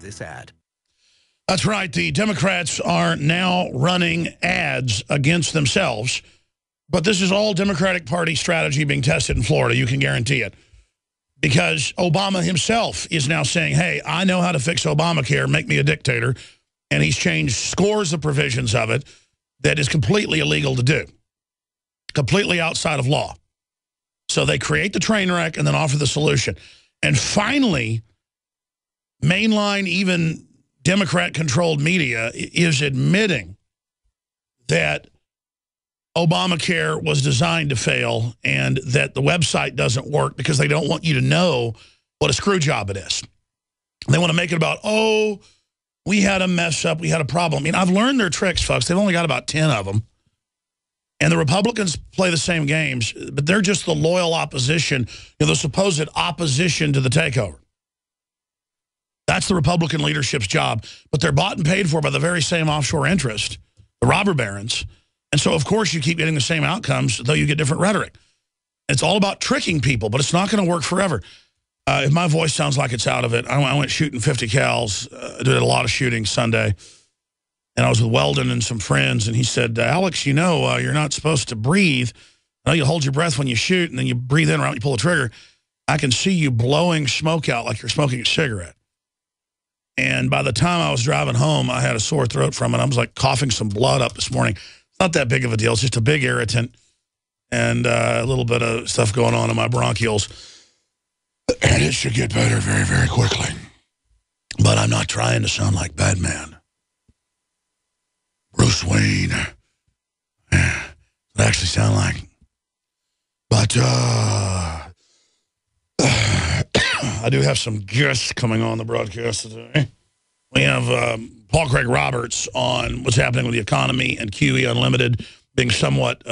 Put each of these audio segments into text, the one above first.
this ad. That's right. The Democrats are now running ads against themselves. But this is all Democratic Party strategy being tested in Florida. You can guarantee it. Because Obama himself is now saying, hey, I know how to fix Obamacare, make me a dictator. And he's changed scores of provisions of it that is completely illegal to do. Completely outside of law. So they create the train wreck and then offer the solution. And finally, mainline, even Democrat-controlled media is admitting that Obamacare was designed to fail and that the website doesn't work because they don't want you to know what a screw job it is. They want to make it about, oh, we had a mess up, we had a problem. I mean, I've learned their tricks, folks. They've only got about 10 of them. And the Republicans play the same games, but they're just the loyal opposition, the supposed opposition to the takeover. That's the Republican leadership's job. But they're bought and paid for by the very same offshore interest, the robber barons. And so, of course, you keep getting the same outcomes, though you get different rhetoric. It's all about tricking people, but it's not going to work forever. If my voice sounds like it's out of it, I went shooting 50 cals, did a lot of shooting Sunday. And I was with Weldon and some friends, and he said, Alex, you know, you're not supposed to breathe. I know you hold your breath when you shoot, and then you breathe in right when you pull the trigger. I can see you blowing smoke out like you're smoking a cigarette. And by the time I was driving home, I had a sore throat from it. I was like coughing some blood up this morning. It's not that big of a deal. It's just a big irritant and a little bit of stuff going on in my bronchioles. And it should get better very, very quickly. But I'm not trying to sound like Batman. Bruce Wayne. It actually sound like. But I do have some guests coming on the broadcast today. We have Paul Craig Roberts on what's happening with the economy and QE Unlimited being somewhat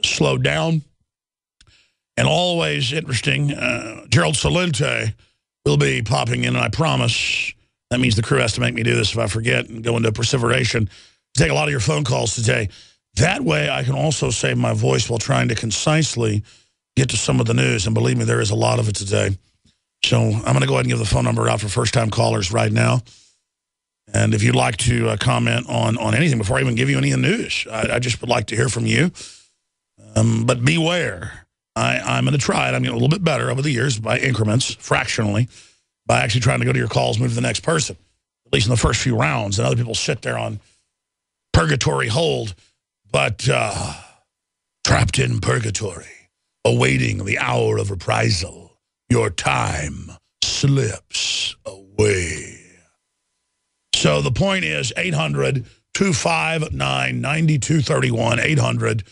slowed down. And always interesting, Gerald Celente will be popping in, and I promise that means the crew has to make me do this if I forget and go into perseveration. Take a lot of your phone calls today. That way I can also save my voice while trying to concisely get to some of the news. And believe me, there is a lot of it today. So I'm going to go ahead and give the phone number out for first-time callers right now. And if you'd like to comment on anything before I even give you any of the news, I just would like to hear from you. But beware. I'm going to try it. I'm getting a little bit better over the years by increments, fractionally, by actually trying to go to your calls, move to the next person, at least in the first few rounds. And other people sit there on purgatory hold, but trapped in purgatory, awaiting the hour of reprisal. Your time slips away. So the point is 800-259-9231,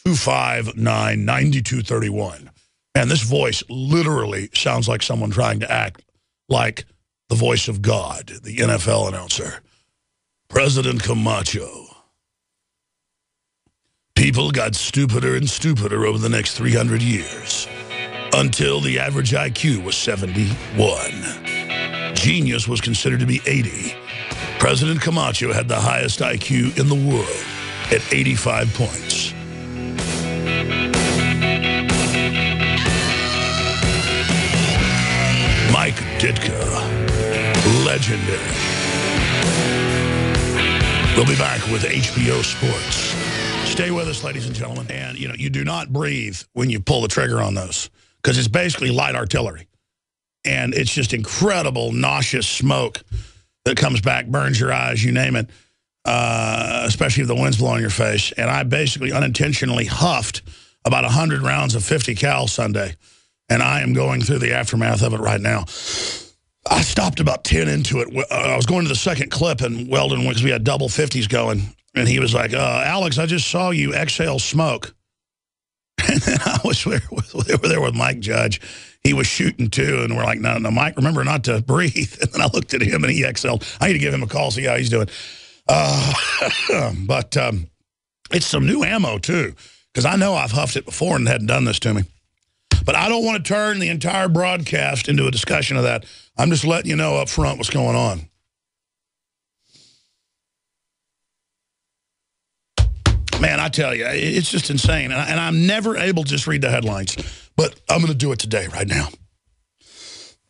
800-259-9231. And this voice literally sounds like someone trying to act like the voice of God, the NFL announcer. President Camacho. People got stupider and stupider over the next 300 years. Until the average IQ was 71. Genius was considered to be 80. President Camacho had the highest IQ in the world at 85 points. Mike Ditka, legendary. We'll be back with HBO Sports. Stay with us, ladies and gentlemen. And, you do not breathe when you pull the trigger on those, because it's basically light artillery. And it's just incredible, nauseous smoke that comes back, burns your eyes, you name it, especially if the wind's blowing in your face. And I basically unintentionally huffed about 100 rounds of 50 cal Sunday, and I am going through the aftermath of it right now. I stopped about 10 into it. I was going to the second clip, and Weldon, because we had double 50s going, and he was like, Alex, I just saw you exhale smoke. And then I was there with Mike Judge. He was shooting too, and we're like, no, Mike, remember not to breathe. And then I looked at him, and he exhaled. I need to give him a call, see how he's doing. But it's some new ammo too, because I know I've huffed it before and it hadn't done this to me. But I don't want to turn the entire broadcast into a discussion of that. I'm just letting you know up front what's going on. Man, I tell you, it's just insane. And I'm never able to just read the headlines. But I'm going to do it today, right now.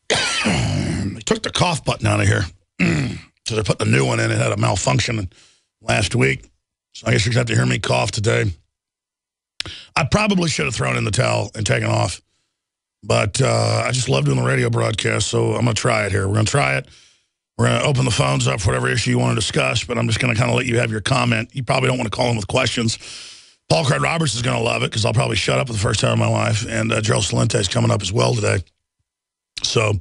They took the cough button out of here. So they're putting a new one in. It had a malfunction last week. So I guess you're going to have to hear me cough today. I probably should have thrown in the towel and taken off. But I just love doing the radio broadcast, so I'm going to try it here. We're going to try it. We're going to open the phones up for whatever issue you want to discuss, but I'm just going to kind of let you have your comment. You probably don't want to call in with questions. Paul Craig Roberts is going to love it because I'll probably shut up for the first time in my life. And Gerald Celente is coming up as well today. So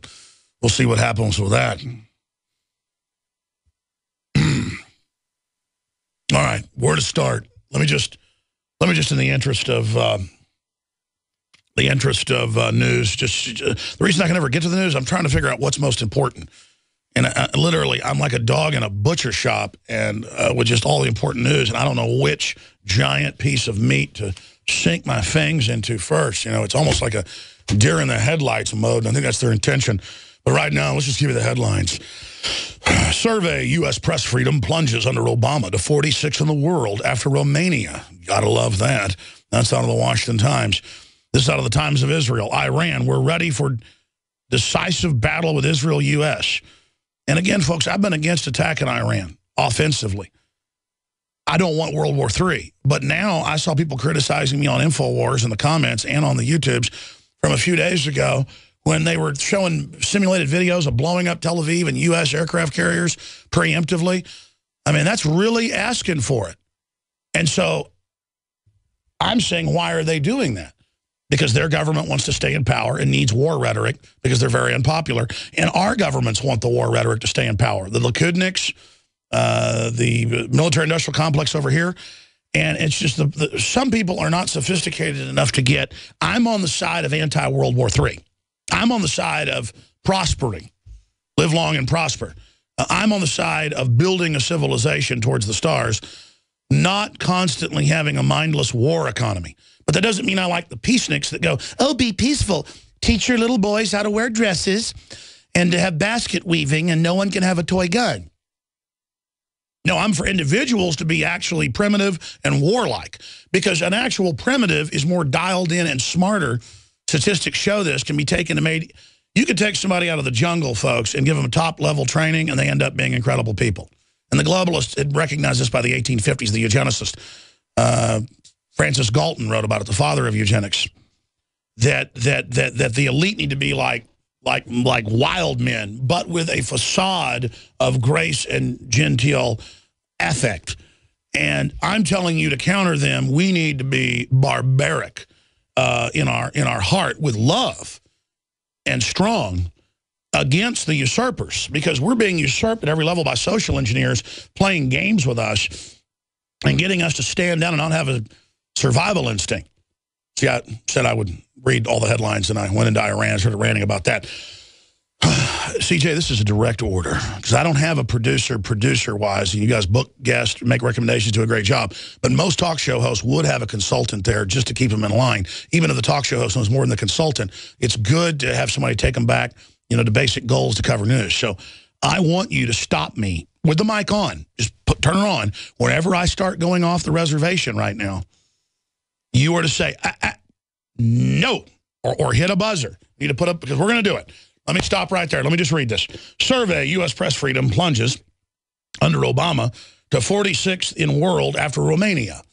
we'll see what happens with that. All right, where to start? Let me just in the interest of news, the reason I can never get to the news, I'm trying to figure out what's most important. And literally, I'm like a dog in a butcher shop and with just all the important news, and I don't know which giant piece of meat to sink my fangs into first. You know, it's almost like a deer in the headlights mode, and I think that's their intention. But right now, let's just give you the headlines. Survey, U.S. press freedom plunges under Obama to 46 in the world after Romania. Gotta love that. That's out of the Washington Times. This is out of the Times of Israel. Iran, we're ready for decisive battle with Israel, U.S. And again, folks, I've been against attacking Iran offensively. I don't want World War III. But now I saw people criticizing me on InfoWars in the comments and on the YouTubes from a few days ago when they were showing simulated videos of blowing up Tel Aviv and U.S. aircraft carriers preemptively. I mean, that's really asking for it. And so I'm saying, why are they doing that? Because their government wants to stay in power and needs war rhetoric because they're very unpopular. And our governments want the war rhetoric to stay in power. The Likudniks, the military-industrial complex over here. And it's just some people are not sophisticated enough to get, I'm on the side of anti-World War III. I'm on the side of prospering, live long and prosper. I'm on the side of building a civilization towards the stars, not constantly having a mindless war economy. But that doesn't mean I like the peaceniks that go, oh, be peaceful. Teach your little boys how to wear dresses and to have basket weaving, and no one can have a toy gun. No, I'm for individuals to be actually primitive and warlike, because an actual primitive is more dialed in and smarter. Statistics show this can be taken and made. You could take somebody out of the jungle, folks, and give them top-level training, and they end up being incredible people. And the globalists had recognized this by the 1850s, the eugenicist. Francis Galton wrote about it, the father of eugenics, that the elite need to be like wild men, but with a facade of grace and genteel affect. And I'm telling you, to counter them, we need to be barbaric in our heart with love and strong against the usurpers, because we're being usurped at every level by social engineers playing games with us and getting us to stand down and not have a survival instinct. See, I said I would read all the headlines, and I went into Iran, started ranting about that. CJ, this is a direct order, because I don't have a producer-wise, and you guys book guests, make recommendations, do a great job. But most talk show hosts would have a consultant there just to keep them in line. Even if the talk show host knows more than the consultant, it's good to have somebody take them back, you know, to basic goals to cover news. So I want you to stop me with the mic on. Just turn it on. Whenever I start going off the reservation right now, you are to say, no, or hit a buzzer. You need to put up, because we're going to do it. Let me stop right there. Let me just read this. Survey, U.S. press freedom plunges under Obama to 46th in world after Romania.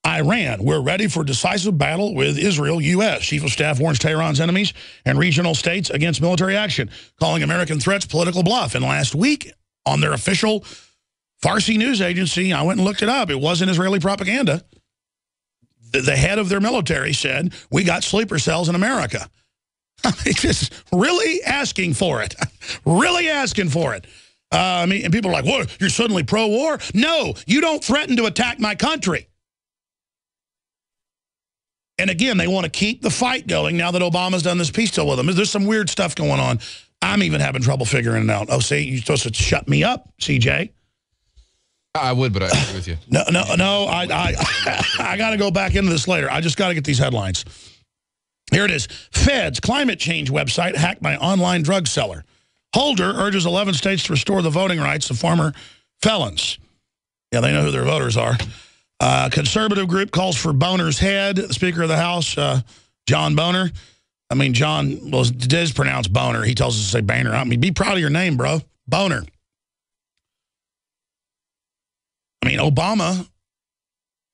Iran, we're ready for decisive battle with Israel, U.S. Chief of Staff warns Tehran's enemies and regional states against military action, calling American threats political bluff. And last week, on their official Farsi news agency, I went and looked it up. It wasn't Israeli propaganda. The head of their military said, we got sleeper cells in America. Just really asking for it. Really asking for it. I mean, and people are like, well, you're suddenly pro-war? No, you don't threaten to attack my country. And again, they want to keep the fight going now that Obama's done this peace deal with them. There's some weird stuff going on. I'm even having trouble figuring it out. Oh, see, you're supposed to shut me up, CJ. I would, but I agree with you. No, I got to go back into this later. I just got to get these headlines. Here it is. Feds climate change website hacked by online drug seller. Holder urges 11 states to restore the voting rights of former felons. Yeah, they know who their voters are. Conservative group calls for Boner's head. The Speaker of the House, John Boner. I mean, John, well, it is pronounced Boner. He tells us to say Boehner. I mean, be proud of your name, bro. Boner. I mean,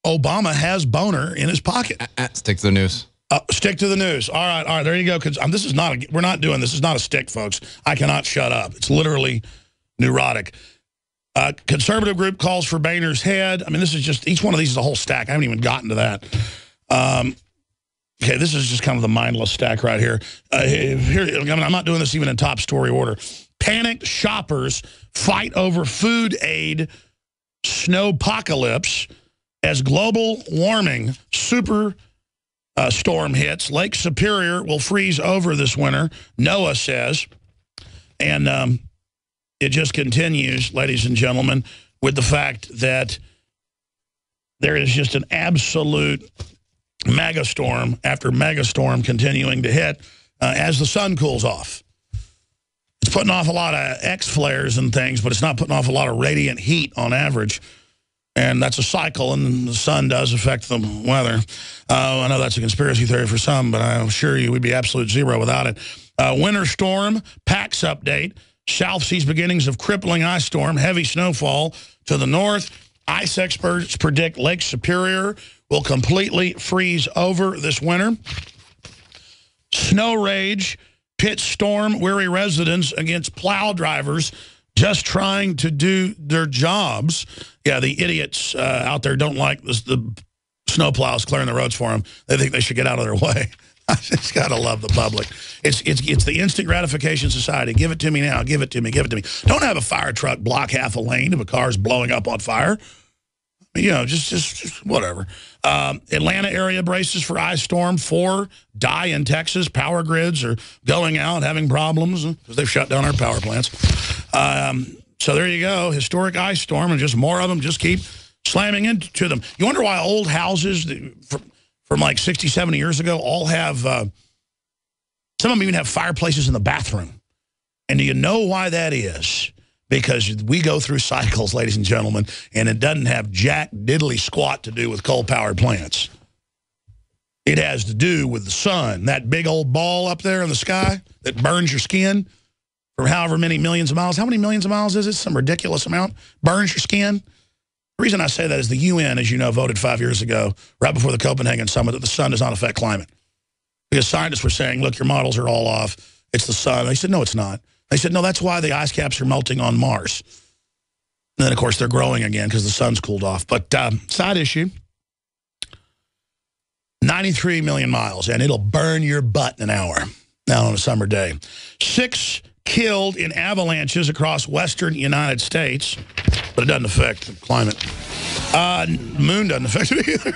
Obama has boner in his pocket. Stick to the news. Stick to the news. All right, there you go. Because this is not. We're not doing this. Is not a stick, folks. I cannot shut up. It's literally neurotic. Conservative group calls for Boehner's head. I mean, this is just each one of these is a whole stack. I haven't even gotten to that. Okay, this is just kind of the mindless stack right here. I'm not doing this even in top story order. Panicked shoppers fight over food aid snowpocalypse as global warming super storm hits. Lake Superior will freeze over this winter, NOAA says. And it just continues, ladies and gentlemen, with the fact that there is just an absolute megastorm after megastorm continuing to hit as the sun cools off. It's putting off a lot of X-flares and things, but it's not putting off a lot of radiant heat on average. And that's a cycle, and the sun does affect the weather. I know that's a conspiracy theory for some, but I assure you we'd be absolute zero without it. Winter storm, PAX update. South sees beginnings of crippling ice storm, heavy snowfall to the north. Ice experts predict Lake Superior will completely freeze over this winter. Snow rage pits storm-weary residents against plow drivers just trying to do their jobs. Yeah, the idiots out there don't like the snow plows clearing the roads for them. They think they should get out of their way. I just got to love the public. It's the instant gratification society. Give it to me now. Give it to me. Give it to me. Don't have a fire truck block half a lane if a car's blowing up on fire. You know, just whatever. Atlanta area braces for ice storm. 4 die in Texas. Power grids are going out, having problems because they've shut down our power plants. So there you go. Historic ice storm, and just more of them just keep slamming into them. You wonder why old houses from like 60, 70 years ago all have, some of them even have fireplaces in the bathroom. And do you know why that is? Because we go through cycles, ladies and gentlemen, and it doesn't have jack diddly squat to do with coal-powered plants. It has to do with the sun, that big old ball up there in the sky that burns your skin for however many millions of miles. How many millions of miles is it? Some ridiculous amount. Burns your skin. The reason I say that is the UN, as you know, voted 5 years ago, right before the Copenhagen summit, that the sun does not affect climate. Because scientists were saying, look, your models are all off. It's the sun. They said, no, it's not. They said, no, that's why the ice caps are melting on Mars. And then, of course, they're growing again because the sun's cooled off. But side issue, 93 million miles, and it'll burn your butt in an hour now on a summer day. 6 killed in avalanches across western United States, but it doesn't affect the climate. Moon doesn't affect it either.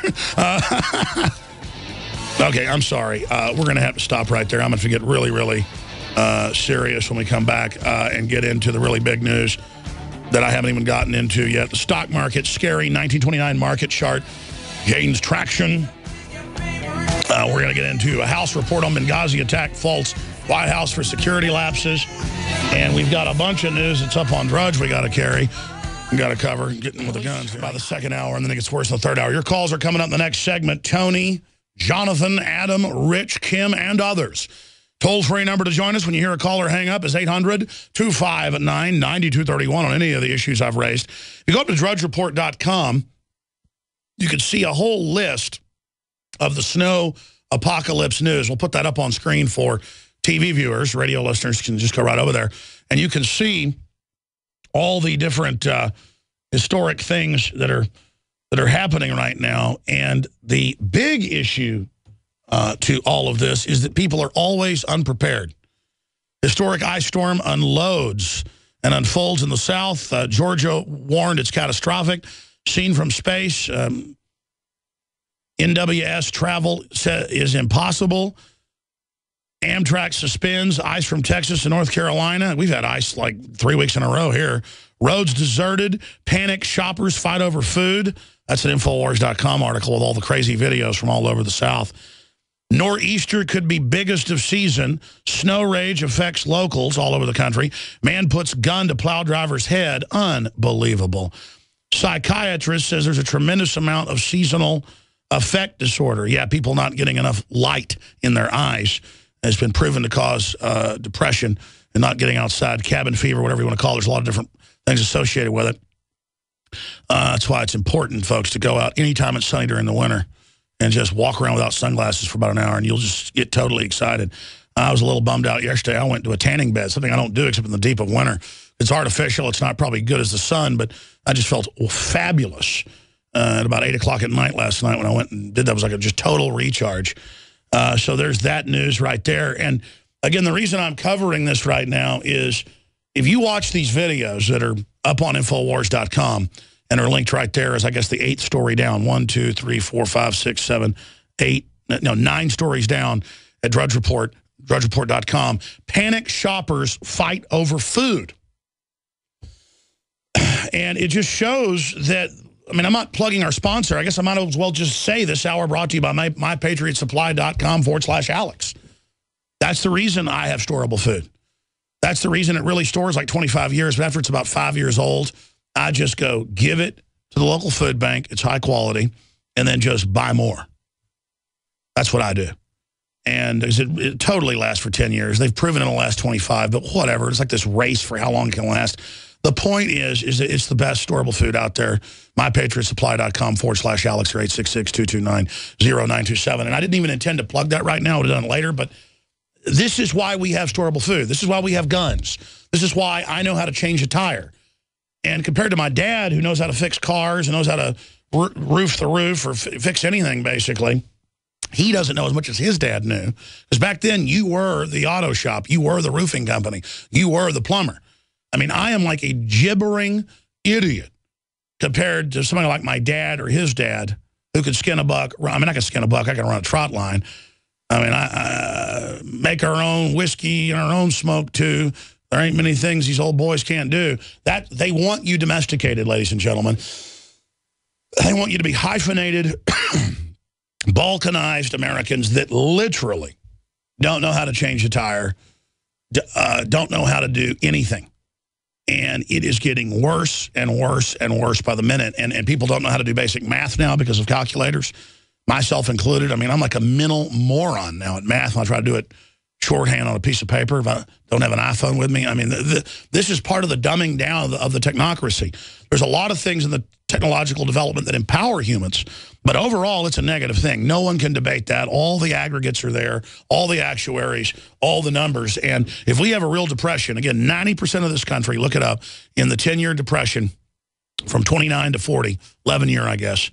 Okay, I'm sorry. We're going to have to stop right there. I'm going to get really, really serious when we come back and get into the really big news that I haven't even gotten into yet. The stock market, scary 1929 market chart gains traction. We're going to get into a House report on Benghazi attack, faults White House for security lapses. And we've got a bunch of news that's up on Drudge we got to carry. We got to cover, getting with the guns by the second hour, and then it gets worse in the third hour. Your calls are coming up in the next segment. Tony, Jonathan, Adam, Rich, Kim, and others. Toll-free number to join us when you hear a caller hang up is 800-259-9231 on any of the issues I've raised. If you go up to drudgereport.com, you can see a whole list of the snow apocalypse news. We'll put that up on screen for TV viewers. Radio listeners can just go right over there. And you can see all the different historic things that are happening right now. And the big issue to all of this is that people are always unprepared. Historic ice storm unloads and unfolds in the south. Georgia warned it's catastrophic. Seen from space, NWS travel is impossible. Amtrak suspends ice from Texas to North Carolina. We've had ice like 3 weeks in a row here. Roads deserted. Panic shoppers fight over food. That's an Infowars.com article with all the crazy videos from all over the South. Nor'easter could be biggest of season. Snow rage affects locals all over the country. Man puts gun to plow driver's head. Unbelievable. Psychiatrist says there's a tremendous amount of seasonal affect disorder. Yeah, people not getting enough light in their eyes has been proven to cause depression and not getting outside, cabin fever, whatever you want to call it. There's a lot of different things associated with it. That's why it's important, folks, to go out anytime it's sunny during the winter and just walk around without sunglasses for about an hour, and you'll just get totally excited. I was a little bummed out yesterday. I went to a tanning bed, something I don't do except in the deep of winter. It's artificial. It's not probably good as the sun, but I just felt fabulous at about 8 o'clock at night last night when I went and did that. It was like a just total recharge. So there's that news right there. And again, the reason I'm covering this right now is if you watch these videos that are up on Infowars.com and are linked right there as, I guess, the 8th story down, 1, 2, 3, 4, 5, 6, 7, 8, no, 9 stories down at Drudge Report, drudgereport.com. Panic shoppers fight over food. And it just shows that, I mean, I'm not plugging our sponsor. I guess I might as well just say this hour brought to you by mypatriotsupply.com/Alex. That's the reason I have storable food. That's the reason it really stores like 25 years. But after it's about 5 years old, I just go give it to the local food bank. It's high quality. And then just buy more. That's what I do. And it totally lasts for 10 years. They've proven it'll last 25, but whatever. It's like this race for how long it can last. The point is that it's the best storable food out there. MyPatriotSupply.com/Alex or 866-229-0927. And I didn't even intend to plug that right now. I would have done it later, but this is why we have storable food. This is why we have guns. This is why I know how to change a tire. And compared to my dad, who knows how to fix cars and knows how to roof the roof or fix anything, basically, he doesn't know as much as his dad knew. Because back then, you were the auto shop. You were the roofing company. You were the plumber. I mean, I am like a gibbering idiot compared to somebody like my dad or his dad who could skin a buck. I mean, I can skin a buck. I can run a trot line. I mean, I make our own whiskey and our own smoke, too. There ain't many things these old boys can't do. That they want you domesticated, ladies and gentlemen. They want you to be hyphenated, balkanized Americans that literally don't know how to change a tire, don't know how to do anything. And it is getting worse and worse and worse by the minute. And people don't know how to do basic math now because of calculators, myself included. I mean, I'm like a mental moron now at math when I try to do it shorthand on a piece of paper if I don't have an iPhone with me. I mean, this is part of the dumbing down of the technocracy. There's a lot of things in the technological development that empower humans, but overall, it's a negative thing. No one can debate that. All the aggregates are there, all the actuaries, all the numbers. And if we have a real depression, again, 90% of this country, look it up, in the 10-year depression from 29 to 40, 11-year, I guess,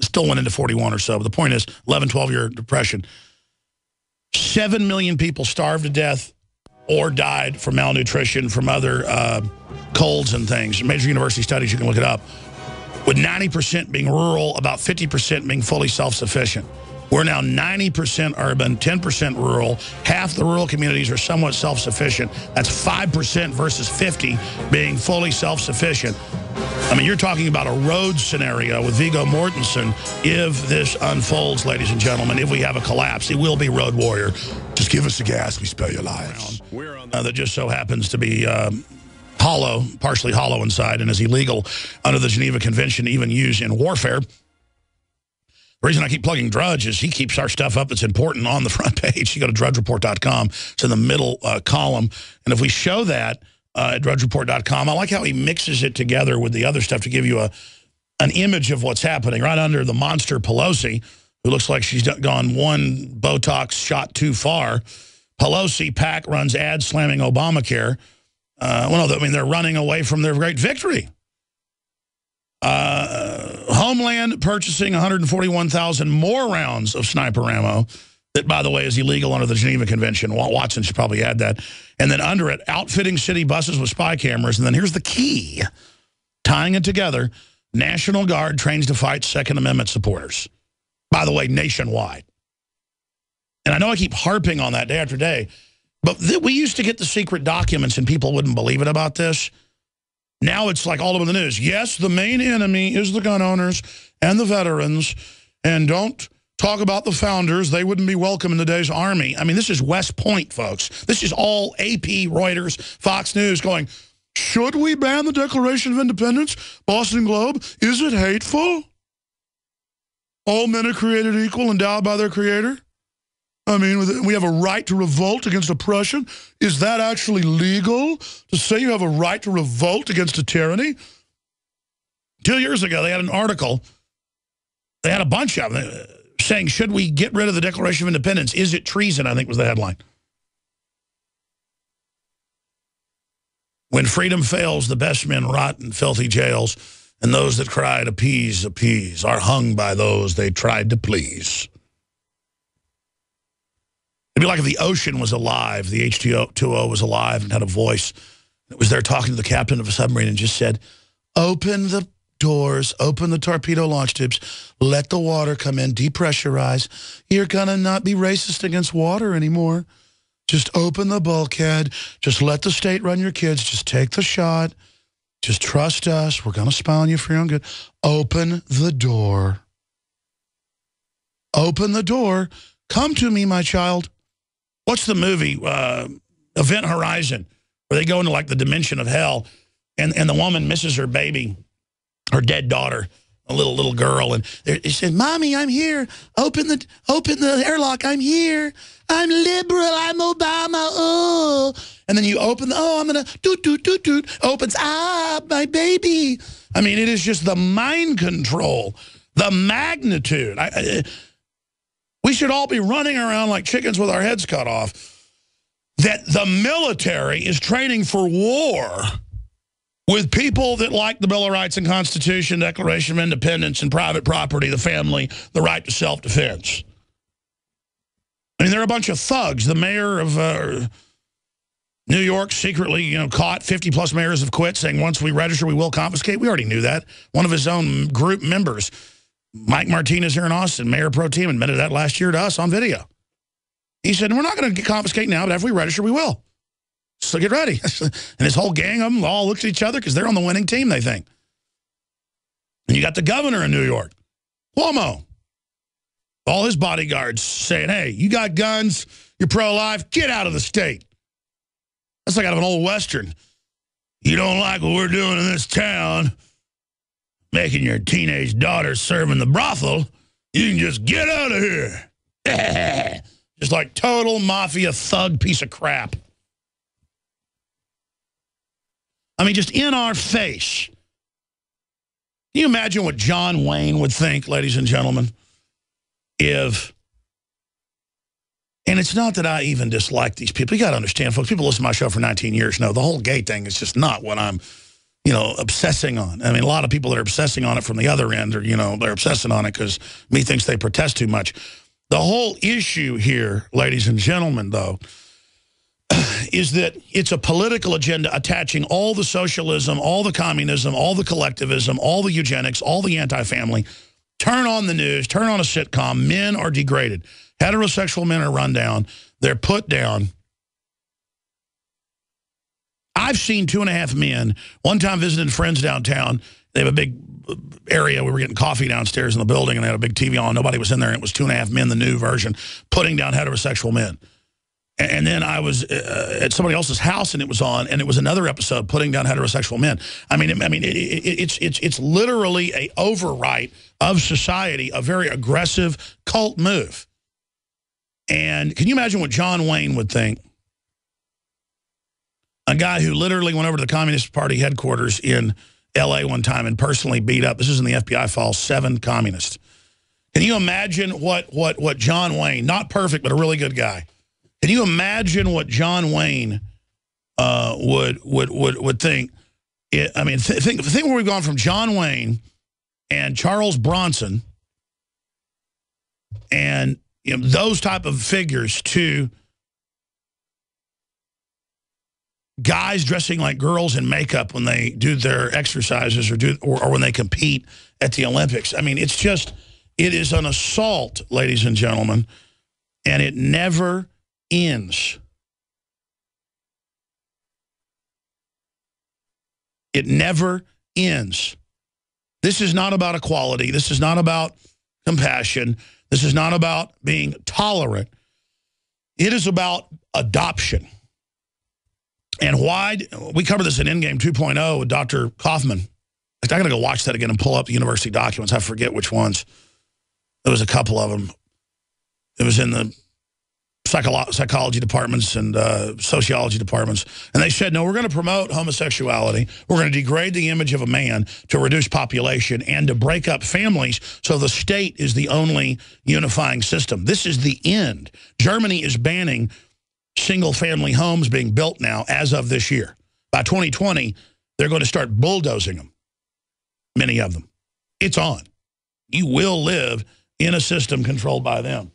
still went into 41 or so. But the point is, 11, 12-year depression. 7 million people starved to death or died from malnutrition, from other colds and things. Major university studies, you can look it up. With 90% being rural, about 50% being fully self-sufficient. We're now 90% urban, 10% rural. Half the rural communities are somewhat self-sufficient. That's 5% versus 50 being fully self-sufficient. I mean, you're talking about a Rhodes scenario with Viggo Mortensen. If this unfolds, ladies and gentlemen, if we have a collapse, it will be Road Warrior. Just give us the gas, we spare your lives. That just so happens to be hollow, partially hollow inside, and is illegal under the Geneva Convention to even use in warfare. The reason I keep plugging Drudge is he keeps our stuff up that's important on the front page. You go to drudgereport.com. It's in the middle column. And if we show that at drudgereport.com, I like how he mixes it together with the other stuff to give you an image of what's happening. Right under the monster Pelosi, who looks like she's gone one Botox shot too far. Pelosi PAC runs ads slamming Obamacare. Well, no, I mean, they're running away from their great victory. Homeland purchasing 141,000 more rounds of sniper ammo that, by the way, is illegal under the Geneva Convention. Watson should probably add that. And then under it, outfitting city buses with spy cameras. And then here's the key, tying it together, National Guard trains to fight Second Amendment supporters. By the way, nationwide. And I know I keep harping on that day after day, but we used to get the secret documents and people wouldn't believe it about this. Now it's like all over the news. Yes, the main enemy is the gun owners and the veterans. And don't talk about the founders. They wouldn't be welcome in today's army. I mean, this is West Point, folks. This is all AP, Reuters, Fox News going, should we ban the Declaration of Independence? Boston Globe, is it hateful? All men are created equal, endowed by their creator. I mean, we have a right to revolt against oppression. Is that actually legal to say you have a right to revolt against a tyranny? 2 years ago, they had an article. They had a bunch of them saying, should we get rid of the Declaration of Independence? Is it treason, I think was the headline. When freedom fails, the best men rot in filthy jails, and those that cried, appease, appease, are hung by those they tried to please. It'd be like if the ocean was alive, the H2O was alive and had a voice. It was there talking to the captain of a submarine and just said, open the doors, open the torpedo launch tubes, let the water come in, depressurize. You're going to not be racist against water anymore. Just open the bulkhead. Just let the state run your kids. Just take the shot. Just trust us. We're going to spy on you for your own good. Open the door. Open the door. Come to me, my child. What's the movie, Event Horizon, where they go into like the dimension of hell, and the woman misses her baby, her dead daughter, a little girl, and she said, "Mommy, I'm here. Open the airlock. I'm here. I'm liberal. I'm Obama. Oh." And then you open I'm gonna doot. Opens, my baby. I mean, it is just the mind control, the magnitude. We should all be running around like chickens with our heads cut off. That the military is training for war with people that like the Bill of Rights and Constitution, Declaration of Independence, and private property, the family, the right to self-defense. I mean, they're a bunch of thugs. The mayor of New York secretly, caught 50-plus mayors have quit, saying once we register, we will confiscate. We already knew that. One of his own group members, Mike Martinez here in Austin, mayor pro tem, admitted that last year to us on video. He said, we're not going to confiscate now, but if we register, we will. So get ready. And his whole gang of them all looks at each other because they're on the winning team, they think. And you got the governor in New York, Cuomo. All his bodyguards saying, hey, you got guns, you're pro-life, get out of the state. That's like out of an old Western. You don't like what we're doing in this town, making your teenage daughter serve in the brothel, you can just get out of here. Just like total mafia thug piece of crap. I mean, just in our face. Can you imagine what John Wayne would think, ladies and gentlemen, if... And it's not that I even dislike these people. You got to understand, folks, people listen to my show for 19 years know the whole gay thing is just not what I'm, obsessing on. I mean, a lot of people that are obsessing on it from the other end are, they're obsessing on it because me thinks they protest too much. The whole issue here, ladies and gentlemen, though, is that it's a political agenda attaching all the socialism, all the communism, all the collectivism, all the eugenics, all the anti-family. Turn on the news, turn on a sitcom, men are degraded. Heterosexual men are run down. They're put down. I've seen 2.5 men. One time visited friends downtown. They have a big area. We were getting coffee downstairs in the building, and they had a big TV on. Nobody was in there, and it was 2.5 men, the new version, putting down heterosexual men. And then I was at somebody else's house, and it was on, and it was another episode, putting down heterosexual men. It's literally a overwrite of society, a very aggressive cult move. And can you imagine what John Wayne would think? A guy who literally went over to the Communist Party headquarters in L.A. one time and personally beat up, this is in the FBI files, 7 communists. Can you imagine what John Wayne, not perfect, but a really good guy, can you imagine what John Wayne would think? Think where we've gone from John Wayne and Charles Bronson and those type of figures to guys dressing like girls in makeup when they do their exercises or when they compete at the Olympics. I mean, it is an assault, ladies and gentlemen, and it never ends. It never ends. This is not about equality. This is not about compassion. This is not about being tolerant. It is about adoption. And why? We covered this in Endgame 2.0 with Dr. Kaufman. I got to go watch that again and pull up the university documents. I forget which ones. There was a couple of them. It was in the psychology departments and sociology departments, and they said, no, we're going to promote homosexuality. We're going to degrade the image of a man to reduce population and to break up families so the state is the only unifying system. This is the end. Germany is banning single-family homes being built now as of this year. By 2020, they're going to start bulldozing them, many of them. It's on. You will live in a system controlled by them.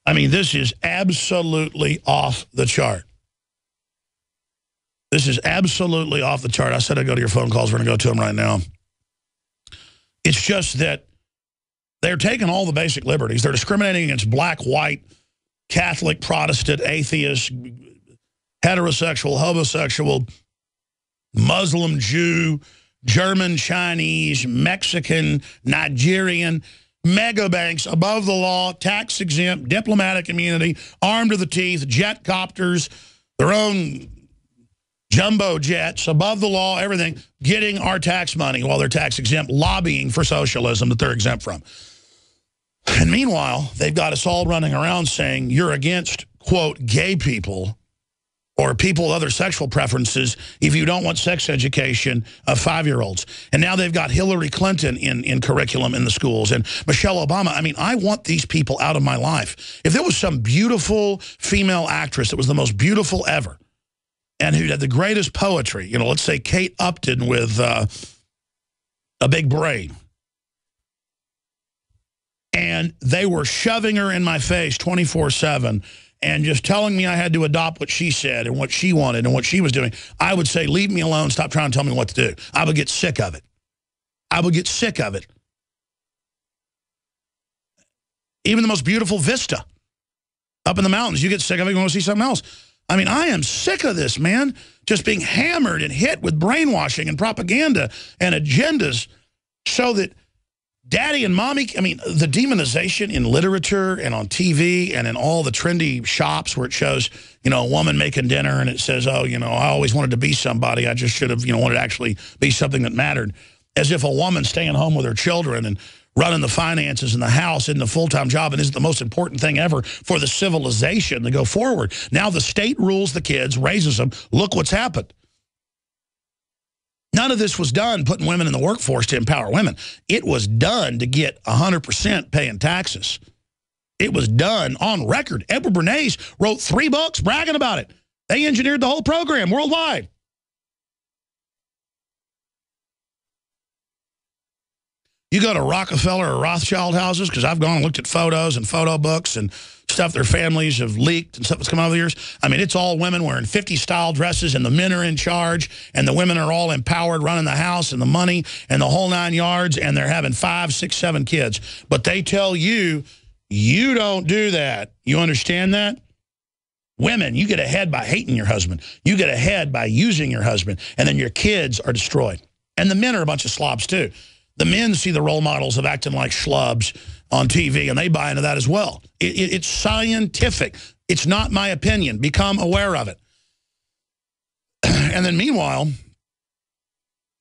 I mean, this is absolutely off the chart. This is absolutely off the chart. I said I'd go to your phone calls. We're going to go to them right now. It's just that they're taking all the basic liberties. They're discriminating against black, white, Catholic, Protestant, atheist, heterosexual, homosexual, Muslim, Jew, German, Chinese, Mexican, Nigerian, mega banks above the law, tax exempt, diplomatic immunity, armed to the teeth, jet copters, their own jumbo jets, above the law, everything, getting our tax money while they're tax exempt, lobbying for socialism that they're exempt from. And meanwhile, they've got us all running around saying you're against, quote, gay people or people with other sexual preferences if you don't want sex education of 5-year-olds. And now they've got Hillary Clinton in curriculum in the schools and Michelle Obama. I mean, I want these people out of my life. If there was some beautiful female actress that was the most beautiful ever and who had the greatest poetry, you know, let's say Kate Upton with a big brain, and they were shoving her in my face 24/7 and just telling me I had to adopt what she said and what she wanted and what she was doing, I would say, leave me alone, stop trying to tell me what to do. I would get sick of it. I would get sick of it. Even the most beautiful vista up in the mountains, you get sick of it, you want to see something else. I mean, I am sick of this, man, just being hammered and hit with brainwashing and propaganda and agendas so that daddy and mommy, I mean, the demonization in literature and on TV and in all the trendy shops where it shows, you know, a woman making dinner and it says, oh, you know, I always wanted to be somebody. I just should have, you know, wanted to actually be something that mattered. As if a woman staying home with her children and running the finances in the house isn't a full-time job and isn't the most important thing ever for the civilization to go forward. Now the state rules the kids, raises them. Look what's happened. None of this was done putting women in the workforce to empower women. It was done to get 100% paying taxes. It was done on record. Edward Bernays wrote 3 books bragging about it. They engineered the whole program worldwide. You go to Rockefeller or Rothschild houses, because I've gone and looked at photos and photo books and stuff their families have leaked and stuff that's come out over the years. I mean, it's all women wearing 50-style dresses, and the men are in charge, and the women are all empowered, running the house and the money and the whole 9 yards, and they're having 5, 6, 7 kids. But they tell you, you don't do that. You understand that? Women, you get ahead by hating your husband. You get ahead by using your husband, and then your kids are destroyed. And the men are a bunch of slobs, too. The men see the role models of acting like schlubs on TV, and they buy into that as well. It's scientific. It's not my opinion. Become aware of it. And then meanwhile,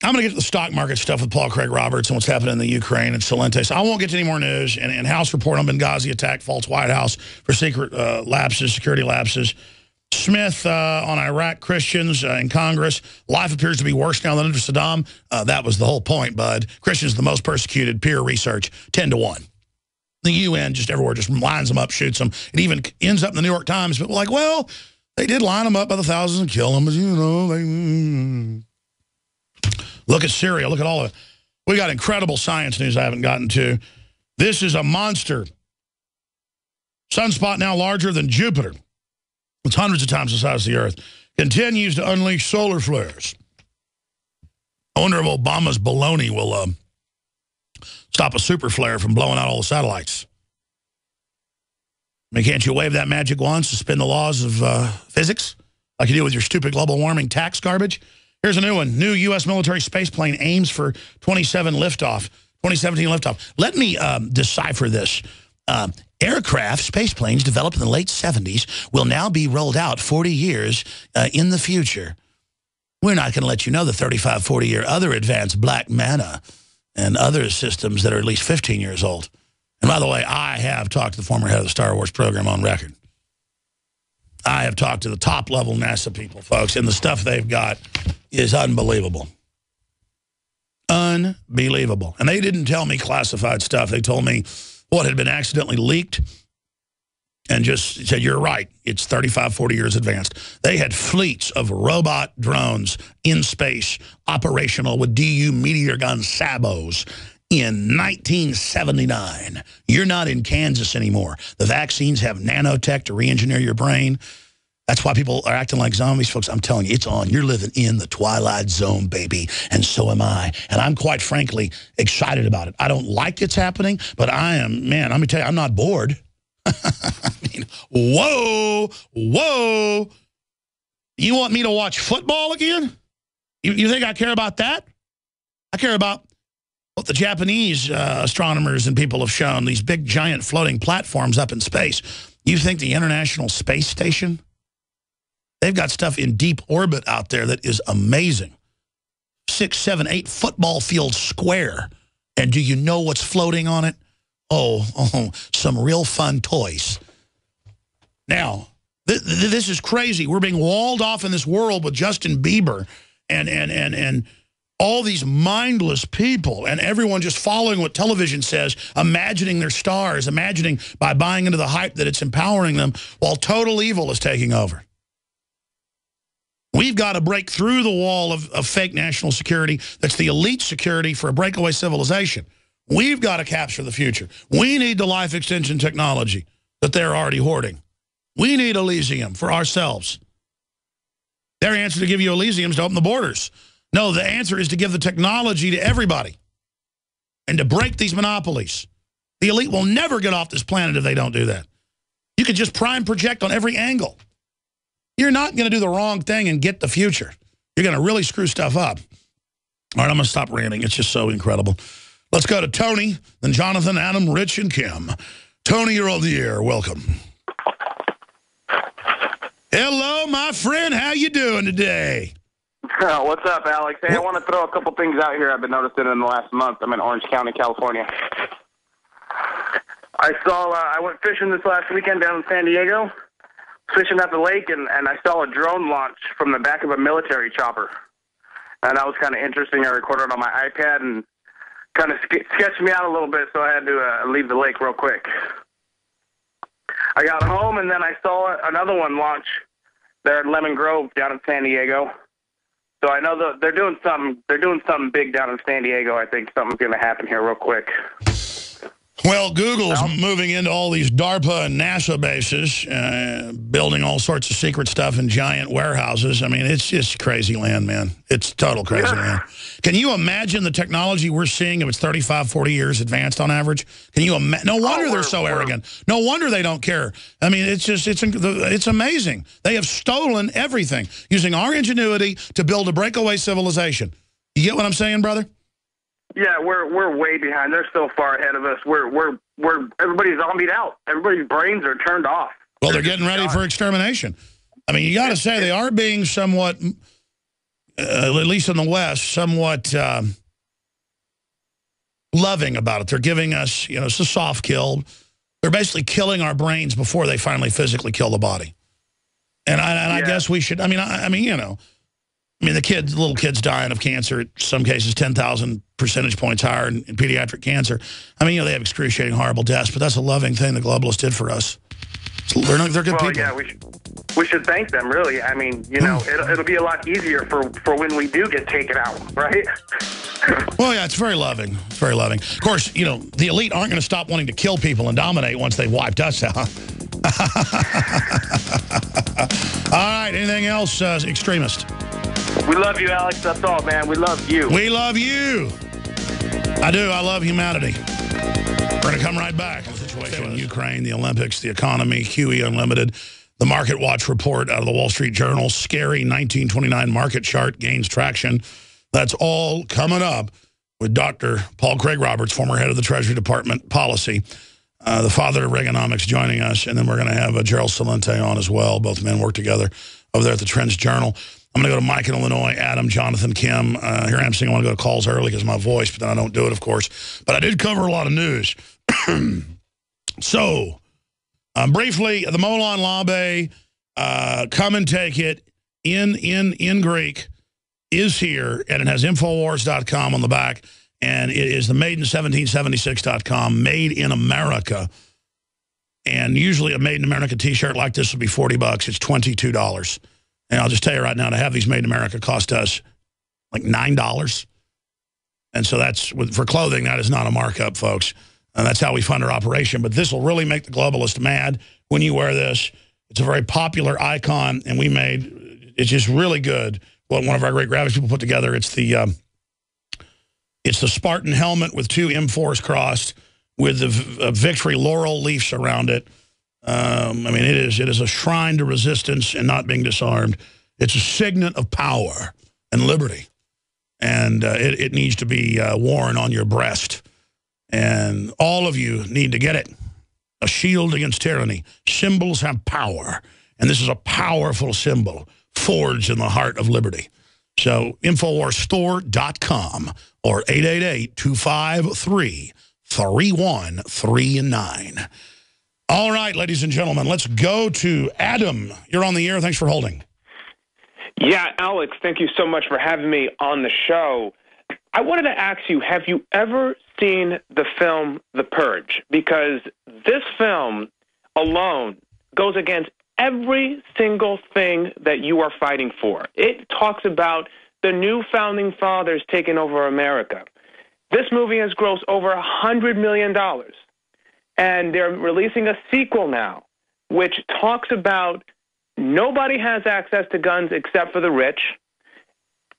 I'm going to get to the stock market stuff with Paul Craig Roberts and what's happening in the Ukraine and Celente. So I won't get to any more news. And House report on Benghazi attack, false White House for secret lapses, security lapses. Smith on Iraq Christians in Congress. Life appears to be worse now than under Saddam. That was the whole point, bud. Christians the most persecuted. Peer research, 10-1. The UN just everywhere just lines them up, shoots them. It even ends up in the New York Times. But like, well, they did line them up by the thousands and kill them. But, you know, they... Look at Syria. Look at all of it. We got incredible science news I haven't gotten to. This is a monster. Sunspot now larger than Jupiter. It's hundreds of times the size of the Earth. Continues to unleash solar flares. I wonder if Obama's baloney will stop a super flare from blowing out all the satellites. I mean, can't you wave that magic wand, suspend the laws of physics like you do with your stupid global warming tax garbage? Here's a new one. New U.S. military space plane aims for 2017 liftoff. Let me decipher this. Aircraft, space planes developed in the late 70s will now be rolled out 40 years in the future. We're not going to let you know the 35, 40-year other advanced Black Manna and other systems that are at least 15 years old. And by the way, I have talked to the former head of the Star Wars program on record. I have talked to the top-level NASA people, folks, and the stuff they've got is unbelievable. Unbelievable. And they didn't tell me classified stuff. They told me what had been accidentally leaked and just said, you're right, it's 35, 40 years advanced. They had fleets of robot drones in space, operational with DU Meteor gun sabos in 1979. You're not in Kansas anymore. The vaccines have nanotech to re-engineer your brain. That's why people are acting like zombies, folks. I'm telling you, it's on. You're living in the Twilight Zone, baby, and so am I. And I'm quite frankly excited about it. I don't like it's happening, but I am, man, let me tell you, I'm not bored. I mean, whoa, whoa. You want me to watch football again? You think I care about that? I care about what the Japanese astronomers and people have shown, these big, giant floating platforms up in space. You think the International Space Station? They've got stuff in deep orbit out there that is amazing. 6, 7, 8 football fields square. And do you know what's floating on it? Oh, some real fun toys. Now, this is crazy. We're being walled off in this world with Justin Bieber and all these mindless people and everyone just following what television says, imagining their stars, imagining by buying into the hype that it's empowering them while total evil is taking over. We've got to break through the wall of fake national security that's the elite security for a breakaway civilization. We've got to capture the future. We need the life extension technology that they're already hoarding. We need Elysium for ourselves. Their answer to give you Elysium is to open the borders. No, the answer is to give the technology to everybody and to break these monopolies. The elite will never get off this planet if they don't do that. You can just prime project on every angle. You're not going to do the wrong thing and get the future. You're going to really screw stuff up. All right, I'm going to stop ranting. It's just so incredible. Let's go to Tony, then Jonathan, Adam, Rich, and Kim. Tony, you're on the air. Welcome. Hello, my friend. How you doing today? What's up, Alex? Hey, I want to throw a couple things out here I've been noticing in the last month. I'm in Orange County, California. I went fishing this last weekend down in San Diego, fishing at the lake, and I saw a drone launch from the back of a military chopper. And that was kind of interesting. I recorded it on my iPad and kind of sketched me out a little bit, so I had to leave the lake real quick. I got home, and then I saw another one launch there at Lemon Grove down in San Diego. So I know that they're doing something big down in San Diego. I think something's going to happen here real quick. Well, Google's moving into all these DARPA and NASA bases, building all sorts of secret stuff in giant warehouses. I mean, it's just crazy land, man. It's total crazy land. Can you imagine the technology we're seeing if it's 35, 40 years advanced on average? Can you imagine? No wonder they're so arrogant. No wonder they don't care. I mean, it's amazing. They have stolen everything using our ingenuity to build a breakaway civilization. You get what I'm saying, brother? Yeah, we're way behind. They're so far ahead of us. We're everybody's zombied out. Everybody's brains are turned off. Well, they're getting ready for extermination. I mean, you got to say they are being somewhat, at least in the West, somewhat loving about it. They're giving us, it's a soft kill. They're basically killing our brains before they finally physically kill the body. And I guess we should. I mean, the little kids dying of cancer, in some cases 10,000 percentage points higher in pediatric cancer. I mean, they have excruciating, horrible deaths, but that's a loving thing the globalists did for us. So they're good people. Yeah, we should thank them, really. I mean, it'll be a lot easier for when we do get taken out, right? Well, yeah, it's very loving. It's very loving. Of course, the elite aren't going to stop wanting to kill people and dominate once they've wiped us out. All right, anything else, extremist? We love you, Alex. That's all, man. We love you. We love you. I do. I love humanity. We're going to come right back. The situation in Ukraine, the Olympics, the economy, QE Unlimited, the Market Watch report out of the Wall Street Journal, scary 1929 market chart gains traction. That's all coming up with Dr. Paul Craig Roberts, former head of the Treasury Department policy, the father of Reaganomics, joining us. And then we're going to have Gerald Celente on as well. Both men work together over there at the Trends Journal. I'm going to go to Mike in Illinois, Adam, Jonathan, Kim. Here I am saying I want to go to calls early because of my voice, but then I don't do it, of course. But I did cover a lot of news. So, briefly, the Molon Labe, come and take it in Greek, is here, and it has Infowars.com on the back, and it is the made-in-1776.com, made in America. And usually a Made in America t-shirt like this would be $40. It's $22. And I'll just tell you right now, to have these Made in America cost us like $9. And so that's, for clothing, that is not a markup, folks. And that's how we fund our operation. But this will really make the globalist mad when you wear this. It's a very popular icon, and we made, it's just really good. What one of our great graphics people put together. It's the Spartan helmet with two M4s crossed with the victory laurel leaves around it. I mean, it is a shrine to resistance and not being disarmed. It's a signet of power and liberty. And it needs to be worn on your breast. And all of you need to get it. A shield against tyranny. Symbols have power. And this is a powerful symbol forged in the heart of liberty. So, InfoWarsStore.com or 888-253-3139. All right, ladies and gentlemen, let's go to Adam. You're on the air. Thanks for holding. Yeah, Alex, thank you so much for having me on the show. I wanted to ask you, have you ever seen the film The Purge? Because this film alone goes against every single thing that you are fighting for. It talks about the new founding fathers taking over America. This movie has grossed over $100 million. And they're releasing a sequel now, which talks about nobody has access to guns except for the rich.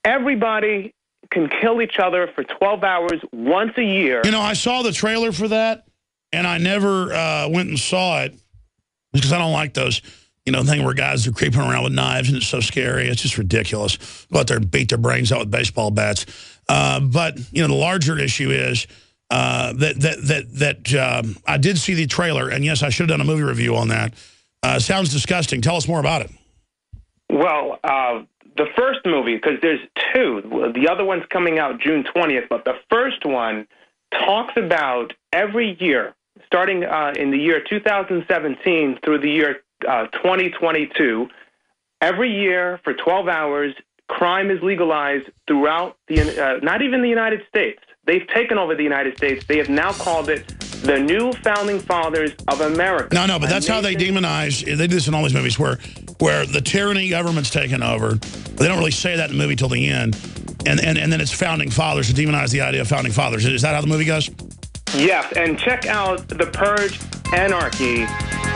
Everybody can kill each other for 12 hours once a year. You know, I saw the trailer for that, and I never went and saw it because I don't like those, you know, thing where guys are creeping around with knives, and it's so scary. It's just ridiculous. Go out there and beat their brains out with baseball bats. But, you know, the larger issue is that I did see the trailer, and yes, I should have done a movie review on that. Sounds disgusting. Tell us more about it. Well, the first movie, because there's two. The other one's coming out June 20th, but the first one talks about every year, starting in the year 2017 through the year 2022, every year for 12 hours, crime is legalized throughout not even the United States. They've taken over the United States. They have now called it the new founding fathers of America. No, but that's how they demonize. They do this in all these movies where the tyranny government's taken over. They don't really say that in the movie till the end. And then it's founding fathers to demonize the idea of founding fathers. Is that how the movie goes? Yes, and check out The Purge Anarchy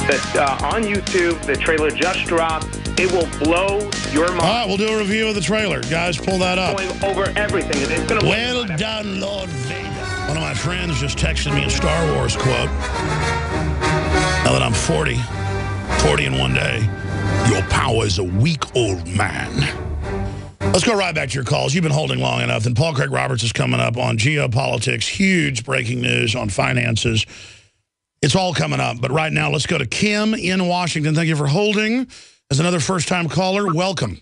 that's on YouTube. The trailer just dropped. It will blow your mind. All right, we'll do a review of the trailer. Guys, pull that up. Going over everything. It's gonna well done, Lord Vader. One of my friends just texted me a Star Wars quote. Now that I'm 40 in one day, your power is a weak old man. Let's go right back to your calls. You've been holding long enough. And Paul Craig Roberts is coming up on geopolitics, huge breaking news on finances. It's all coming up. But right now, let's go to Kim in Washington. Thank you for holding. As another first-time caller, welcome.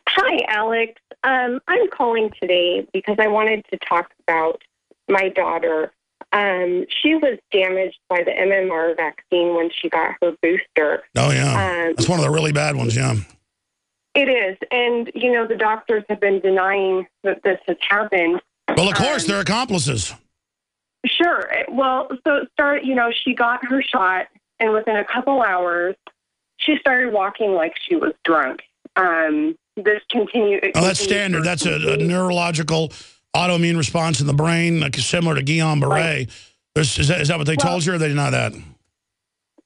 Hi, Alex. I'm calling today because I wanted to talk about my daughter. She was damaged by the MMR vaccine when she got her booster. Oh, yeah. That's one of the really bad ones, yeah. It is. And, you know, the doctors have been denying that this has happened. Well, of course, they're accomplices. Sure. Well, so she got her shot, and within a couple hours, she started walking like she was drunk. This continued. Oh, that's standard. That's a neurological autoimmune response in the brain, like similar to Guillain-Barré. Right. Is that what they told you, or they deny that?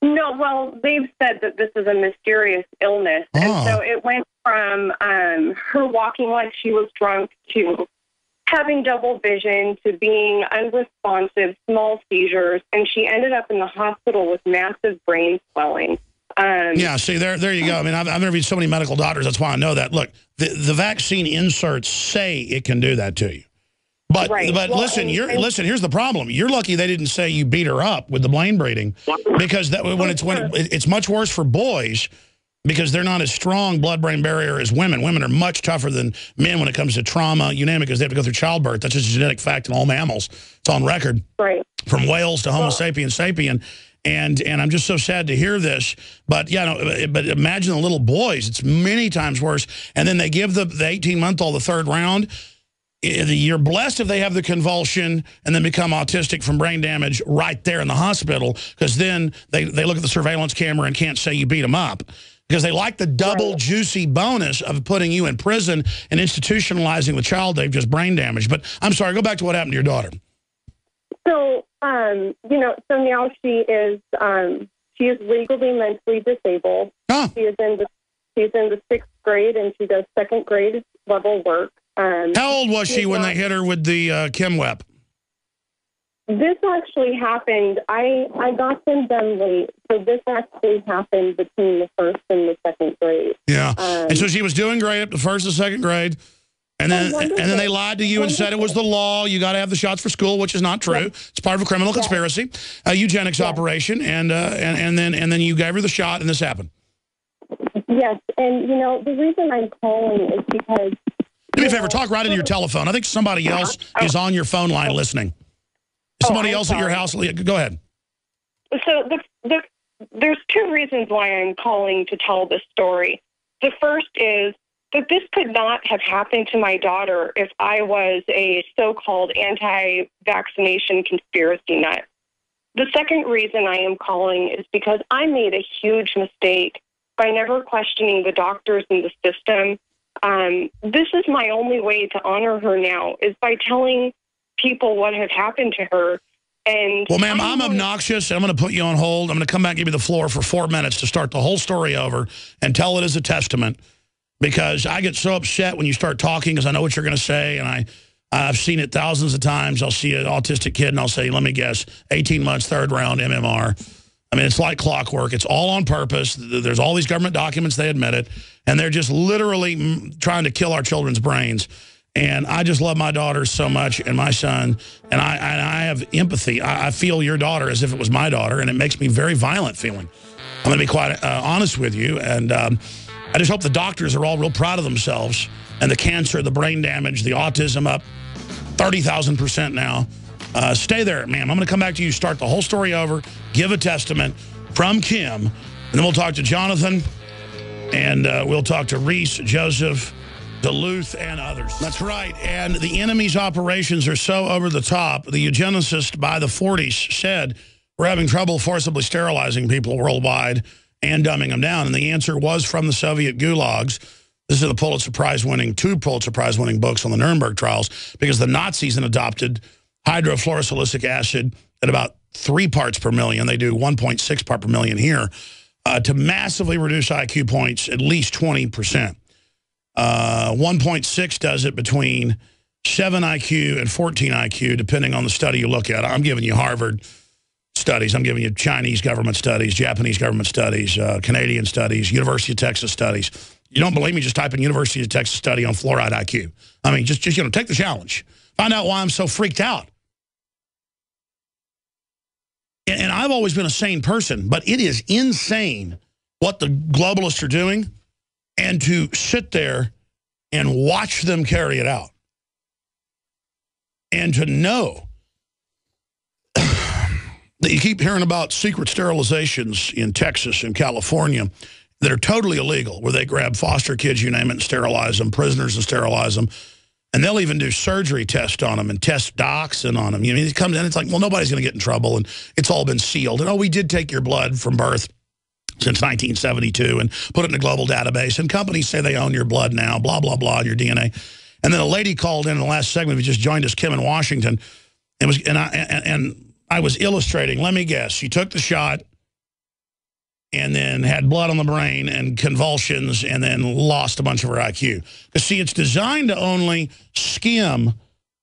No, well, they've said that this is a mysterious illness. Oh. And so it went from her walking like she was drunk to having double vision to being unresponsive, small seizures, and she ended up in the hospital with massive brain swelling. Yeah, see, there you go. I mean, I've interviewed so many medical doctors. That's why I know that. Look, the vaccine inserts say it can do that to you. But right. Well, listen, here's the problem. You're lucky they didn't say you beat her up with the brain bleeding, because when it's much worse for boys, because they're not as strong blood-brain barrier as women. Women are much tougher than men when it comes to trauma, you name it, because they have to go through childbirth. That's just a genetic fact in all mammals. It's on record. Right. From whales to Homo sapiens sapien. And I'm just so sad to hear this. But, yeah, no, but imagine the little boys. It's many times worse. And then they give the 18-month-old the third round. You're blessed if they have the convulsion and then become autistic from brain damage right there in the hospital, because then they look at the surveillance camera and can't say you beat them up, because they like the double juicy bonus of putting you in prison and institutionalizing the child they've just brain damaged. But I'm sorry, go back to what happened to your daughter. So, you know, so now she is legally mentally disabled. Huh. She's in the 6th grade, and she does 2nd grade level work. How old was she when they hit her with the chemwep? This actually happened. I got them done late, so this actually happened between the 1st and the 2nd grade. Yeah, and so she was doing great up to 1st and 2nd grade, and then they lied to you and said it was the law. You got to have the shots for school, which is not true. Yes. It's part of a criminal conspiracy, a eugenics operation, and then you gave her the shot, and this happened. Yes, and you know the reason I'm calling is because. Do me a favor, talk right into your telephone. I think somebody else is on your phone line listening. Is somebody else at your house? Go ahead. So there's 2 reasons why I'm calling to tell this story. The first is that this could not have happened to my daughter if I was a so-called anti-vaccination conspiracy nut. The second reason I am calling is because I made a huge mistake by never questioning the doctors in the system. This is my only way to honor her now, is by telling people what had happened to her. And well, ma'am, I'm obnoxious. I'm going to put you on hold. I'm going to come back and give you the floor for 4 minutes to start the whole story over and tell it as a testament, because I get so upset when you start talking, because I know what you're going to say, and I've seen it thousands of times. I'll see an autistic kid, and I'll say, let me guess, 18 months, 3rd round, MMR. I mean, it's like clockwork. It's all on purpose. There's all these government documents. They admit it. And they're just literally trying to kill our children's brains. And I just love my daughter so much, and my son. And I have empathy. I feel your daughter as if it was my daughter, and it makes me very violent feeling. I'm going to be quite honest with you. And I just hope the doctors are all real proud of themselves. And the cancer, the brain damage, the autism up 30,000% now. Stay there, ma'am. I'm going to come back to you, start the whole story over, give a testament from Kim, and then we'll talk to Jonathan, and we'll talk to Reese, Joseph, Duluth, and others. That's right, and the enemy's operations are so over the top. The eugenicist by the 40s said, we're having trouble forcibly sterilizing people worldwide and dumbing them down, and the answer was from the Soviet gulags. This is the Pulitzer Prize-winning, 2 Pulitzer Prize-winning books on the Nuremberg trials, because the Nazis then adopted hydrofluorosilicic acid at about 3 parts per million. They do 1.6 part per million here to massively reduce IQ points, at least 20%. 1.6 does it between 7 IQ and 14 IQ, depending on the study you look at. I'm giving you Harvard studies. I'm giving you Chinese government studies, Japanese government studies, Canadian studies, University of Texas studies. You don't believe me? Just type in University of Texas study on fluoride IQ. I mean, just take the challenge. Find out why I'm so freaked out. And I've always been a sane person, but it is insane what the globalists are doing, and to sit there and watch them carry it out. And to know that you keep hearing about secret sterilizations in Texas and California that are totally illegal, where they grab foster kids, you name it, and sterilize them, prisoners and sterilize them. And they'll even do surgery tests on them and test docs and on them. You know, it comes in, it's like, well, nobody's going to get in trouble, and it's all been sealed. And, oh, we did take your blood from birth since 1972 and put it in a global database. And companies say they own your blood now, blah, blah, blah, your DNA. And then a lady called in the last segment, who just joined us, Kim in Washington, and I was illustrating. Let me guess. She took the shot and then had blood on the brain and convulsions, and then lost a bunch of her IQ. Because, see, it's designed to only skim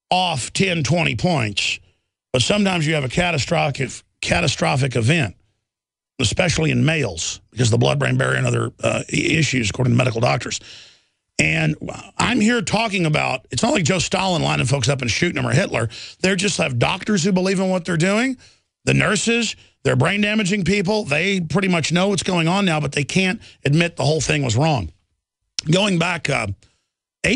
off 10, 20 points, but sometimes you have a catastrophic event, especially in males, because of the blood-brain barrier and other issues, according to medical doctors. And I'm here talking about, it's not like Joe Stalin lining folks up and shooting them, or Hitler. They just have doctors who believe in what they're doing, the nurses, They're brain damaging people. They pretty much know what's going on now, but they can't admit the whole thing was wrong. Going back 8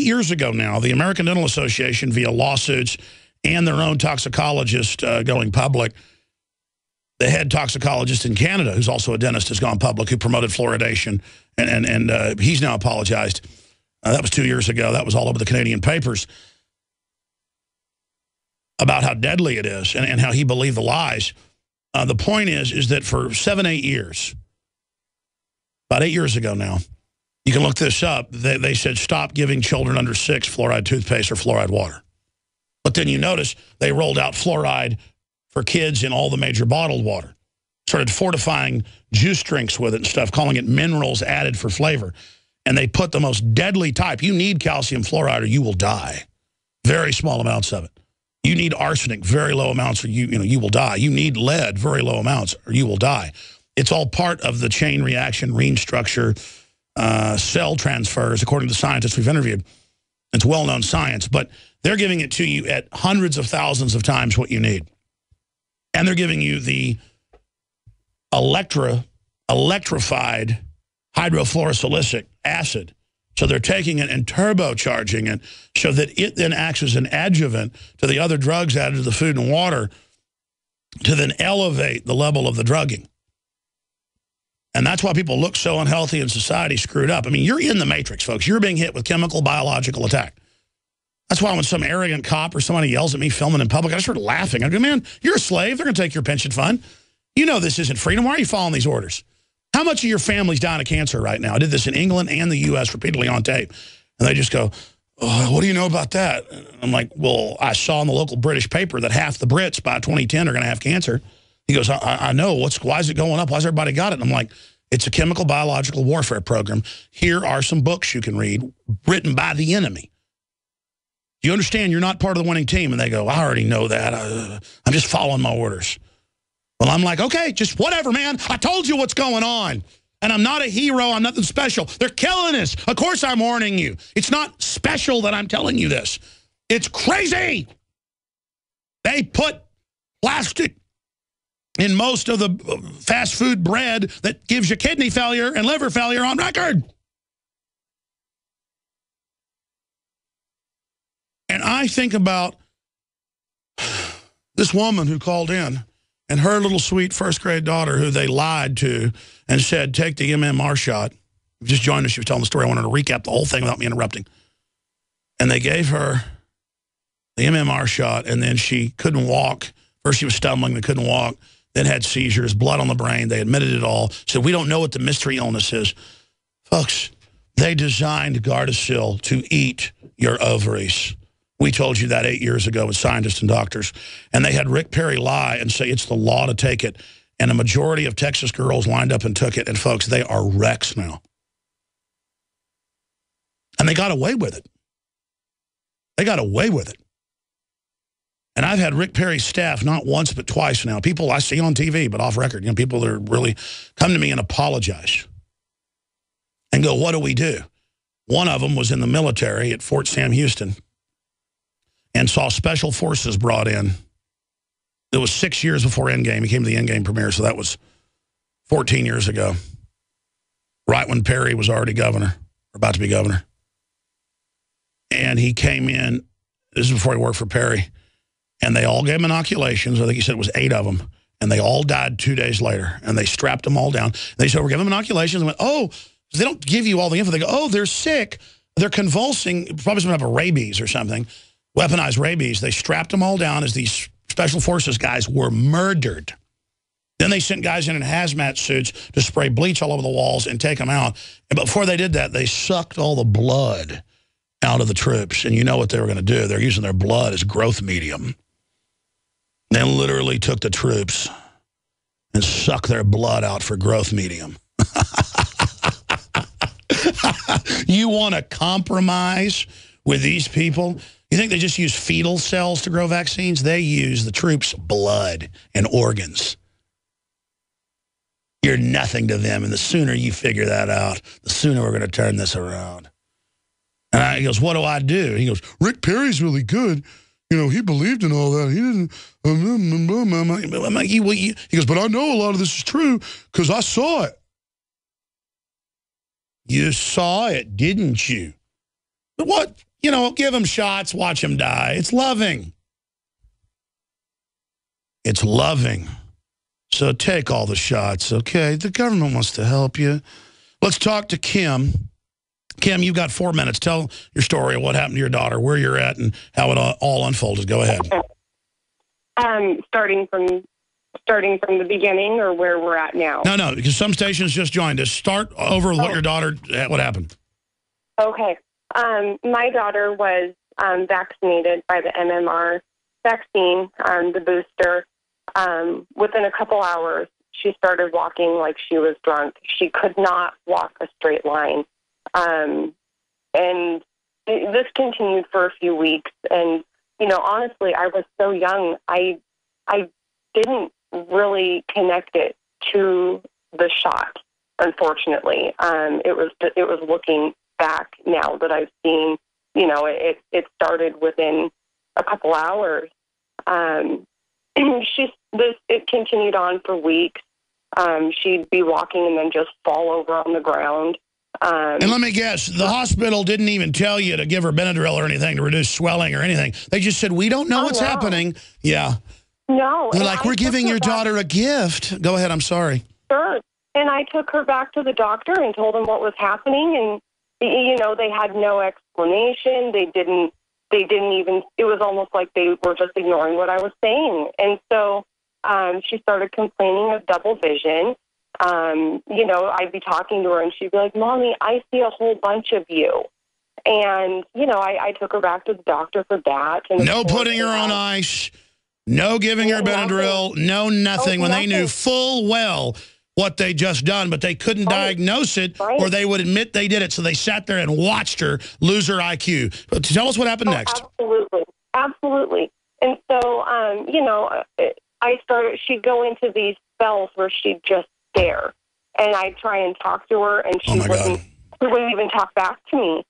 years ago now, the American Dental Association, via lawsuits and their own toxicologist going public, the head toxicologist in Canada, who's also a dentist, has gone public, who promoted fluoridation, and he's now apologized. That was 2 years ago. That was all over the Canadian papers about how deadly it is and how he believed the lies. The point is that for 7-8 years, about 8 years ago now, you can look this up, they said stop giving children under 6 fluoride toothpaste or fluoride water. But then you notice they rolled out fluoride for kids in all the major bottled water. Started fortifying juice drinks with it and stuff, calling it minerals added for flavor. And they put the most deadly type. You need calcium fluoride or you will die. Very small amounts of it. You need arsenic, very low amounts, or you will die. You need lead, very low amounts, or you will die. It's all part of the chain reaction, ring structure, cell transfers, according to scientists we've interviewed. It's well-known science, but they're giving it to you at hundreds of thousands of times what you need. And they're giving you the electrified hydrofluorosilicic acid. So they're taking it and turbocharging it so that it then acts as an adjuvant to the other drugs added to the food and water to then elevate the level of the drugging. And that's why people look so unhealthy and society screwed up. I mean, you're in the matrix, folks. You're being hit with chemical, biological attack. That's why when some arrogant cop or somebody yells at me filming in public, I start laughing. I go, man, you're a slave. They're going to take your pension fund. You know this isn't freedom. Why are you following these orders? How much of your family's dying of cancer right now? I did this in England and the U.S. repeatedly on tape. And they just go, oh, what do you know about that? And I'm like, well, I saw in the local British paper that half the Brits by 2010 are going to have cancer. He goes, I know. Why is it going up? Why has everybody got it? And I'm like, it's a chemical biological warfare program. Here are some books you can read written by the enemy. Do you understand you're not part of the winning team? And they go, I already know that. I'm just following my orders. Well, I'm like, okay, just whatever, man. I told you what's going on. And I'm not a hero. I'm nothing special. They're killing us. Of course I'm warning you. It's not special that I'm telling you this. It's crazy. They put plastic in most of the fast food bread that gives you kidney failure and liver failure on record. And I think about this woman who called in and her little sweet first-grade daughter who they lied to and said, take the MMR shot. Just joined us. She was telling the story. I wanted to recap the whole thing without me interrupting. And they gave her the MMR shot, and then she couldn't walk. First she was stumbling, then couldn't walk, then had seizures, blood on the brain. They admitted it all. Said, we don't know what the mystery illness is. Folks, they designed Gardasil to eat your ovaries. We told you that 8 years ago with scientists and doctors. And they had Rick Perry lie and say it's the law to take it. And a majority of Texas girls lined up and took it. And, folks, they are wrecks now. And they got away with it. They got away with it. And I've had Rick Perry's staff not once but twice now. People I see on TV, but off record. You know, people that are really come to me and apologize. And go, what do we do? One of them was in the military at Fort Sam Houston and saw special forces brought in. It was 6 years before Endgame. He came to the Endgame premiere, so that was 14 years ago. Right when Perry was already governor, or about to be governor. And he came in, this is before he worked for Perry, and they all gave him inoculations. I think he said it was 8 of them. And they all died 2 days later. And they strapped them all down. They said, we're giving them inoculations. And went, oh, they don't give you all the info. They go, oh, they're sick. They're convulsing. Probably some type of rabies or something. Weaponized rabies. They strapped them all down as these special forces guys were murdered. Then they sent guys in hazmat suits to spray bleach all over the walls and take them out. And before they did that, they sucked all the blood out of the troops. And you know what they were going to do. They're using their blood as growth medium. They literally took the troops and sucked their blood out for growth medium. You want to compromise with these people? You think they just use fetal cells to grow vaccines? They use the troops' blood and organs. You're nothing to them, and the sooner you figure that out, the sooner we're going to turn this around. And he goes, what do I do? He goes, Rick Perry's really good. you know, he believed in all that. He didn't. He goes, but I know a lot of this is true because I saw it. You saw it, didn't you? But what? You know, give him shots, watch him die. It's loving. It's loving. So take all the shots, okay? The government wants to help you. Let's talk to Kim. Kim, you've got 4 minutes. Tell your story of what happened to your daughter, where you're at, and how it all unfolded. Go ahead. Starting from the beginning, or where we're at now? No, because some stations just joined us. Start over with what your daughter, what happened. Okay. My daughter was vaccinated by the MMR vaccine, the booster. Within a couple hours, she started walking like she was drunk. She could not walk a straight line. And this continued for a few weeks. And, you know, honestly, I was so young, I didn't really connect it to the shot, unfortunately. It was looking back now that I've seen, you know, it started within a couple hours. It continued on for weeks. She'd be walking and then just fall over on the ground. And let me guess, the hospital didn't even tell you to give her Benadryl or anything to reduce swelling or anything. They just said, we don't know what's happening. Yeah. No. They're like, we're giving your daughter a gift. Go ahead, I'm sorry. Sure. And I took her back to the doctor and told him what was happening. And, you know, they had no explanation. They didn't even, it was almost like they were just ignoring what I was saying. And so she started complaining of double vision. You know, I'd be talking to her and she'd be like, Mommy, I see a whole bunch of you. And, you know, I took her back to the doctor for that. And no putting her on ice, no giving her Benadryl, no nothing, when they knew full well what they just done, but they couldn't diagnose it or they would admit they did it. So they sat there and watched her lose her IQ. But tell us what happened next. Absolutely. And so, you know, she'd go into these spells where she'd just stare. And I'd try and talk to her, and she wouldn't even talk back to me.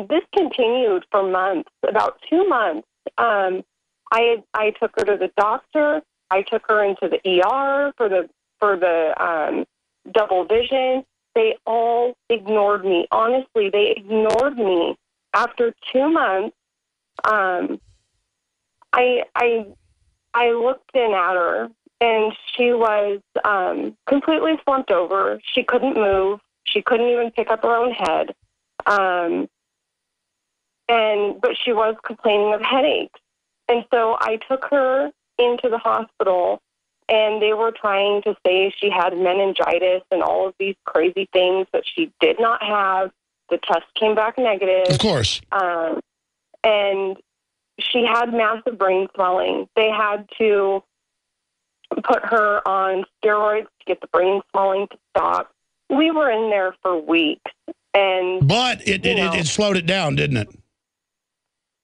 This continued for months, about 2 months. I took her to the doctor. I took her into the ER for the double vision. They all ignored me. Honestly, they ignored me. After 2 months, I looked in at her, and she was completely slumped over. She couldn't move. She couldn't even pick up her own head. But she was complaining of headaches. And so I took her into the hospital, and they were trying to say she had meningitis and all of these crazy things that she did not have. The test came back negative. Of course. And she had massive brain swelling. They had to put her on steroids to get the brain swelling to stop. We were in there for weeks. But it slowed it down, didn't it?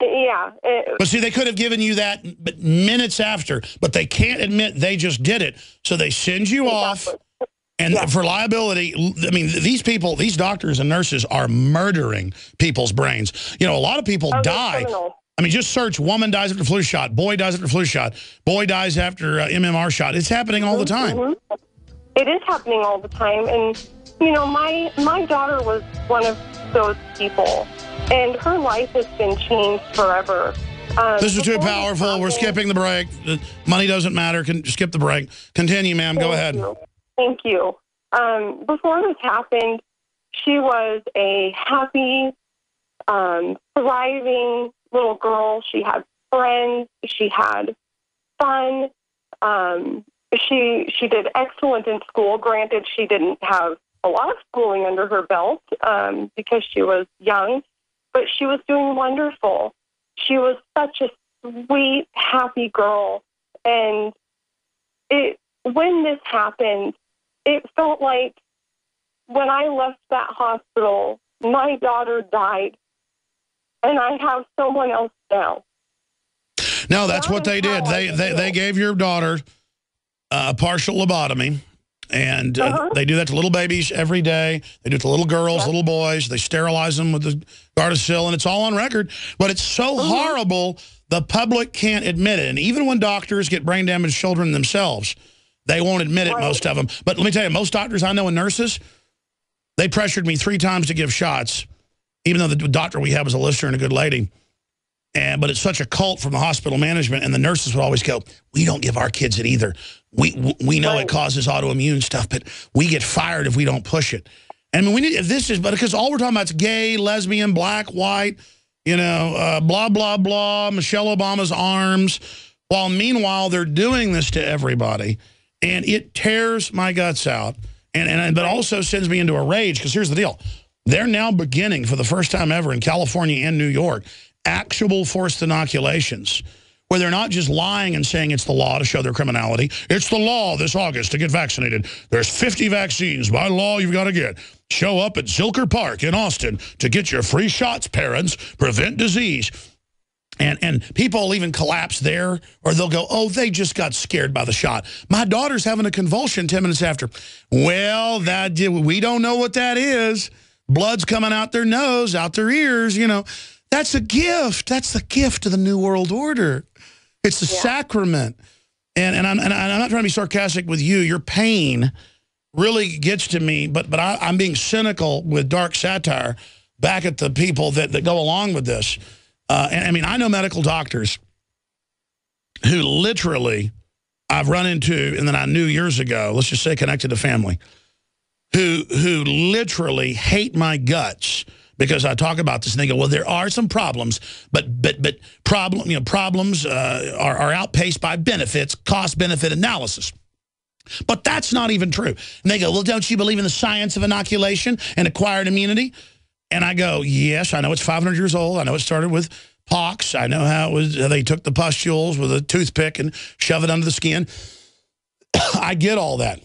Yeah. But see, they could have given you that minutes after, but they can't admit they just did it. So they send you off, and for liability, I mean, these doctors and nurses are murdering people's brains. You know, a lot of people die. I mean, just search woman dies after flu shot, boy dies after flu shot, boy dies after MMR shot. It's happening all the time. It is happening all the time. And, you know, my daughter was one of those people. And her life has been changed forever. This is too powerful. We're skipping the break. Money doesn't matter. Skip the break. Continue, ma'am. Go ahead. Thank you. Before this happened, she was a happy, thriving little girl. She had friends. She had fun. She did excellent in school. Granted, she didn't have a lot of schooling under her belt because she was young. But she was doing wonderful. She was such a sweet, happy girl. And when this happened, it felt like when I left that hospital, my daughter died. And I have someone else now. No, that's what they did. They gave your daughter a partial lobotomy. And they do that to little babies every day. They do it to little girls, little boys. They sterilize them with the Gardasil, and it's all on record. But it's so horrible The public can't admit it. And even when doctors get brain-damaged children themselves, they won't admit it, most of them. But let me tell you, most doctors I know and nurses, they pressured me 3 times to give shots, even though the doctor we had was a listener and a good lady. But it's such a cult from the hospital management, and the nurses would always go, we don't give our kids it either. We know it causes autoimmune stuff, but we get fired if we don't push it. And we need, if this is, but because all we're talking about is gay, lesbian, black, white, you know, blah, blah, blah, Michelle Obama's arms, while meanwhile they're doing this to everybody, and it tears my guts out, but also sends me into a rage, because here's the deal. They're now beginning, for the first time ever in California and New York, actual forced inoculations, where they're not just lying and saying it's the law to show their criminality. It's the law this August to get vaccinated. There's 50 vaccines by law you've got to get. Show up at Zilker Park in Austin to get your free shots, parents. Prevent disease. And people will even collapse there, or they'll go, oh, they just got scared by the shot. My daughter's having a convulsion 10 minutes after. Well, we don't know what that is. Blood's coming out their nose, out their ears, you know. That's a gift. That's the gift of the New World Order. It's the sacrament. And I'm not trying to be sarcastic with you. Your pain really gets to me, but I'm being cynical with dark satire back at the people that go along with this. And I mean, I know medical doctors who literally I've run into, and then I knew years ago, let's just say connected to family, who literally hate my guts because I talk about this, and they go, well, there are some problems, but problems are outpaced by benefits, cost-benefit analysis. But that's not even true. And they go, well, don't you believe in the science of inoculation and acquired immunity? And I go, yes, I know it's 500 years old. I know it started with pox. I know how it was. They took the pustules with a toothpick and shove it under the skin. I get all that.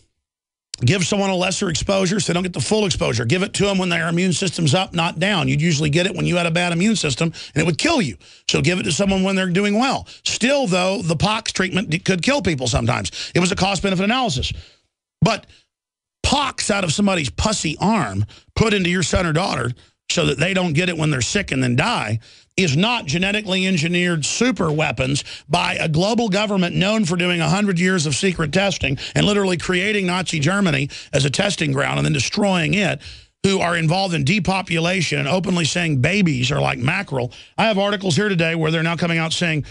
Give someone a lesser exposure so they don't get the full exposure. Give it to them when their immune system's up, not down. You'd usually get it when you had a bad immune system, and it would kill you. So give it to someone when they're doing well. Still, though, the pox treatment could kill people sometimes. It was a cost-benefit analysis. But pox out of somebody's pussy arm put into your son or daughter so that they don't get it when they're sick and then die is not genetically engineered super weapons by a global government known for doing 100 years of secret testing and literally creating Nazi Germany as a testing ground and then destroying it, who are involved in depopulation and openly saying babies are like mackerel. I have articles here today where they're now coming out saying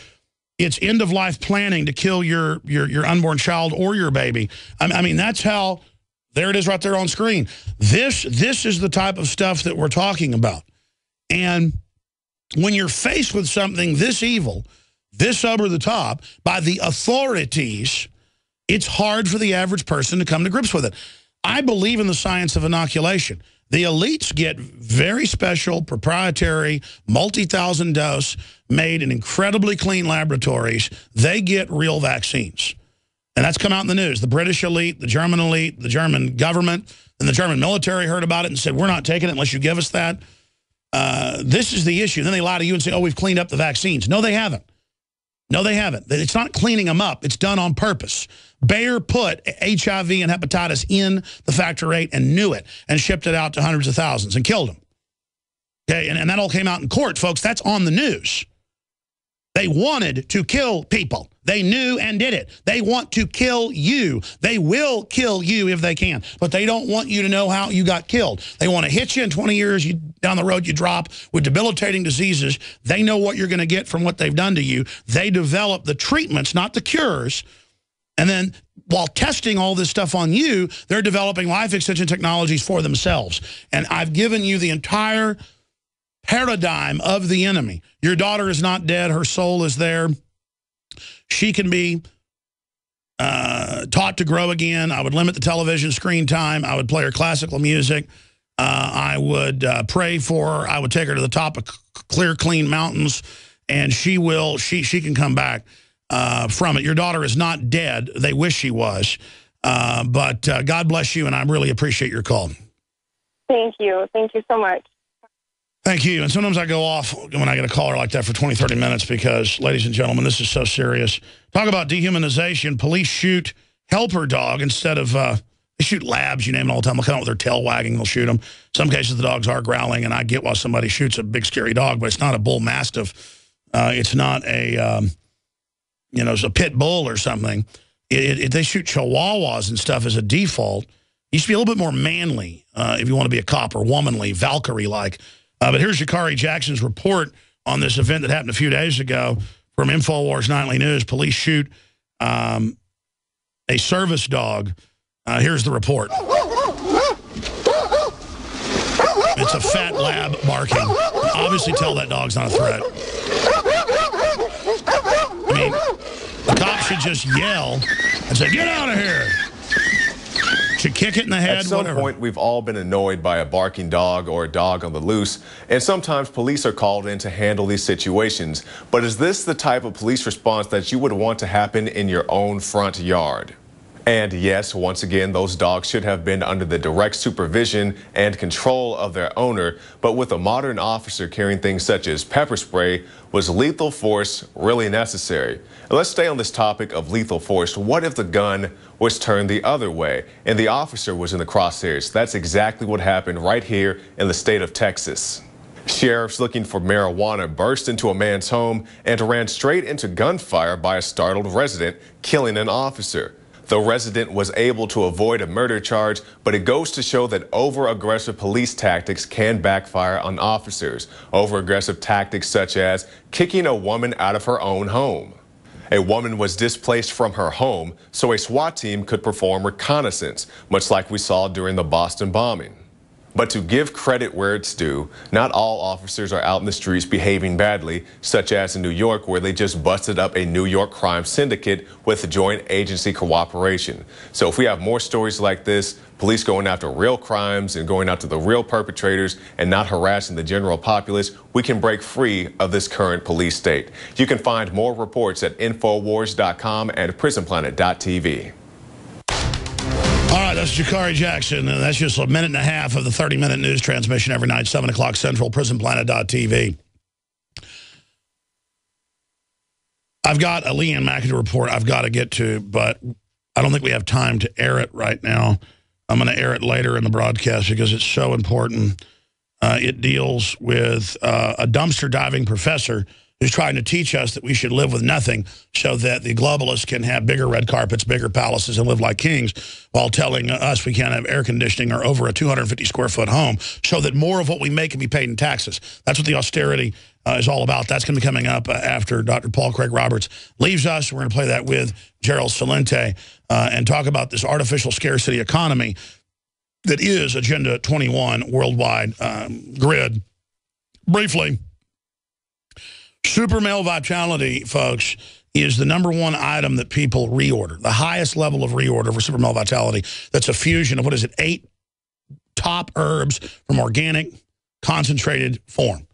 it's end-of-life planning to kill your unborn child or your baby. I mean, that's how... There it is right there on screen. This is the type of stuff that we're talking about. And when you're faced with something this evil, this over the top, by the authorities, it's hard for the average person to come to grips with it. I believe in the science of inoculation. The elites get very special, proprietary, multi-thousand dose, made in incredibly clean laboratories. They get real vaccines. And that's come out in the news. The British elite, the German government, and the German military heard about it and said, we're not taking it unless you give us that. This is the issue. Then they lie to you and say, oh, we've cleaned up the vaccines. No, they haven't. No, they haven't. It's not cleaning them up. It's done on purpose. Bayer put HIV and hepatitis in the factor VIII and knew it and shipped it out to hundreds of thousands and killed them. Okay, and that all came out in court, folks. That's on the news. They wanted to kill people. They knew and did it. They want to kill you. They will kill you if they can. But they don't want you to know how you got killed. They want to hit you in 20 years. Down the road, you drop with debilitating diseases. They know what you're going to get from what they've done to you. They develop the treatments, not the cures. And then while testing all this stuff on you, they're developing life extension technologies for themselves. And I've given you the entire paradigm of the enemy. Your daughter is not dead. Her soul is there. She can be taught to grow again. I would limit the television screen time. I would play her classical music. I would pray for her. I would take her to the top of clear, clean mountains, and she can come back from it. Your daughter is not dead. They wish she was. But God bless you, and I really appreciate your call. Thank you. Thank you so much. Thank you. And sometimes I go off when I get a caller like that for 20, 30 minutes because, ladies and gentlemen, this is so serious. Talk about dehumanization. Police shoot helper dog instead of, they shoot labs, you name it all the time. They'll come out with their tail wagging, they'll shoot them. Some cases the dogs are growling, and I get why somebody shoots a big scary dog, but it's not a bull mastiff It's not a, it's a pit bull or something. They shoot chihuahuas and stuff as a default. You should be a little bit more manly if you want to be a cop, or womanly, Valkyrie-like. But here's Jakari Jackson's report on this event that happened a few days ago from InfoWars Nightly News. Police shoot a service dog. Here's the report. It's a fat lab barking. Obviously tell that dog's not a threat. I mean, the cop should just yell and say, "Get out of here!" Should kick it in the head, At some whatever. point, we've all been annoyed by a barking dog or a dog on the loose, and sometimes police are called in to handle these situations. But is this the type of police response that you would want to happen in your own front yard? And yes, once again, those dogs should have been under the direct supervision and control of their owner. But with a modern officer carrying things such as pepper spray, was lethal force really necessary? And let's stay on this topic of lethal force. What if the gun was turned the other way and the officer was in the crosshairs? That's exactly what happened right here in the state of Texas. Sheriffs looking for marijuana burst into a man's home and ran straight into gunfire by a startled resident, killing an officer. The resident was able to avoid a murder charge, but it goes to show that over-aggressive police tactics can backfire on officers. Over-aggressive tactics such as kicking a woman out of her own home. A woman was displaced from her home so a SWAT team could perform reconnaissance, much like we saw during the Boston bombing. But to give credit where it's due, not all officers are out in the streets behaving badly, such as in New York, where they just busted up a New York crime syndicate with joint agency cooperation. So if we have more stories like this, police going after real crimes and going after the real perpetrators and not harassing the general populace, we can break free of this current police state. You can find more reports at Infowars.com and PrisonPlanet.tv. All right, that's Jakari Jackson, and that's just a minute and a half of the 30-minute news transmission every night, 7 o'clock Central, PrisonPlanet.tv. I've got a Leanne McAdoo report I've got to get to, but I don't think we have time to air it right now. I'm going to air it later in the broadcast because it's so important. It deals with a dumpster diving professor who's trying to teach us that we should live with nothing so that the globalists can have bigger red carpets, bigger palaces, and live like kings, while telling us we can't have air conditioning or over a 250-square-foot home so that more of what we make can be paid in taxes. That's what the austerity is all about. That's going to be coming up after Dr. Paul Craig Roberts leaves us. We're going to play that with Gerald Celente and talk about this artificial scarcity economy that is Agenda 21 worldwide grid. Briefly, super male vitality, folks, is the #1 item that people reorder. The highest level of reorder for super male vitality. That's a fusion of, 8 top herbs from organic, concentrated form.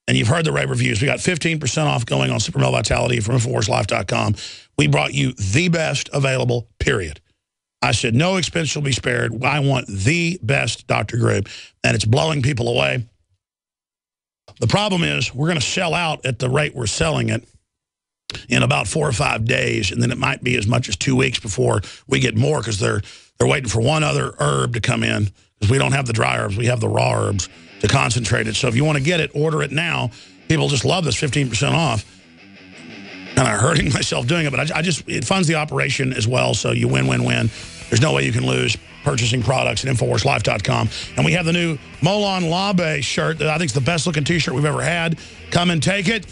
And you've heard the rave reviews. We got 15% off going on super male vitality from InfoWarsLife.com. We brought you the best available, period. I said, no expense shall be spared. I want the best Dr. Group, and it's blowing people away. The problem is we're going to sell out at the rate we're selling it in about 4 or 5 days, and then it might be as much as 2 weeks before we get more because they're waiting for one other herb to come in because we don't have the dry herbs. We have the raw herbs to concentrate it. So if you want to get it, order it now. People just love this 15% off. And I'm hurting myself doing it, but it funds the operation as well, so you win, win, win. There's no way you can lose purchasing products at InfoWarsLife.com. And we have the new Molon Labe shirt that I think is the best-looking T-shirt we've ever had. Come and take it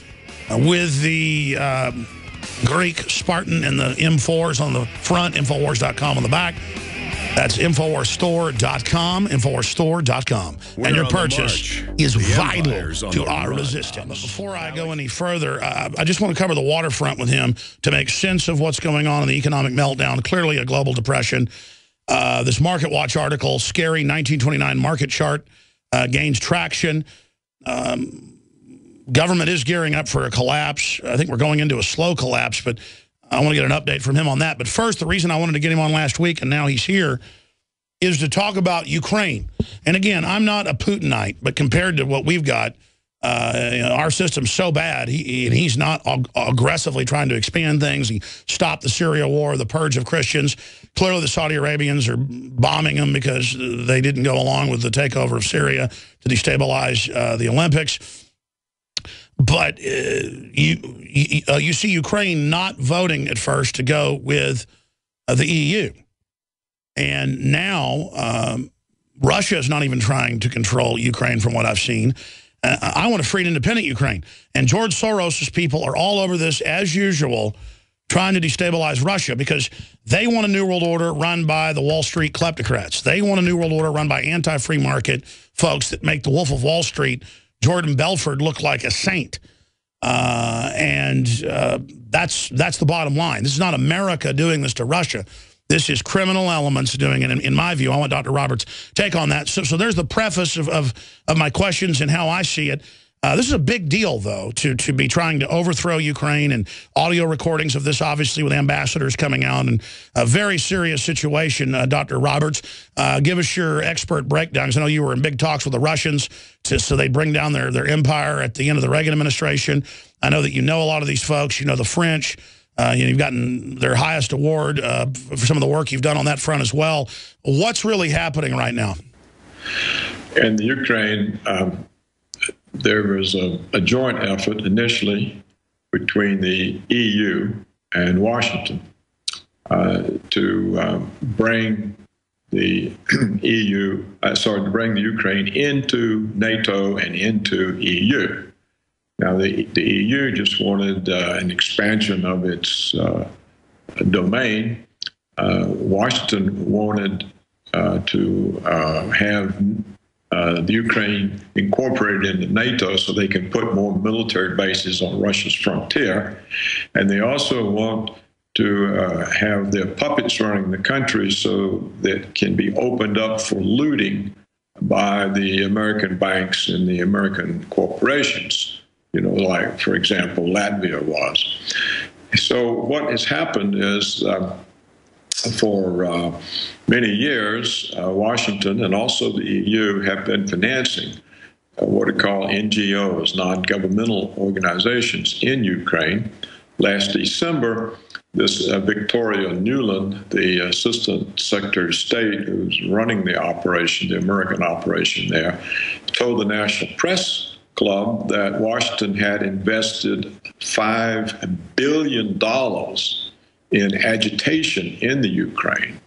with the Greek Spartan and the M4s on the front, Infowars.com on the back. That's InfoWarsStore.com, InfoWarsStore.com. And your purchase is vital to our resistance. But before I go any further, I just want to cover the waterfront with him to make sense of what's going on in the economic meltdown, clearly a global depression. This Market Watch article, scary 1929 market chart, gains traction. Government is gearing up for a collapse. I think we're going into a slow collapse, but I want to get an update from him on that. But first, the reason I wanted to get him on last week, and now he's here, is to talk about Ukraine. And again, I'm not a Putinite, but compared to what we've got, our system's so bad, he's not aggressively trying to expand things. He stopped the Syria war, the purge of Christians. Clearly, the Saudi Arabians are bombing them because they didn't go along with the takeover of Syria to destabilize the Olympics. But you see Ukraine not voting at first to go with the EU. And now Russia is not even trying to control Ukraine from what I've seen. I want a free and independent Ukraine. And George Soros's people are all over this, as usual, trying to destabilize Russia because they want a new world order run by the Wall Street kleptocrats. They want a new world order run by anti-free market folks that make the Wolf of Wall Street, Jordan Belfort, look like a saint. That's the bottom line. This is not America doing this to Russia. This is criminal elements doing it. And in my view, I want Dr. Roberts' take on that. So there's the preface of my questions and how I see it. This is a big deal, though, to be trying to overthrow Ukraine, and audio recordings of this, obviously, with ambassadors coming out, and a very serious situation. Dr. Roberts, give us your expert breakdowns. I know you were in big talks with the Russians so they bring down their empire at the end of the Reagan administration. I know that you know a lot of these folks. You know the French. You've gotten their highest award for some of the work you've done on that front as well. What's really happening right now? In the Ukraine, there was a joint effort initially between the EU and Washington to bring the to bring the Ukraine into NATO and into EU. Now, the EU just wanted an expansion of its domain. Washington wanted to have the Ukraine incorporated into NATO so they can put more military bases on Russia's frontier. And they also want to have their puppets running the country so that it can be opened up for looting by the American banks and the American corporations, like, for example, Latvia was. So what has happened is for many years, Washington and also the EU have been financing what are called NGOs, non-governmental organizations, in Ukraine. Last December, this Victoria Nuland, the Assistant Secretary of State who's running the operation, the American operation there, told the National Press Club that Washington had invested $5 billion in agitation in the Ukraine.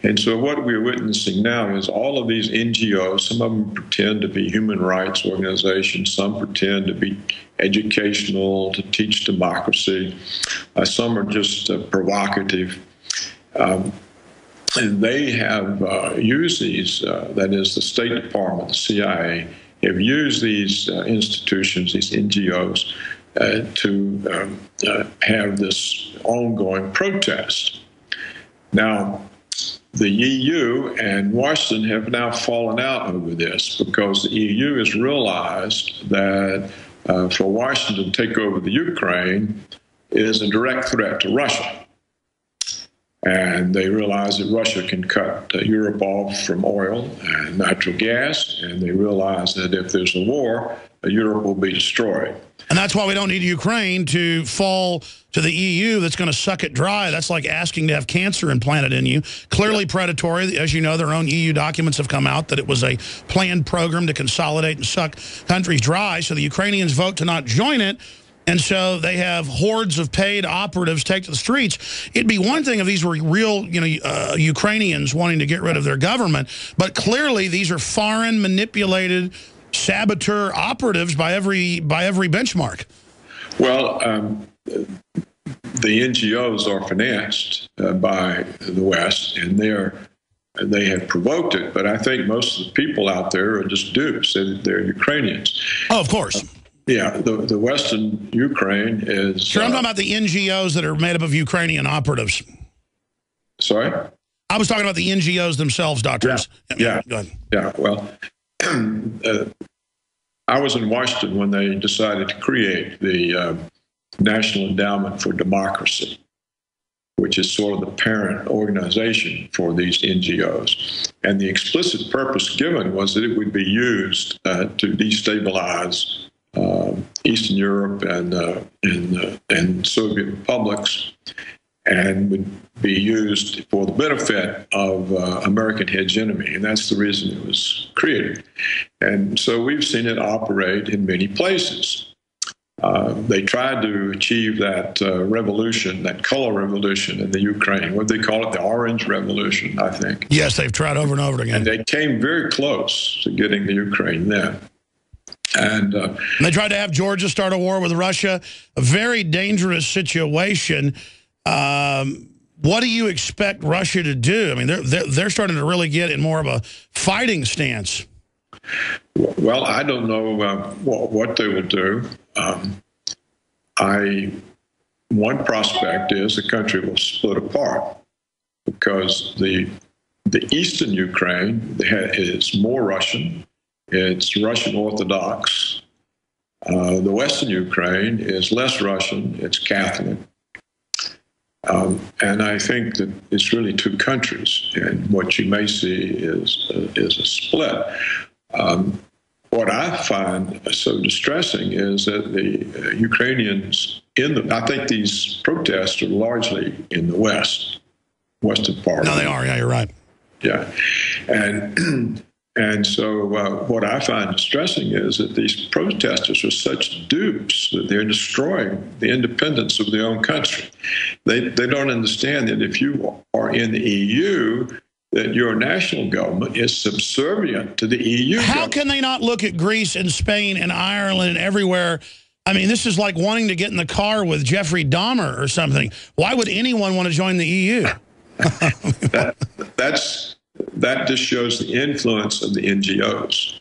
And so what we're witnessing now is all of these NGOs, some of them pretend to be human rights organizations, some pretend to be educational, to teach democracy, some are just provocative. And they have used these, that is the State Department, the CIA, have used these institutions, these NGOs, to have this ongoing protest. Now, the EU and Washington have now fallen out over this because the EU has realized that for Washington to take over the Ukraine is a direct threat to Russia. And they realize that Russia can cut Europe off from oil and natural gas, and they realize that if there's a war, Europe will be destroyed. And that's why we don't need Ukraine to fall to the EU that's going to suck it dry. That's like asking to have cancer implanted in you. Clearly predatory. As you know, their own EU documents have come out that it was a planned program to consolidate and suck countries dry. So the Ukrainians vote to not join it. And so they have hordes of paid operatives take to the streets. It'd be one thing if these were real, Ukrainians wanting to get rid of their government. But clearly these are foreign, manipulated, saboteur operatives by every benchmark. Well, the NGOs are financed by the West, and they have provoked it. But I think most of the people out there are just dupes. They're Ukrainians. Oh, of course. Yeah, the Western Ukraine is... Sure, I'm talking about the NGOs that are made up of Ukrainian operatives. Sorry? I was talking about the NGOs themselves, doctors. Yeah. Go ahead. Yeah, well, I was in Washington when they decided to create the National Endowment for Democracy, which is sort of the parent organization for these NGOs. And the explicit purpose given was that it would be used to destabilize Eastern Europe and Soviet republics, and would be used for the benefit of American hegemony. And that's the reason it was created. And so we've seen it operate in many places. They tried to achieve that revolution, that color revolution in the Ukraine. What do they call it? The Orange Revolution, I think. Yes, they've tried over and over again. And they came very close to getting the Ukraine then. And they tried to have Georgia start a war with Russia. A very dangerous situation. What do you expect Russia to do? I mean, they're starting to really get in more of a fighting stance. Well, I don't know what they will do. One prospect is the country will split apart because the eastern Ukraine is more Russian. It's Russian Orthodox. The western Ukraine is less Russian. It's Catholic. And I think that it's really two countries, and what you may see is a split. What I find so distressing is that the Ukrainians I think these protests are largely in the western part. No, they are. Yeah, you're right. Yeah, and so what I find distressing is that these protesters are such dupes that they're destroying the independence of their own country. They don't understand that if you are in the EU, that your national government is subservient to the EU. How can they not look at Greece and Spain and Ireland and everywhere? I mean, this is like wanting to get in the car with Jeffrey Dahmer or something. Why would anyone want to join the EU? That just shows the influence of the NGOs.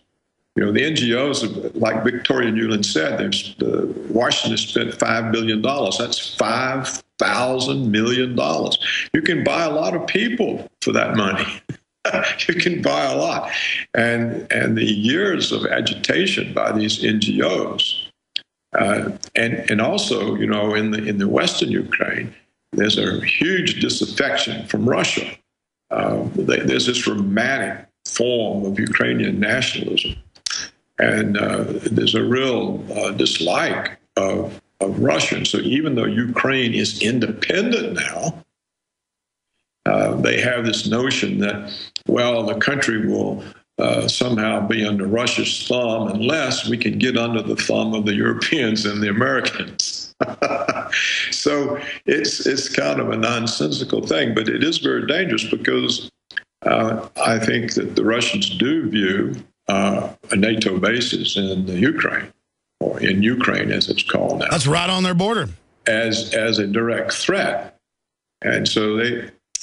You know, the NGOs, like Victoria Nuland said, Washington spent $5 billion. That's $5,000 million. You can buy a lot of people for that money. You can buy a lot. And the years of agitation by these NGOs, and also, you know, in the Western Ukraine, there's a huge disaffection from Russia. There's this romantic form of Ukrainian nationalism, and there's a real dislike of Russia. So even though Ukraine is independent now, they have this notion that, well, the country will somehow be under Russia's thumb unless we can get under the thumb of the Europeans and the Americans. So it's kind of a nonsensical thing, but it is very dangerous because I think that the Russians do view a NATO basis in the Ukraine, or in Ukraine as it's called now. That's right on their border. As a direct threat. And so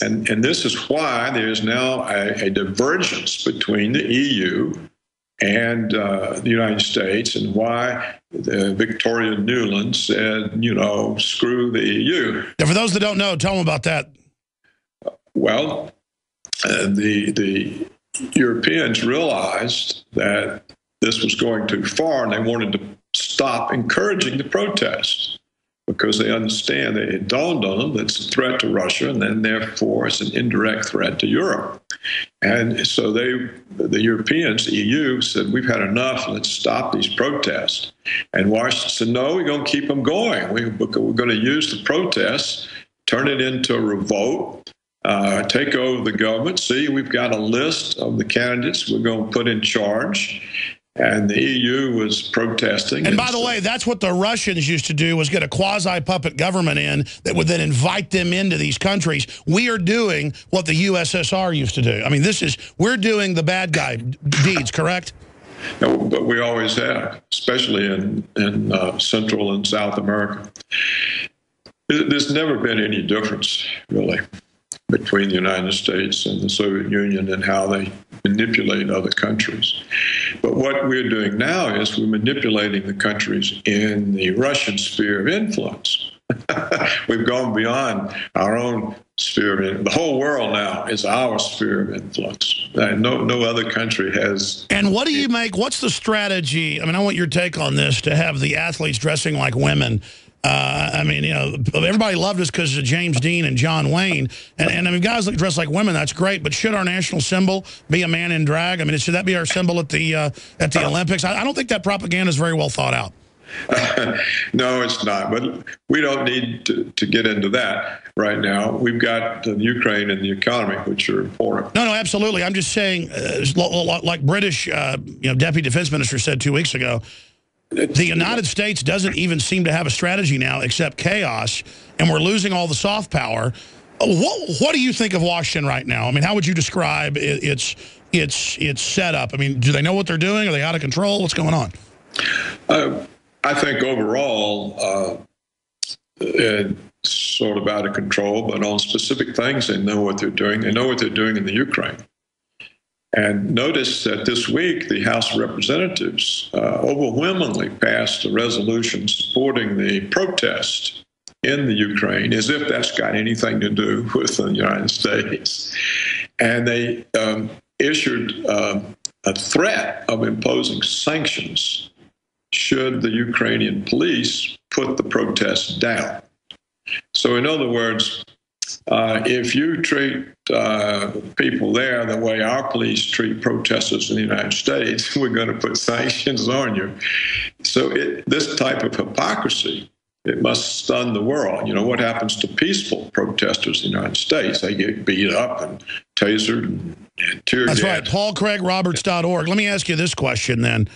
and this is why there's now a divergence between the EU and the United States, and why Victoria Nuland said, you know, screw the EU. Now, for those that don't know, tell them about that. Well, the Europeans realized that this was going too far, and they wanted to stop encouraging the protests because they understand that it dawned on them that it's a threat to Russia, and then therefore it's an indirect threat to Europe. And so the Europeans, the EU, said, we've had enough, let's stop these protests. And Washington said, no, we're going to keep them going. We're going to use the protests, turn it into a revolt, take over the government. See, we've got a list of the candidates we're going to put in charge. And the EU was protesting. And by the way, that's what the Russians used to do, was get a quasi-puppet government in that would then invite them into these countries. We are doing what the USSR used to do. I mean, we're doing the bad guy deeds, correct? No, but we always have, especially in Central and South America. There's never been any difference, really, between the United States and the Soviet Union and how they manipulate other countries. But what we're doing now is we're manipulating the countries in the Russian sphere of influence. We've gone beyond our own sphere of influence. The whole world now is our sphere of influence. No other country has. And what do you make, what's the strategy? I mean, I want your take on this, to have the athletes dressing like women. I mean, you know, everybody loved us because of James Dean and John Wayne. And I mean, guys that dress like women, that's great. But should our national symbol be a man in drag? I mean, should that be our symbol at the Olympics? I don't think that propaganda is very well thought out. No, it's not. But we don't need to get into that right now. We've got the Ukraine and the economy, which are important. No, absolutely. I'm just saying, like British, Deputy Defense Minister said 2 weeks ago, The United States doesn't even seem to have a strategy now except chaos, and we're losing all the soft power. What do you think of Washington right now? I mean, how would you describe its setup? I mean, do they know what they're doing? Are they out of control? What's going on? I think overall, it's sort of out of control, but on specific things, they know what they're doing. They know what they're doing in the Ukraine. And notice that this week, the House of Representatives overwhelmingly passed a resolution supporting the protest in the Ukraine, as if that's got anything to do with the United States. And they issued a threat of imposing sanctions should the Ukrainian police put the protests down. So in other words, if you treat people there the way our police treat protesters in the United States, we're going to put sanctions on you. So this type of hypocrisy, it must stun the world. You know, what happens to peaceful protesters in the United States? They get beat up and tasered and tear gas. That's right, PaulCraigRoberts.org. Let me ask you this question then.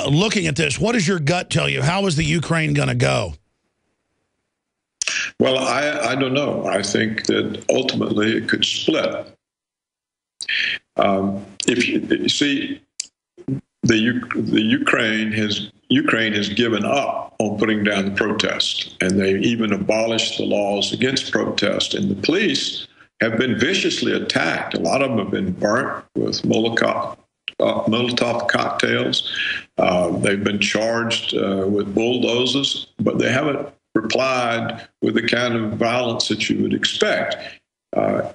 Looking at this, what does your gut tell you? How is the Ukraine going to go? Well, I don't know. I think that ultimately it could split. If you see, the Ukraine has given up on putting down the protest, and they even abolished the laws against protest. And the police have been viciously attacked. A lot of them have been burnt with Molotov cocktails. They've been charged with bulldozers, but they haven't replied with the kind of violence that you would expect.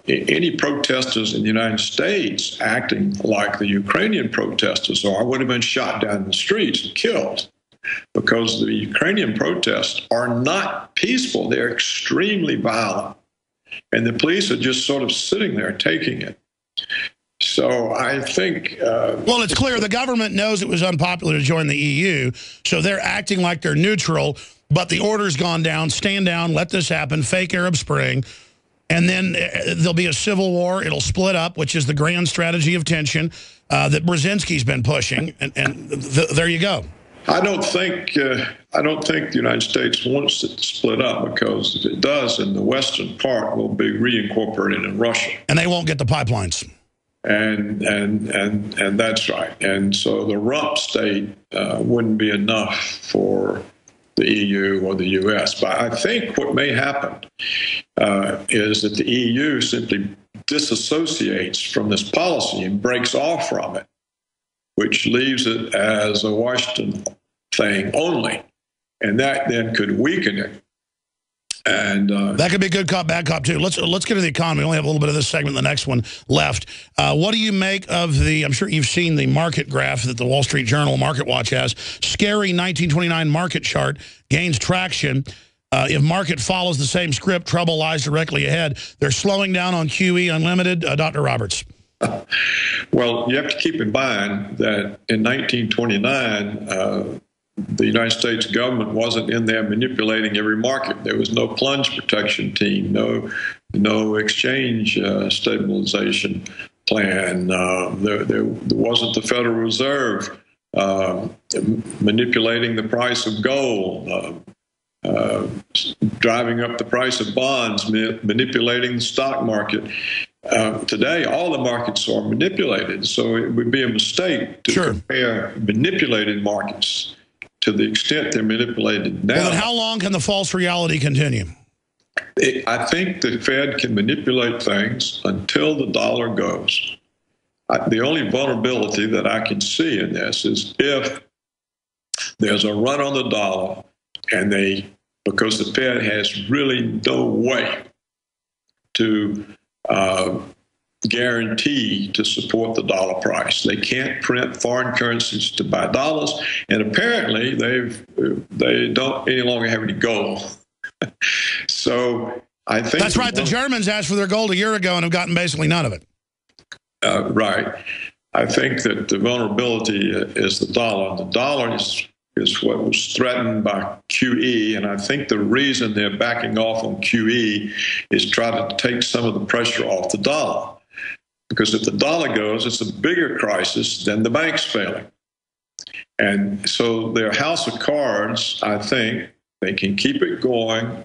Any protesters in the United States acting like the Ukrainian protesters are would have been shot down in the streets and killed, because the Ukrainian protests are not peaceful. They're extremely violent. And the police are just sort of sitting there taking it. So I think... well, it's clear the government knows it was unpopular to join the EU, so they're acting like they're neutral, but the order's gone down, stand down, let this happen, fake Arab Spring, and then there'll be a civil war. It'll split up, which is the grand strategy of tension that Brzezinski's been pushing, and there you go. I don't think the United States wants it to split up, because if it does, then the western part will be reincorporated in Russia, and they won't get the pipelines. And that's right. And so the rump state wouldn't be enough for the EU or the US. But I think what may happen is that the EU simply disassociates from this policy and breaks off from it, which leaves it as a Washington thing only. And that then could weaken it. And that could be good cop, bad cop, too. Let's get to the economy. We only have a little bit of this segment, the next one left. What do you make of the, I'm sure you've seen the market graph that the Wall Street Journal Market Watch has. Scary 1929 market chart gains traction. If market follows the same script, trouble lies directly ahead. They're slowing down on QE Unlimited. Dr. Roberts. Well, you have to keep in mind that in 1929, the United States government wasn't in there manipulating every market. There was no plunge protection team, no exchange stabilization plan. There wasn't the Federal Reserve manipulating the price of gold, driving up the price of bonds, manipulating the stock market. Today, all the markets are manipulated, so it would be a mistake to compare manipulated markets to the extent they're manipulated now. Well, then how long can the false reality continue? I think the Fed can manipulate things until the dollar goes. The only vulnerability that I can see in this is if there's a run on the dollar, and because the Fed has really no way to guarantee to support the dollar price. They can't print foreign currencies to buy dollars, and apparently they don't any longer have any gold. So I think that's right. The Germans asked for their gold a year ago and have gotten basically none of it. Right. I think that the vulnerability is the dollar. And the dollar is what was threatened by QE, and I think the reason they're backing off on QE is trying to take some of the pressure off the dollar. Because if the dollar goes, it's a bigger crisis than the banks failing. And so their house of cards, I think, they can keep it going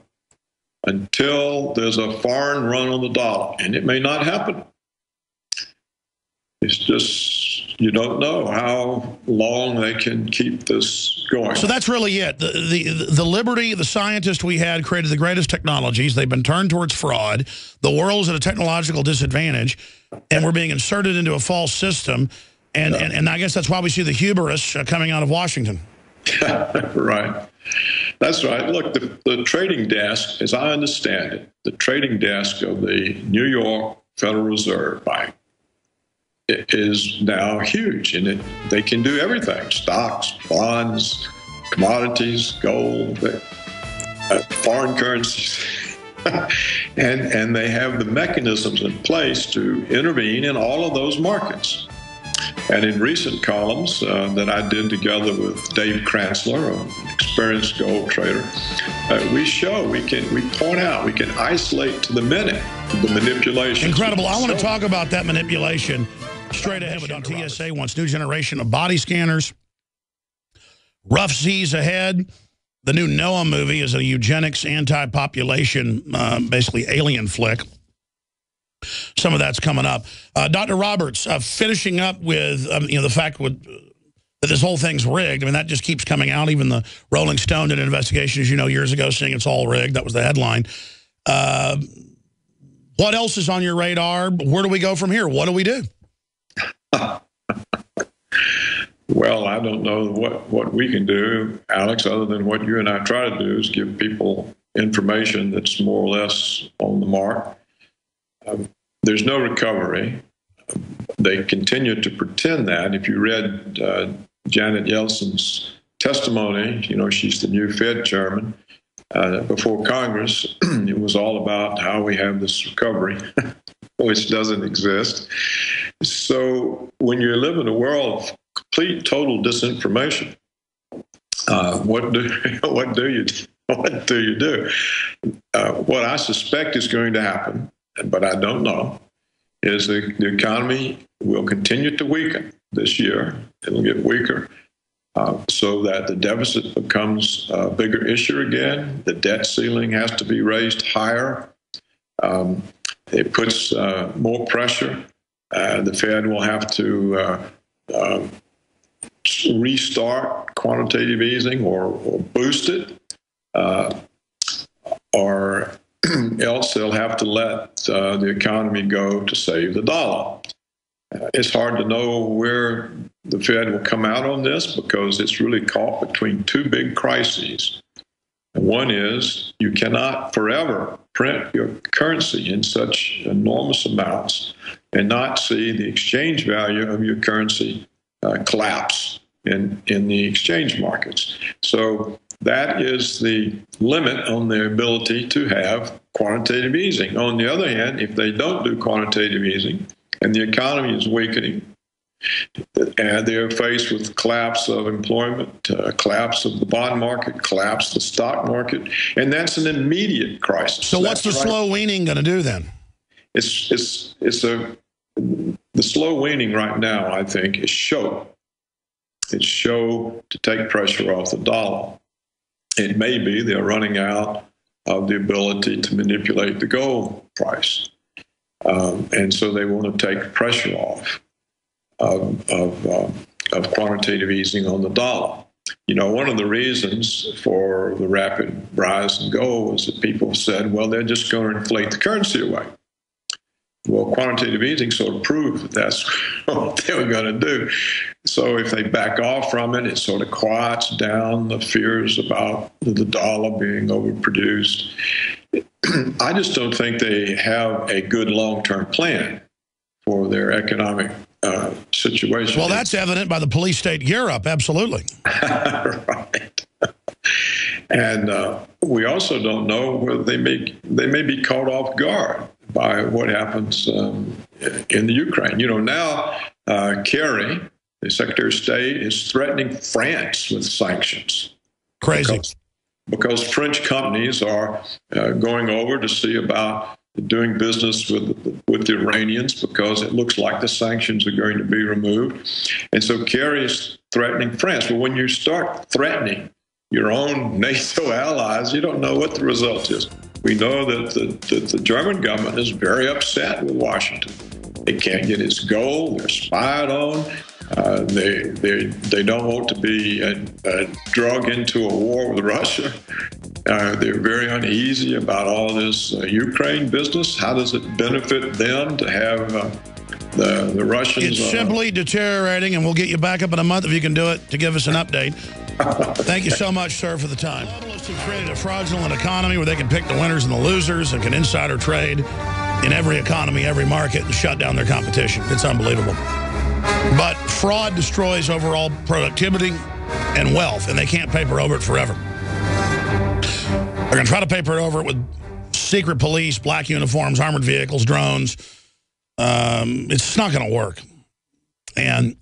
until there's a foreign run on the dollar. And it may not happen. It's just, you don't know how long they can keep this going. So that's really it. The liberty, the scientists we had created the greatest technologies. They've been turned towards fraud. The world's at a technological disadvantage, and we're being inserted into a false system. And I guess that's why we see the hubris coming out of Washington. Right. That's right. Look, the trading desk, as I understand it, the trading desk of the New York Federal Reserve Bank, it is now huge, and they can do everything: stocks, bonds, commodities, gold, foreign currencies. and they have the mechanisms in place to intervene in all of those markets. And in recent columns that I did together with Dave Kranzler, an experienced gold trader, we point out, we can isolate to the minute the manipulation. Incredible. I want to talk about that manipulation straight ahead. But on TSA wants new generation of body scanners. Rough seas ahead. The new Noah movie is a eugenics, anti-population, basically alien flick. Some of that's coming up. Dr. Roberts, finishing up with the fact that this whole thing's rigged. I mean, that just keeps coming out. Even the Rolling Stone did an investigation, as you know, years ago, saying it's all rigged. That was the headline. What else is on your radar? Where do we go from here? What do we do? Well, I don't know what we can do, Alex, other than what you and I try to do is give people information that's more or less on the mark. There's no recovery. They continue to pretend that. If you read Janet Yeltsin's testimony, she's the new Fed chairman, before Congress, it was all about how we have this recovery, which doesn't exist. So when you live in a world of complete, total disinformation, what do you do? What I suspect is going to happen, but I don't know, is the economy will continue to weaken this year. It'll get weaker so that the deficit becomes a bigger issue again. The debt ceiling has to be raised higher. It puts more pressure. The Fed will have to restart quantitative easing or boost it, or else they'll have to let the economy go to save the dollar. It's hard to know where the Fed will come out on this because it's really caught between two big crises. One is you cannot forever print your currency in such enormous amounts and not see the exchange value of your currency collapse in the exchange markets. So that is the limit on their ability to have quantitative easing. On the other hand, if they don't do quantitative easing and the economy is weakening, and they're faced with collapse of employment, collapse of the bond market, collapse of the stock market, and that's an immediate crisis. So what's the slow weaning going to do then? The slow weaning right now, I think, is show. It's show to take pressure off the dollar. It may be they're running out of the ability to manipulate the gold price, and so they want to take pressure off of quantitative easing on the dollar. One of the reasons for the rapid rise in gold was that people said, well, they're just going to inflate the currency away. Well, quantitative easing sort of proved that that's what they were going to do. So if they back off from it, it sort of quiets down the fears about the dollar being overproduced. I just don't think they have a good long-term plan for their economic situation. Well, that's evident by the police state Europe, absolutely. Right. And we also don't know whether they may be caught off guard by what happens in the Ukraine. Now Kerry, the Secretary of State, is threatening France with sanctions. Crazy. Because French companies are going over to see about doing business with the Iranians because it looks like the sanctions are going to be removed. And so Kerry is threatening France. But when you start threatening your own NATO allies, you don't know what the result is. We know that the German government is very upset with Washington. They can't get its goal. They're spied on. They don't want to be dragged into a war with Russia. They're very uneasy about all this Ukraine business. How does it benefit them to have the Russians? It's simply deteriorating, and we'll get you back up in a month if you can do it to give us an update. Thank you so much, sir, for the time. Globalists have created a fraudulent economy where they can pick the winners and the losers and can insider trade in every economy, every market, and shut down their competition. It's unbelievable. But fraud destroys overall productivity and wealth, and they can't paper over it forever. They're going to try to paper it over it with secret police, black uniforms, armored vehicles, drones. It's not going to work. And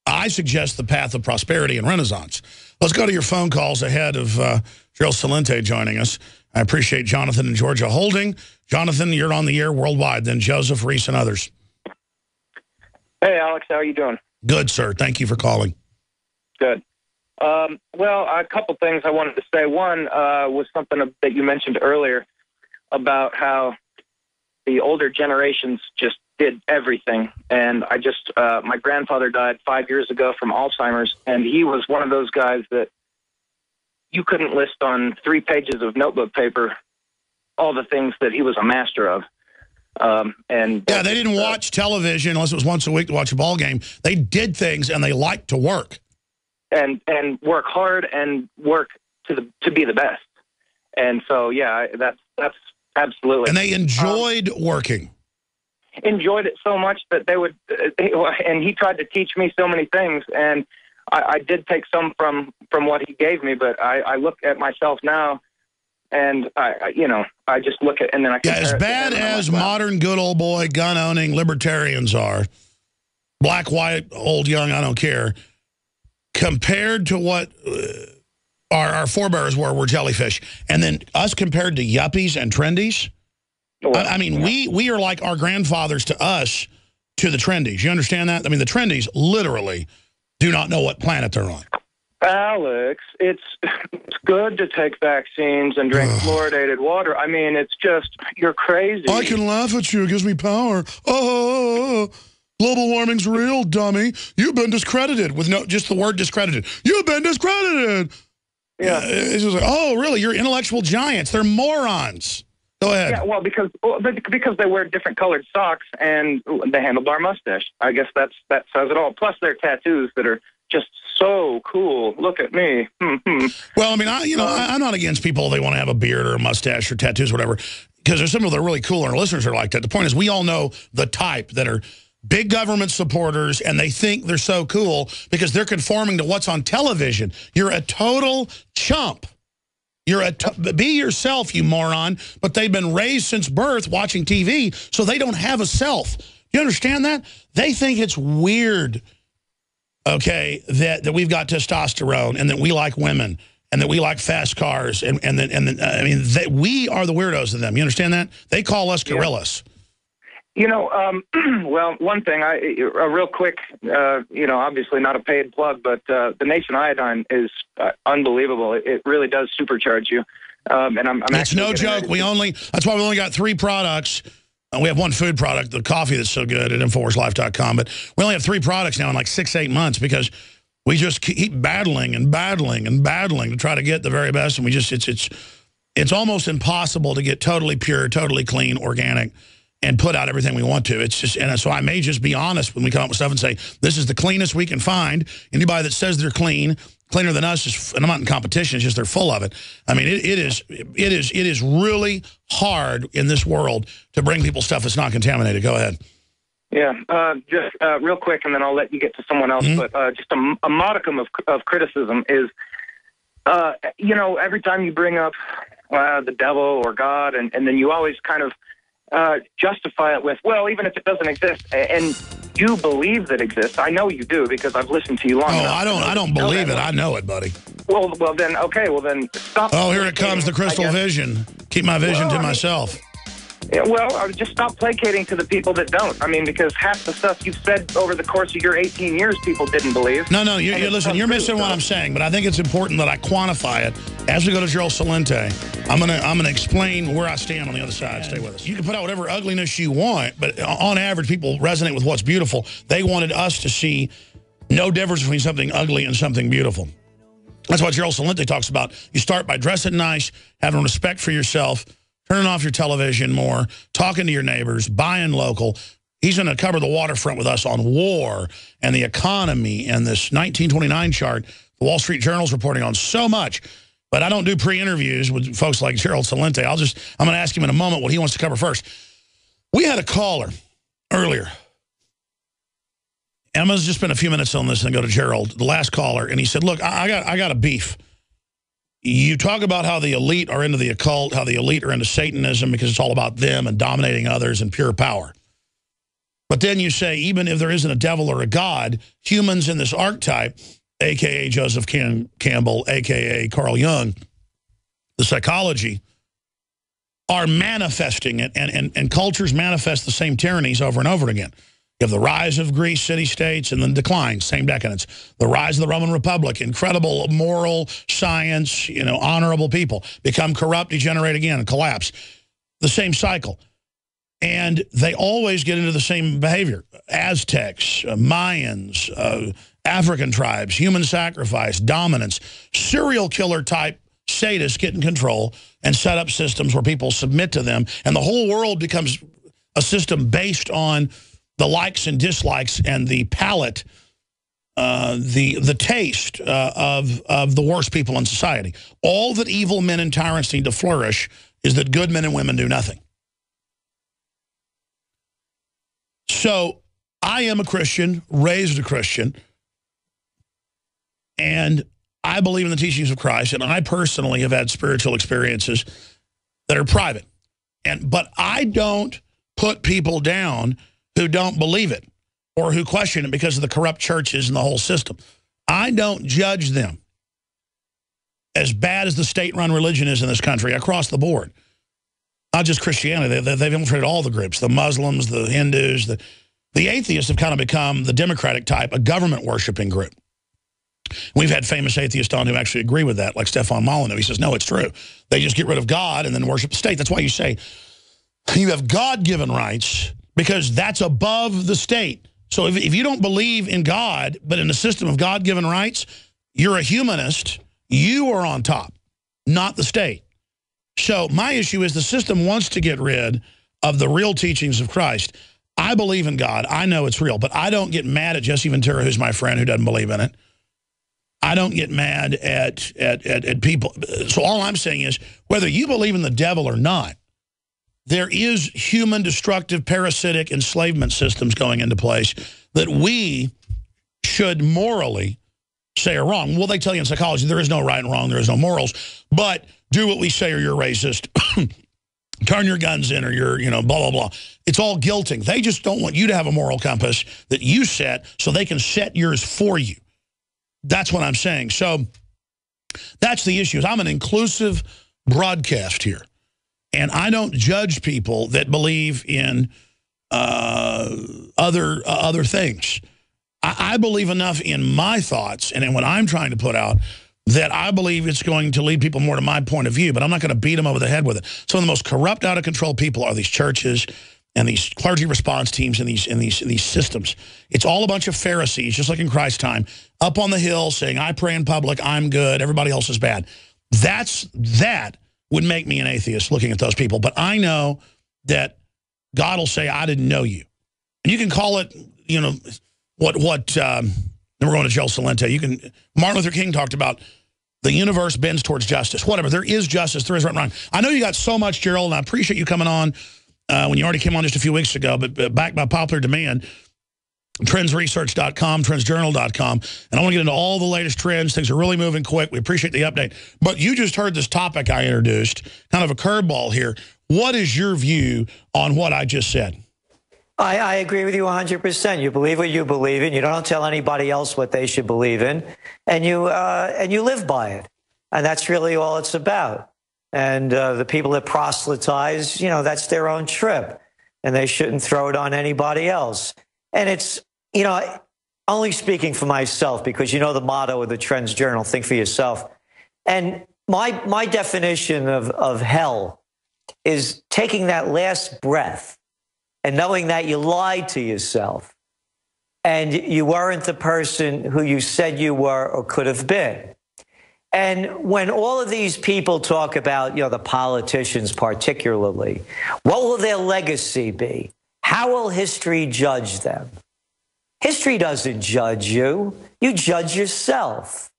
I suggest the path of prosperity and renaissance. Let's go to your phone calls ahead of Gerald Celente joining us. I appreciate Jonathan in Georgia holding. Jonathan, you're on the air worldwide. Then Joseph, Reese, and others. Hey, Alex, how are you doing? Good, sir. Thank you for calling. Good. Well, a couple things I wanted to say. One was something that you mentioned earlier about how the older generations just did everything. And my grandfather died 5 years ago from Alzheimer's, and he was one of those guys that you couldn't list on 3 pages of notebook paper all the things that he was a master of. They didn't watch television unless it was once a week to watch a ball game. They did things, and they liked to work. And work hard and work to be the best. And so, yeah, that's absolutely. And they enjoyed working. Enjoyed it so much that they would, and he tried to teach me so many things, and I did take some from what he gave me, but I look at myself now, and I just look at, and then I compare as bad as modern good old boy gun-owning libertarians are, black, white, old, young, I don't care, compared to what our forebears were jellyfish, and then us compared to yuppies and trendies. I mean, we are like our grandfathers to us, to the trendies. You understand that? I mean, the trendies literally do not know what planet they're on. Alex, it's good to take vaccines and drink fluoridated water. I mean, it's just, you're crazy. I can laugh at you. It gives me power. Oh, global warming's real, dummy. You've been discredited with just the word discredited. You've been discredited. Yeah. It's just like, oh, really? You're intellectual giants. They're morons. Go ahead. Yeah, well, because they wear different colored socks and the handlebar mustache. I guess that says it all. Plus their tattoos that are just so cool. Look at me. Well, I mean, I'm not against people. They want to have a beard or a mustache or tattoos or whatever, because there's some people that are really cool and our listeners are like that. The point is, we all know the type that are big government supporters, and they think they're so cool because they're conforming to what's on television. You're a total chump. Be yourself, you moron. But they've been raised since birth watching TV, so they don't have a self. You understand that? They think it's weird, okay, that we've got testosterone and that we like women and that we like fast cars and we are the weirdos of them. You understand that? They call us gorillas. Well, one thing, a real quick, obviously not a paid plug, but the Nation Iodine is unbelievable. It really does supercharge you. And I'm it's no joke. That's why we only got 3 products. We have one food product, the coffee that's so good at InfoWarsLife.com, but we only have 3 products now in like 6-8 months because we just keep battling and battling and battling to try to get the very best. And it's almost impossible to get totally pure, totally clean, organic, and put out everything we want to. It's just, and so I may just be honest when we come up with stuff and say, this is the cleanest we can find. Anybody that says they're cleaner than us, and I'm not in competition, it's just they're full of it. I mean, it is really hard in this world to bring people stuff that's not contaminated. Go ahead. Yeah, just real quick, and then I'll let you get to someone else. But just a modicum of criticism is, every time you bring up the devil or God, and then you always kind of justify it with, well, even if it doesn't exist, and you believe that it exists. I know you do because I've listened to you long enough. I don't believe it. I know it, buddy. Well, then, okay, well, then stop. Oh, here it comes, the crystal vision. Keep my vision to myself. Yeah, well, just stop placating to the people that don't. I mean, because half the stuff you've said over the course of your 18 years, people didn't believe. No, listen, you're missing what I'm saying, but I think it's important that I quantify it. As we go to Gerald Celente, I'm gonna explain where I stand on the other side. Stay with us. You can put out whatever ugliness you want, but on average, people resonate with what's beautiful. They wanted us to see no difference between something ugly and something beautiful. That's why Gerald Celente talks about you start by dressing nice, having respect for yourself, turning off your television more, talking to your neighbors, buying local. He's going to cover the waterfront with us on war and the economy and this 1929 chart. The Wall Street Journal's reporting on so much. But I don't do pre-interviews with folks like Gerald Celente. I'm going to ask him in a moment what he wants to cover first. We had a caller earlier. Emma's just spent a few minutes on this and go to Gerald, the last caller, and he said, look, I got a beef. You talk about how the elite are into the occult, how the elite are into Satanism because it's all about them and dominating others and pure power. But then you say, even if there isn't a devil or a God, humans in this archetype, a.k.a. Joseph Campbell, a.k.a. Carl Jung, the psychology, are manifesting it, and cultures manifest the same tyrannies over and over again. You have the rise of Greece city-states and then decline, same decadence. The rise of the Roman Republic, incredible moral science, honorable people, become corrupt, degenerate again, and collapse. The same cycle. And they always get into the same behavior. Aztecs, Mayans, African tribes, human sacrifice, dominance, serial killer type sadists get in control and set up systems where people submit to them. And the whole world becomes a system based on the likes and dislikes and the palate, the taste of the worst people in society. All that evil men and tyrants need to flourish is that good men and women do nothing. So I am a Christian, raised a Christian, and I believe in the teachings of Christ, and I personally have had spiritual experiences that are private. But I don't put people down who don't believe it or who question it because of the corrupt churches and the whole system. I don't judge them as bad as the state-run religion is in this country across the board. Not just Christianity. They've infiltrated all the groups, the Muslims, the Hindus. The atheists have kind of become the Democratic type, a government-worshiping group. We've had famous atheists on who actually agree with that, like Stefan Molyneux. He says, no, it's true. They just get rid of God and then worship the state. That's why you say you have God-given rights, because that's above the state. So if you don't believe in God, but in the system of God-given rights, you're a humanist. You are on top, not the state. So my issue is the system wants to get rid of the real teachings of Christ. I believe in God. I know it's real, but I don't get mad at Jesse Ventura, who's my friend, who doesn't believe in it. I don't get mad at people. So all I'm saying is, whether you believe in the devil or not, there is human destructive parasitic enslavement systems going into place that we should morally say are wrong. Well, they tell you in psychology there is no right and wrong, there is no morals, but do what we say or you're racist. Turn your guns in or you're, blah, blah, blah. It's all guilting. They just don't want you to have a moral compass that you set so they can set yours for you. That's what I'm saying. So that's the issue. I'm an inclusive broadcast here. And I don't judge people that believe in other things. I believe enough in my thoughts and in what I'm trying to put out that I believe it's going to lead people more to my point of view, but I'm not going to beat them over the head with it. Some of the most corrupt, out-of-control people are these churches and these clergy response teams and these systems. It's all a bunch of Pharisees, just like in Christ's time, up on the hill saying, I pray in public, I'm good, everybody else is bad. That would make me an atheist looking at those people. But I know that God will say, I didn't know you. And you can call it, then we're going to Gerald Celente. Martin Luther King talked about the universe bends towards justice. Whatever, there is justice, there is right and wrong. I know you got so much, Gerald, and I appreciate you coming on when you already came on just a few weeks ago, but back by popular demand, trendsresearch.com, trendsjournal.com, and I want to get into all the latest trends. Things are really moving quick. We appreciate the update. But you just heard this topic I introduced, kind of a curveball here. What is your view on what I just said? I agree with you 100%. You believe what you believe in. You don't tell anybody else what they should believe in, and you live by it. And that's really all it's about. And the people that proselytize, you know, that's their own trip. And they shouldn't throw it on anybody else. And it's, you know, only speaking for myself, because you know the motto of the Trends Journal, think for yourself. And my definition of hell is taking that last breath and knowing that you lied to yourself and you weren't the person who you said you were or could have been. And when all of these people talk about, you know, the politicians particularly, what will their legacy be? How will history judge them? History doesn't judge you. You judge yourself.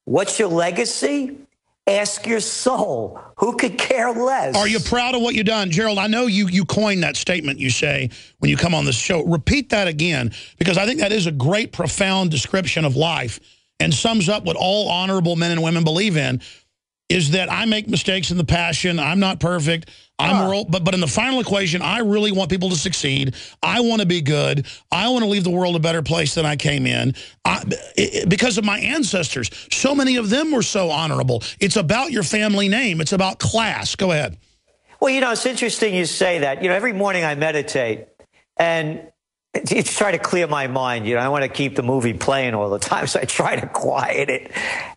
What's your legacy? Ask your soul. Who could care less? Are you proud of what you've done? Gerald, I know you coined that statement you say when you come on this show. Repeat that again, because I think that is a great, profound description of life and sums up what all honorable men and women believe in, is that I make mistakes in the passion. I'm not perfect. But in the final equation, I really want people to succeed. I want to be good. I want to leave the world a better place than I came in. Because of my ancestors, so many of them were so honorable. It's about your family name. It's about class. Go ahead. Well, you know, it's interesting you say that. You know, every morning I meditate, and it's try to clear my mind. You know, I want to keep the movie playing all the time, so I try to quiet it.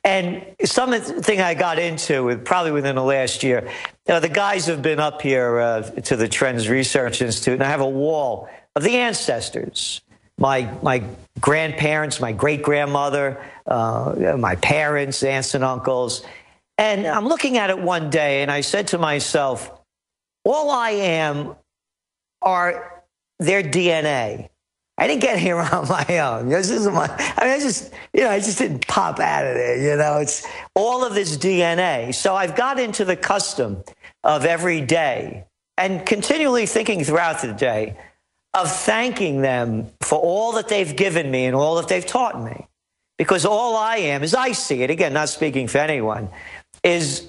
And something I got into probably within the last year, you know, the guys have been up here to the Trends Research Institute, and I have a wall of the ancestors. My grandparents, my great-grandmother, my parents, aunts and uncles. And I'm looking at it one day, and I said to myself, all I am are their DNA. I didn't get here on my own. This isn't my, I mean, I just didn't pop out of there, you know. It's all of this DNA. So I've got into the custom of every day and continually thinking throughout the day of thanking them for all that they've given me and all that they've taught me. Because all I am, as I see it, again, not speaking for anyone, is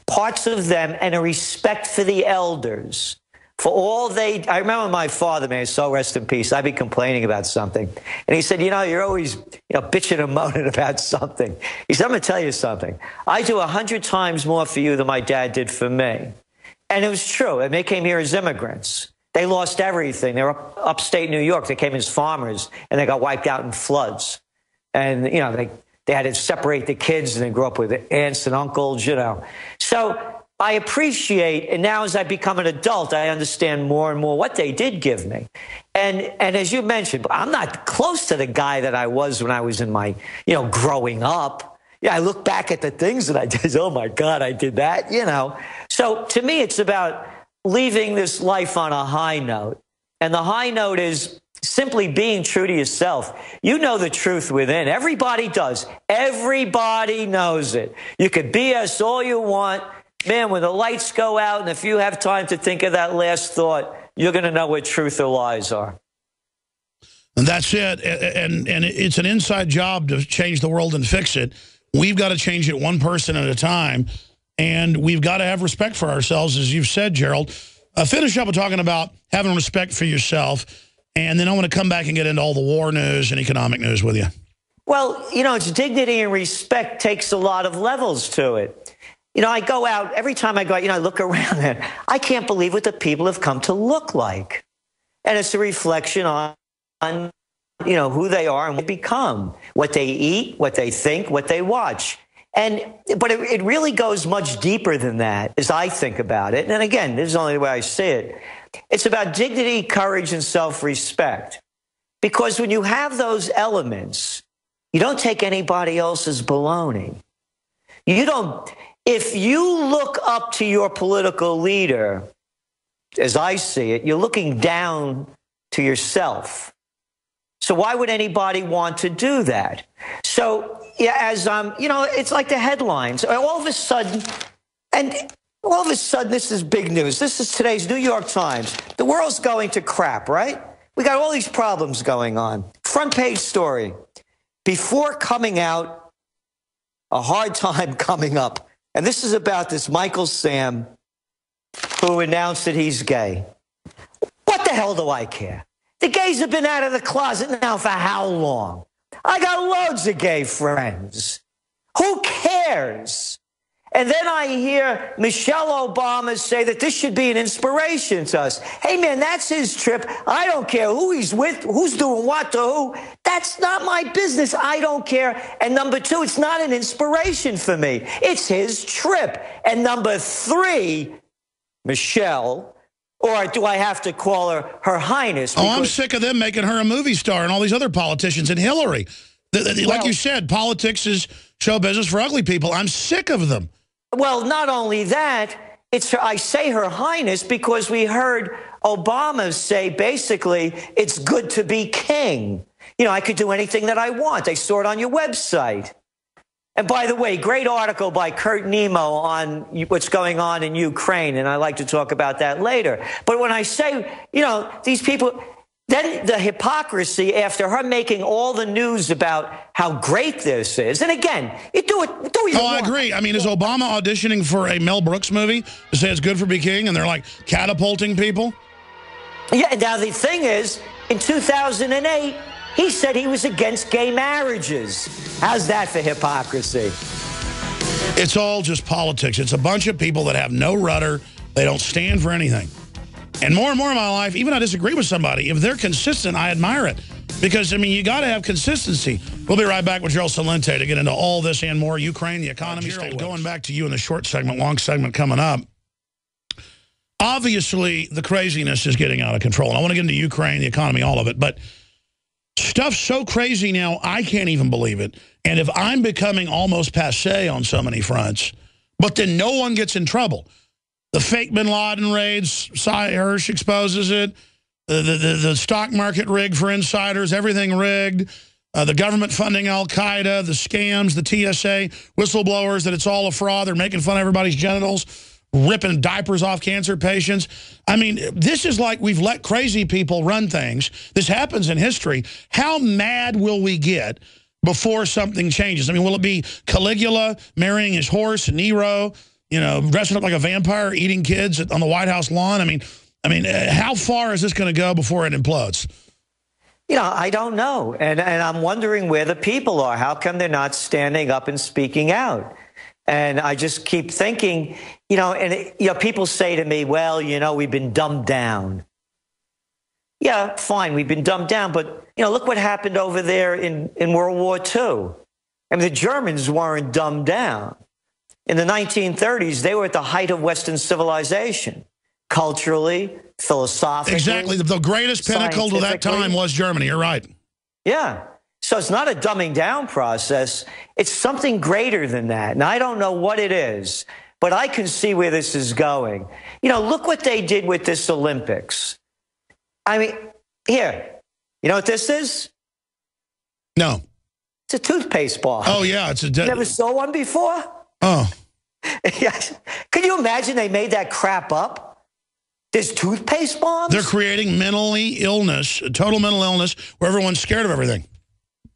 parts of them and a respect for the elders. For all I remember my father, man, so rest in peace, I'd be complaining about something. And he said, you know, you're always, you know, bitching and moaning about something. He said, I'm going to tell you something. I do 100 times more for you than my dad did for me. And it was true. And they came here as immigrants. They lost everything. They were upstate New York. They came as farmers, and they got wiped out in floods. And, you know, they had to separate the kids, and they grew up with aunts and uncles, you know. So I appreciate, and now as I become an adult, I understand more and more what they did give me. And as you mentioned, I'm not close to the guy that I was when I was in my, you know, growing up. Yeah, I look back at the things that I did. Oh, my God, I did that, you know. So to me, it's about leaving this life on a high note. And the high note is simply being true to yourself. You know the truth within. Everybody does. Everybody knows it. You could BS all you want. Man, when the lights go out and if you have time to think of that last thought, you're going to know what truth or lies are. And that's it. And it's an inside job to change the world and fix it. We've got to change it one person at a time. And we've got to have respect for ourselves, as you've said, Gerald. Finish up with talking about having respect for yourself. And then I want to come back and get into all the war news and economic news with you. Well, you know, it's dignity and respect takes a lot of levels to it. You know, I go out, every time I go out, you know, I look around and I can't believe what the people have come to look like. And it's a reflection on, you know, who they are and what they become, what they eat, what they think, what they watch. But it really goes much deeper than that as I think about it. And again, this is only the way I see it. It's about dignity, courage, and self-respect. Because when you have those elements, you don't take anybody else's baloney. You don't. If you look up to your political leader, as I see it, you're looking down to yourself. So why would anybody want to do that? So, yeah, you know, it's like the headlines. All of a sudden, this is big news. This is today's New York Times. The world's going to crap, right? We got all these problems going on. Front page story. Before coming out, a hard time coming up. And this is about this Michael Sam who announced that he's gay. What the hell do I care? The gays have been out of the closet now for how long? I got loads of gay friends. Who cares? And then I hear Michelle Obama say that this should be an inspiration to us. Hey, man, that's his trip. I don't care who he's with, who's doing what to who. That's not my business. I don't care. And number two, it's not an inspiration for me. It's his trip. And number three, Michelle, or do I have to call her Her Highness? Oh, I'm sick of them making her a movie star and all these other politicians and Hillary. Like you said, politics is show business for ugly people. I'm sick of them. Well, not only that, I say Her Highness because we heard Obama say basically it's good to be king. You know, I could do anything that I want. I saw it on your website. And by the way, great article by Kurt Nemo on what's going on in Ukraine, and I'd like to talk about that later. But when I say, you know, these people, then the hypocrisy after her making all the news about how great this is, and again, you do it. I agree. I mean, is Obama auditioning for a Mel Brooks movie to say it's good for be king, and they're like catapulting people? Yeah. Now the thing is, in 2008. He said he was against gay marriages. How's that for hypocrisy? It's all just politics. It's a bunch of people that have no rudder. They don't stand for anything. And more in my life, even I disagree with somebody, if they're consistent, I admire it. Because, I mean, you got to have consistency. We'll be right back with Gerald Celente to get into all this and more. Ukraine, the economy. Gerald, going back to you in the short segment, long segment coming up. Obviously, the craziness is getting out of control. And I want to get into Ukraine, the economy, all of it. But stuff's so crazy now, I can't even believe it. And if I'm becoming almost passé on so many fronts, but then no one gets in trouble. The fake bin Laden raids, Cy Hirsch exposes it. The stock market rigged for insiders, everything rigged. The government funding Al-Qaeda, the scams, the TSA, whistleblowers, that it's all a fraud. They're making fun of everybody's genitals, ripping diapers off cancer patients. I mean, this is like we've let crazy people run things. This happens in history. How mad will we get before something changes? I mean, will it be Caligula marrying his horse, Nero, you know, dressing up like a vampire, eating kids on the White House lawn? I mean, how far is this going to go before it implodes? You know, I don't know. And I'm wondering where the people are. How come they're not standing up and speaking out? And I just keep thinking, you know, and people say to me, well, you know, we've been dumbed down. Yeah, fine, we've been dumbed down. But, you know, look what happened over there in World War II. I mean, the Germans weren't dumbed down. In the 1930s, they were at the height of Western civilization, culturally, philosophically. Exactly. The greatest pinnacle to that time was Germany. You're right. Yeah. So it's not a dumbing down process. It's something greater than that. And I don't know what it is, but I can see where this is going. You know, look what they did with this Olympics. I mean, here, you know what this is? No. It's a toothpaste bar. Oh, yeah. It's a You never saw one before? Oh. Yes. Can you imagine they made that crap up? There's toothpaste bombs? They're creating total mental illness, where everyone's scared of everything.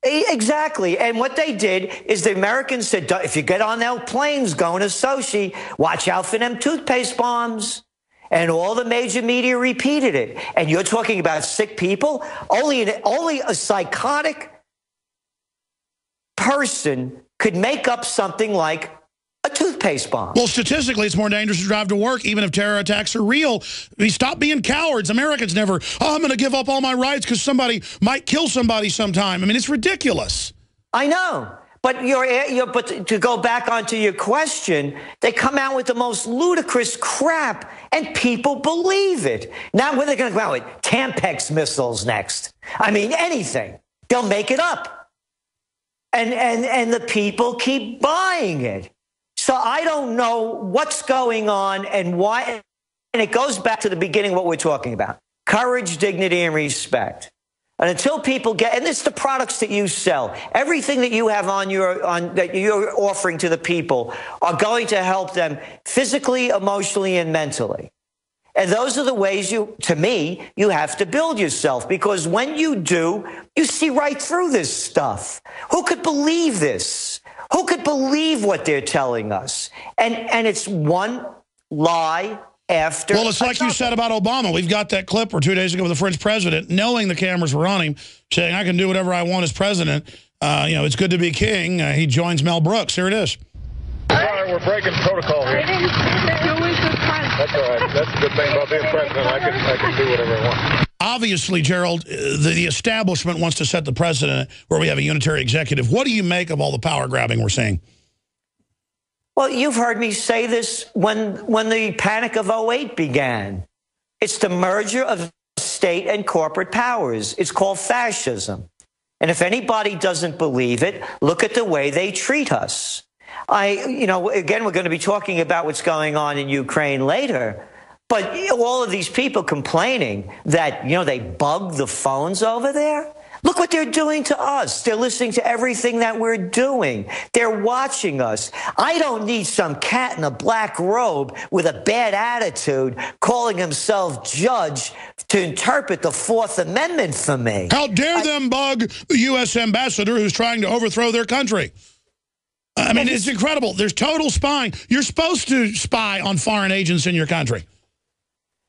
Exactly. And what they did is the Americans said, if you get on their planes going to Sochi, watch out for them toothpaste bombs. And all the major media repeated it. And you're talking about sick people? Only a psychotic person could make up something like a toothpaste bomb. Well, statistically, it's more dangerous to drive to work, even if terror attacks are real. We stop being cowards. Americans never, I'm going to give up all my rights because somebody might kill somebody sometime. I mean, it's ridiculous. I know. But but to go back onto your question, they come out with the most ludicrous crap, and people believe it. Now, when they're going to go out with Tampax missiles next, I mean, anything, they'll make it up, and the people keep buying it. So I don't know what's going on and why. And it goes back to the beginning of what we're talking about: courage, dignity, and respect. And until people get, and it's the products that you sell, everything that you have that you're offering to the people are going to help them physically, emotionally, and mentally. And those are the ways to me, you have to build yourself, because when you do, you see right through this stuff. Who could believe this? Who could believe what they're telling us? And it's one lie after. Well, it's like you said about Obama. We've got that clip where 2 days ago with the French president, knowing the cameras were on him, saying, I can do whatever I want as president. It's good to be king. He joins Mel Brooks. Here it is. Well, we're breaking protocol here. I didn't go into the front. That's all right. That's a good thing about being president. I can do whatever I want. Obviously, Gerald, the establishment wants to set the precedent where we have a unitary executive. What do you make of all the power grabbing we're seeing? Well, you've heard me say this when the panic of '08 began. It's the merger of state and corporate powers. It's called fascism. And if anybody doesn't believe it, look at the way they treat us. Again, we're going to be talking about what's going on in Ukraine later. But all of these people complaining that, they bug the phones over there. Look what they're doing to us. They're listening to everything that we're doing. They're watching us. I don't need some cat in a black robe with a bad attitude calling himself judge to interpret the Fourth Amendment for me. How dare them bug the U.S. ambassador who's trying to overthrow their country? I mean, it's incredible. There's total spying. You're supposed to spy on foreign agents in your country.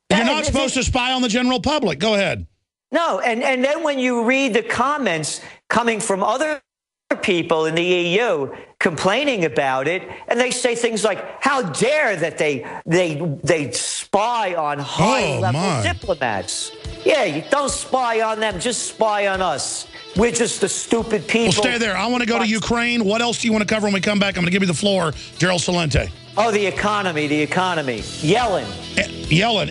You're not supposed to spy on the general public. Go ahead. No, and then when you read the comments coming from other people in the EU complaining about it, and they say things like, how dare that they spy on high-level diplomats. Yeah, you don't spy on them, just spy on us. We're just the stupid people. Well, stay there. I want to go to Ukraine. What else do you want to cover when we come back? I'm going to give you the floor, Gerald Celente. Oh, the economy. Yellen.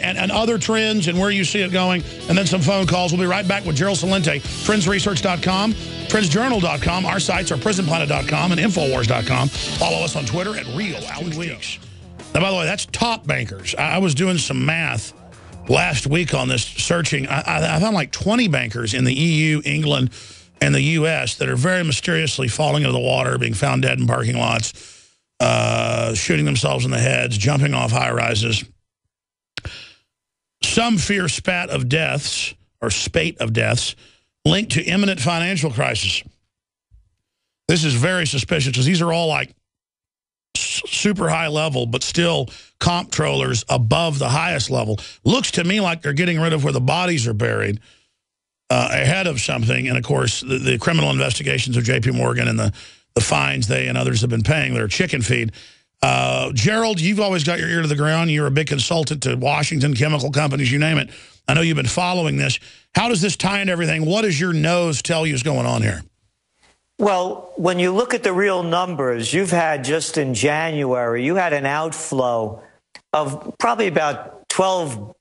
And other trends and where you see it going, and then some phone calls. We'll be right back with Gerald Celente, trendsresearch.com, trendsjournal.com. Our sites are prisonplanet.com and infowars.com. Follow us on Twitter at @RealAlexJones. Now, by the way, that's top bankers. I was doing some math last week on this, searching. I found like 20 bankers in the EU, England, and the U.S. that are very mysteriously falling into the water, being found dead in parking lots, shooting themselves in the heads, jumping off high-rises. Some fear spate of deaths linked to imminent financial crisis. This is very suspicious because these are all like super high level, but still comptrollers above the highest level. Looks to me like they're getting rid of where the bodies are buried ahead of something. And, of course, the criminal investigations of J.P. Morgan and the fines they and others have been paying their chicken feed. Gerald, you've always got your ear to the ground. You're a big consultant to Washington chemical companies, you name it. I know you've been following this. How does this tie into everything? What does your nose tell you is going on here? Well, when you look at the real numbers, you've had just in January, you had an outflow of probably about $12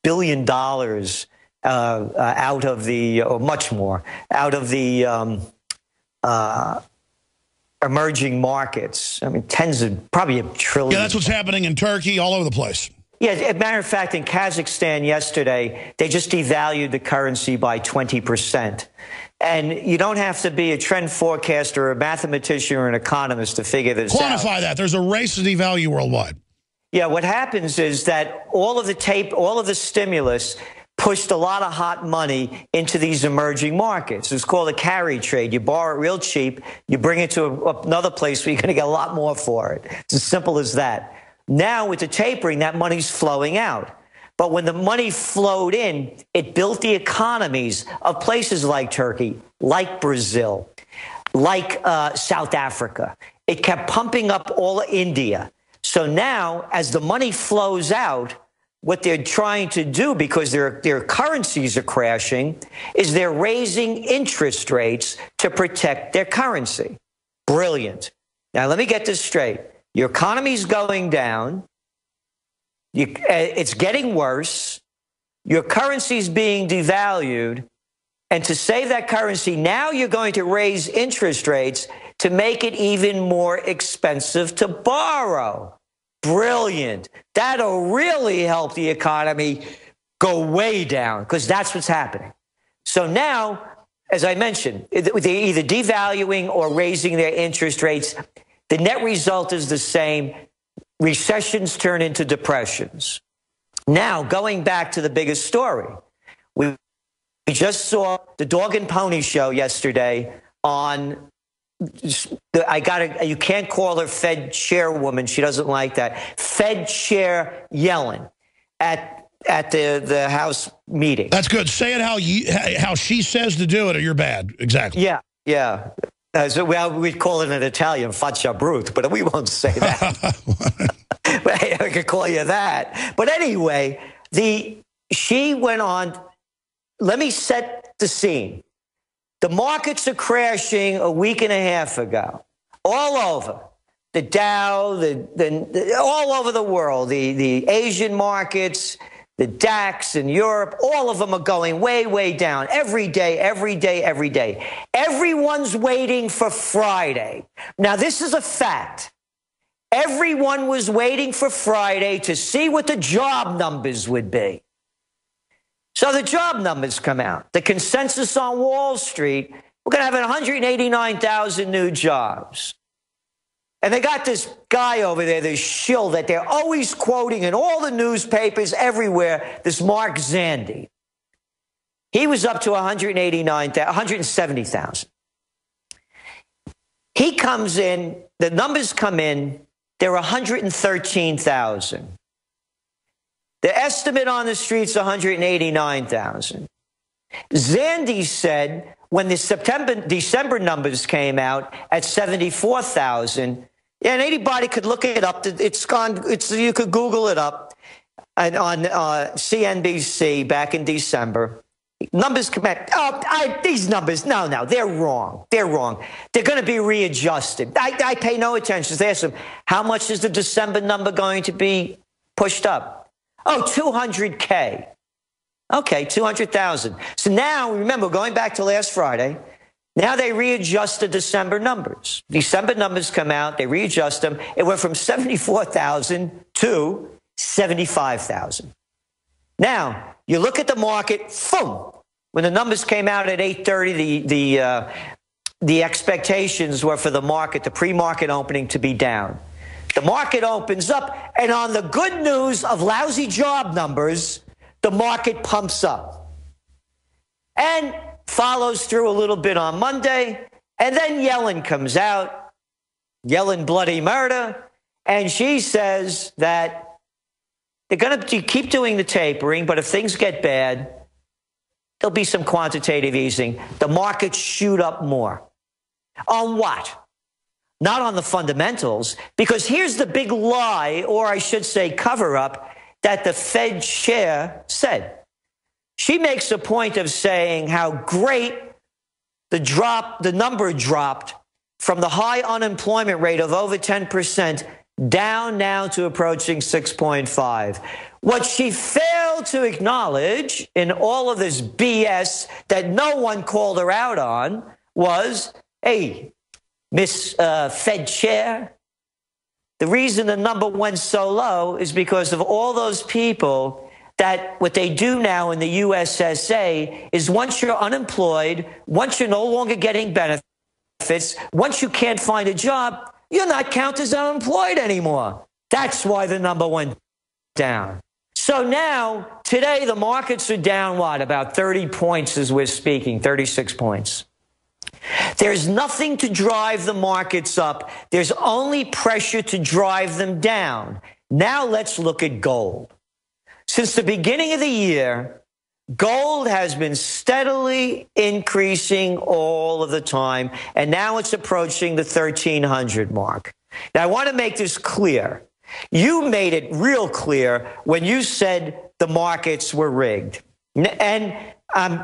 billion out of the, or much more, out of the emerging markets. I mean, probably a trillion. Yeah, that's what's happening in Turkey, all over the place. Yeah, as a matter of fact, in Kazakhstan yesterday, they just devalued the currency by 20%. And you don't have to be a trend forecaster or a mathematician or an economist to figure this out. Quantify that. There's a race to devalue worldwide. Yeah, what happens is that all of the stimulus pushed a lot of hot money into these emerging markets. It's called a carry trade. You borrow it real cheap, you bring it to another place where you're going to get a lot more for it. It's as simple as that. Now, with the tapering, that money's flowing out. But when the money flowed in, it built the economies of places like Turkey, like Brazil, like South Africa. It kept pumping up all of India. So now, as the money flows out, what they're trying to do, because their currencies are crashing, is they're raising interest rates to protect their currency. Brilliant. Now, let me get this straight. Your economy's going down. It's getting worse. Your currency's being devalued. And to save that currency, now you're going to raise interest rates to make it even more expensive to borrow. Brilliant. That'll really help the economy go way down, because that's what's happening. So now, as I mentioned, they're either devaluing or raising their interest rates. The net result is the same. Recessions turn into depressions. Now, going back to the biggest story, we just saw the dog and pony show yesterday on, you can't call her Fed chairwoman. She doesn't like that. Fed Chair Yellen at the House meeting. That's good. Say it how she says to do it, or you're bad. Exactly. Yeah. So, well, we'd call it in Italian faccia brut, but we won't say that. I could call you that. But anyway, she went on. Let me set the scene. The markets are crashing a week and a half ago, all over. The Dow, all over the world, the Asian markets, the DAX in Europe, all of them are going way, way down every day, every day, every day. Everyone's waiting for Friday. Now, this is a fact. Everyone was waiting for Friday to see what the job numbers would be. So the job numbers come out. The consensus on Wall Street, we're going to have 189,000 new jobs. And they got this guy over there, this shill that they're always quoting in all the newspapers everywhere, this Mark Zandi. He was up to 170,000. He comes in, the numbers come in, they're 113,000. The estimate on the street's 189,000. Zandi said when the December numbers came out at 74,000, and anybody could look it up. You could Google it up on CNBC back in December. Numbers come out. These numbers, no, they're wrong. They're wrong. They're going to be readjusted. I pay no attention. They ask them, how much is the December number going to be pushed up? Oh, 200K. Okay, 200,000. So now, remember, going back to last Friday, now they readjust the December numbers. December numbers come out, they readjust them. It went from 74,000 to 75,000. Now, you look at the market, boom. When the numbers came out at 8:30, the expectations were for the market, the pre-market opening, to be down. The market opens up, and on the good news of lousy job numbers, the market pumps up and follows through a little bit on Monday. And then Yellen comes out, Yellen bloody murder, and she says that they're going to keep doing the tapering, but if things get bad, there'll be some quantitative easing. The markets shoot up more. On what? Not on the fundamentals, because here's the big lie, or I should say cover-up, that the Fed chair said. She makes a point of saying how great the number dropped from the high unemployment rate of over 10% down now to approaching 6.5. What she failed to acknowledge in all of this BS that no one called her out on was, hey, Miss Fed Chair, the reason the number went so low is because of all those people that what they do now in the USSA is once you're unemployed, once you're no longer getting benefits, once you can't find a job, you're not counted as unemployed anymore. That's why the number went down. So now, today, the markets are down, what, about 30 points as we're speaking, 36 points. There's nothing to drive the markets up. There's only pressure to drive them down. Now let's look at gold. Since the beginning of the year, gold has been steadily increasing all of the time, and now it's approaching the 1,300 mark. Now, I want to make this clear. You made it real clear when you said the markets were rigged. And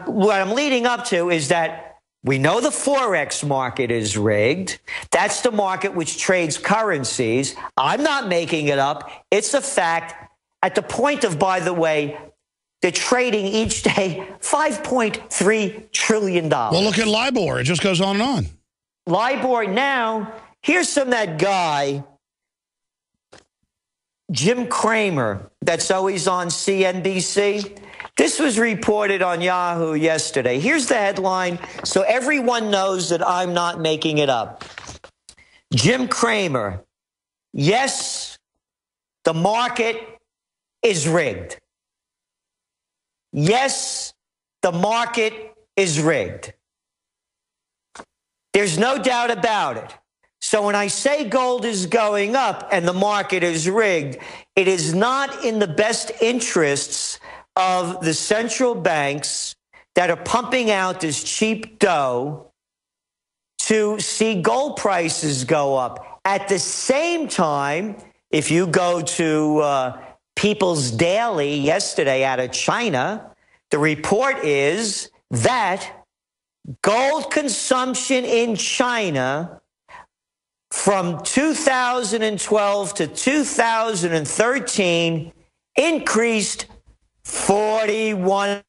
what I'm leading up to is that we know the Forex market is rigged. That's the market which trades currencies. I'm not making it up. It's a fact. At the point of, by the way, they're trading each day $5.3 trillion. Well, look at LIBOR. It just goes on and on. LIBOR now, here's some of that guy, Jim Cramer, that's always on CNBC. This was reported on Yahoo yesterday. Here's the headline, so everyone knows that I'm not making it up. Jim Cramer, yes, the market is rigged. Yes, the market is rigged. There's no doubt about it. So when I say gold is going up and the market is rigged, it is not in the best interests of the central banks that are pumping out this cheap dough to see gold prices go up. At the same time, if you go to People's Daily yesterday out of China, the report is that gold consumption in China from 2012 to 2013 increased 41%.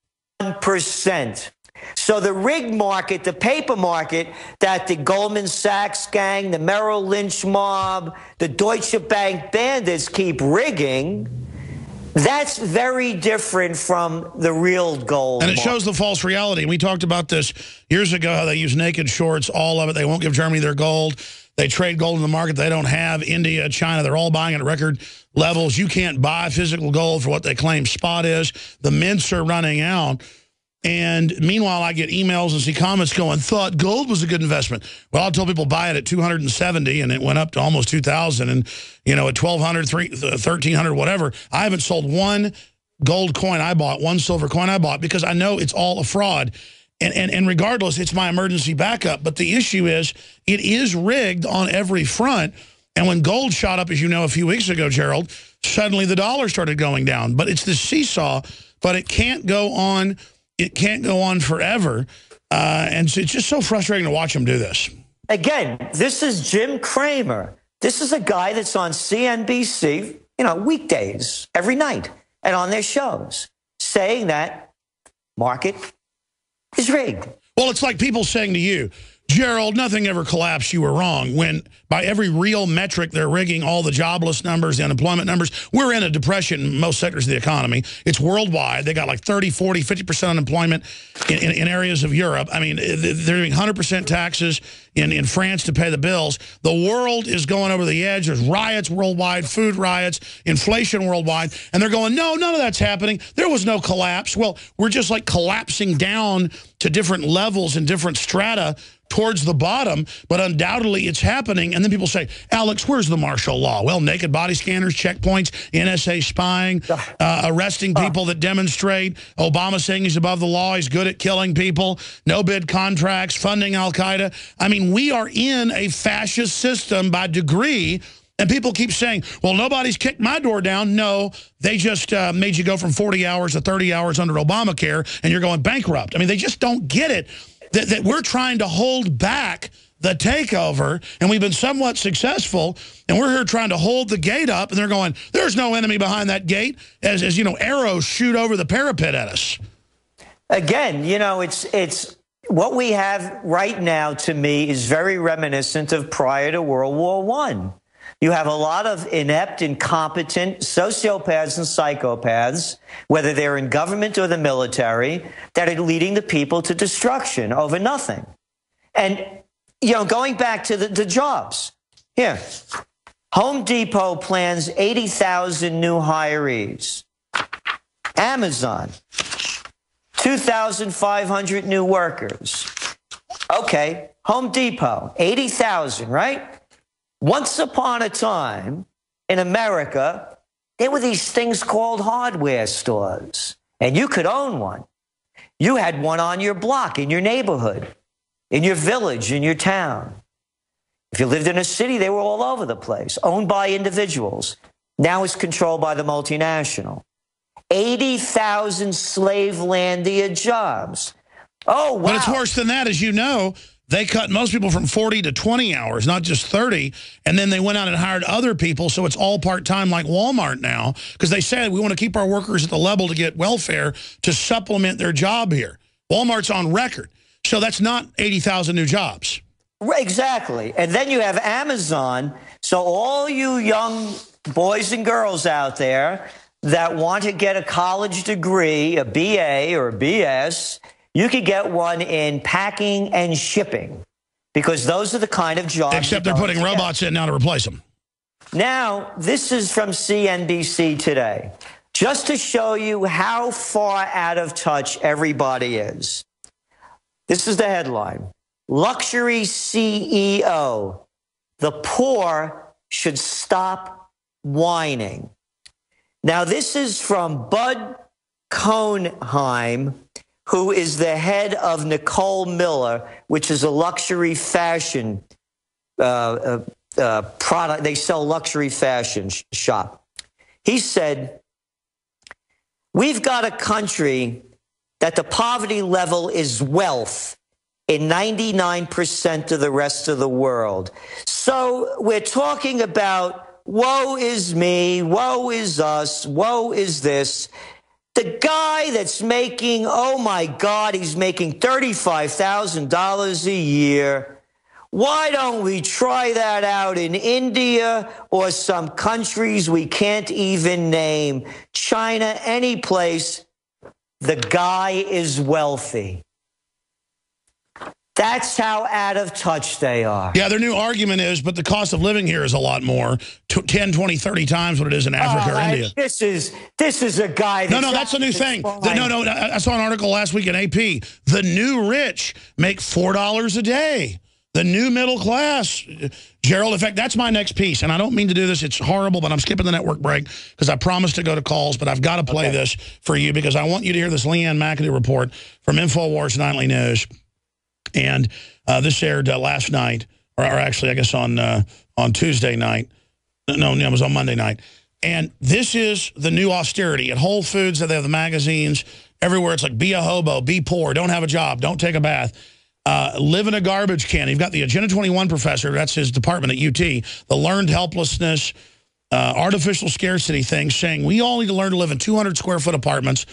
So the rig market, the paper market that the Goldman Sachs gang, the Merrill Lynch mob, the Deutsche Bank bandits keep rigging, that's very different from the real gold. And it shows the false reality. We talked about this years ago, how they use naked shorts, all of it. They won't give Germany their gold. They trade gold in the market they don't have. India, China, they're all buying at record levels. You can't buy physical gold for what they claim spot is. The mints are running out. And meanwhile, I get emails and see comments going, thought gold was a good investment. Well, I told people buy it at 270, and it went up to almost 2,000. And, you know, at 1,200, 1,300, whatever. I haven't sold one gold coin I bought, one silver coin I bought, because I know it's all a fraud. And regardless, it's my emergency backup. But the issue is, it is rigged on every front. And when gold shot up, as you know, a few weeks ago, Gerald, suddenly the dollar started going down. But it's this seesaw, but it can't go on. It can't go on forever. And so it's just so frustrating to watch them do this. Again, this is Jim Cramer. This is a guy that's on CNBC, you know, weekdays, every night, and on their shows, saying that market is rigged. Well, it's like people saying to you, Gerald, nothing ever collapsed. You were wrong. When by every real metric, they're rigging all the jobless numbers, the unemployment numbers. We're in a depression in most sectors of the economy. It's worldwide. They got like 30, 40, 50% unemployment in areas of Europe. I mean, they're doing 100% taxes in France to pay the bills. The world is going over the edge. There's riots worldwide, food riots, inflation worldwide. And they're going, no, none of that's happening. There was no collapse. Well, we're just like collapsing down to different levels and different strata towards the bottom, but undoubtedly it's happening. And then people say, Alex, where's the martial law? Well, naked body scanners, checkpoints, NSA spying, arresting people that demonstrate, Obama saying he's above the law, he's good at killing people, no-bid contracts, funding al-Qaeda. I mean, we are in a fascist system by degree, and people keep saying, well, nobody's kicked my door down. No, they just made you go from 40 hours to 30 hours under Obamacare, and you're going bankrupt. I mean, they just don't get it. That we're trying to hold back the takeover, and we've been somewhat successful, and we're here trying to hold the gate up, and they're going, there's no enemy behind that gate, as you know, arrows shoot over the parapet at us. Again, you know, it's what we have right now, to me, is very reminiscent of prior to World War I. You have a lot of inept, incompetent sociopaths and psychopaths, whether they're in government or the military, that are leading the people to destruction over nothing. And, you know, going back to the jobs. Here, Home Depot plans 80,000 new hirees. Amazon, 2,500 new workers. Okay, Home Depot, 80,000, right? Once upon a time, in America, there were these things called hardware stores, and you could own one. You had one on your block, in your neighborhood, in your village, in your town. If you lived in a city, they were all over the place, owned by individuals. Now it's controlled by the multinational. 80,000 slave-landia jobs. Oh, wow. But it's worse than that, as you know. They cut most people from 40 to 20 hours, not just 30, and then they went out and hired other people, so it's all part-time like Walmart now, because they said we want to keep our workers at the level to get welfare to supplement their job here. Walmart's on record, so that's not 80,000 new jobs. Exactly. And then you have Amazon, so all you young boys and girls out there that want to get a college degree, a BA or a BS, you could get one in packing and shipping, because those are the kind of jobs. Except they're putting robots in now to replace them. Now, this is from CNBC today, just to show you how far out of touch everybody is. This is the headline. Luxury CEO, the poor should stop whining. Now, this is from Bud Cohnheim, who is the head of Nicole Miller, which is a luxury fashion product. They sell luxury fashion shop. He said, we've got a country that the poverty level is wealth in 99% of the rest of the world. So we're talking about woe is me, woe is us, woe is this. The guy that's making, oh my God, he's making $35,000 a year. Why don't we try that out in India or some countries we can't even name? China, any place. The guy is wealthy. That's how out of touch they are. Yeah, their new argument is, but the cost of living here is a lot more, 10, 20, 30 times what it is in Africa or India. This is a guy that's... No, that's the new thing. No, I saw an article last week in AP. The new rich make $4 a day. The new middle class. Gerald, in fact, that's my next piece. And I don't mean to do this. It's horrible, but I'm skipping the network break because I promised to go to calls, but I've got to play this for you because I want you to hear this Leanne McAdoo report from InfoWars Nightly News. And this aired last night, or actually, I guess on Tuesday night. No, it was on Monday night. And this is the new austerity. At Whole Foods, they have the magazines. Everywhere it's like, be a hobo, be poor, don't have a job, don't take a bath. Live in a garbage can. You've got the Agenda 21 professor, that's his department at UT, the learned helplessness, artificial scarcity thing, saying we all need to learn to live in 200-square-foot apartments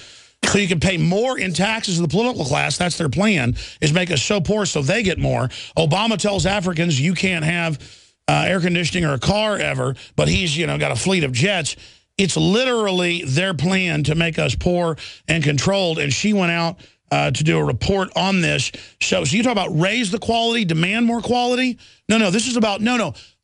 so you can pay more in taxes to the political class. That's their plan, is make us so poor so they get more. Obama tells Africans you can't have air conditioning or a car ever, but he's got a fleet of jets. It's literally their plan to make us poor and controlled, and she went out to do a report on this. So you talk about raise the quality, demand more quality? No, this is about,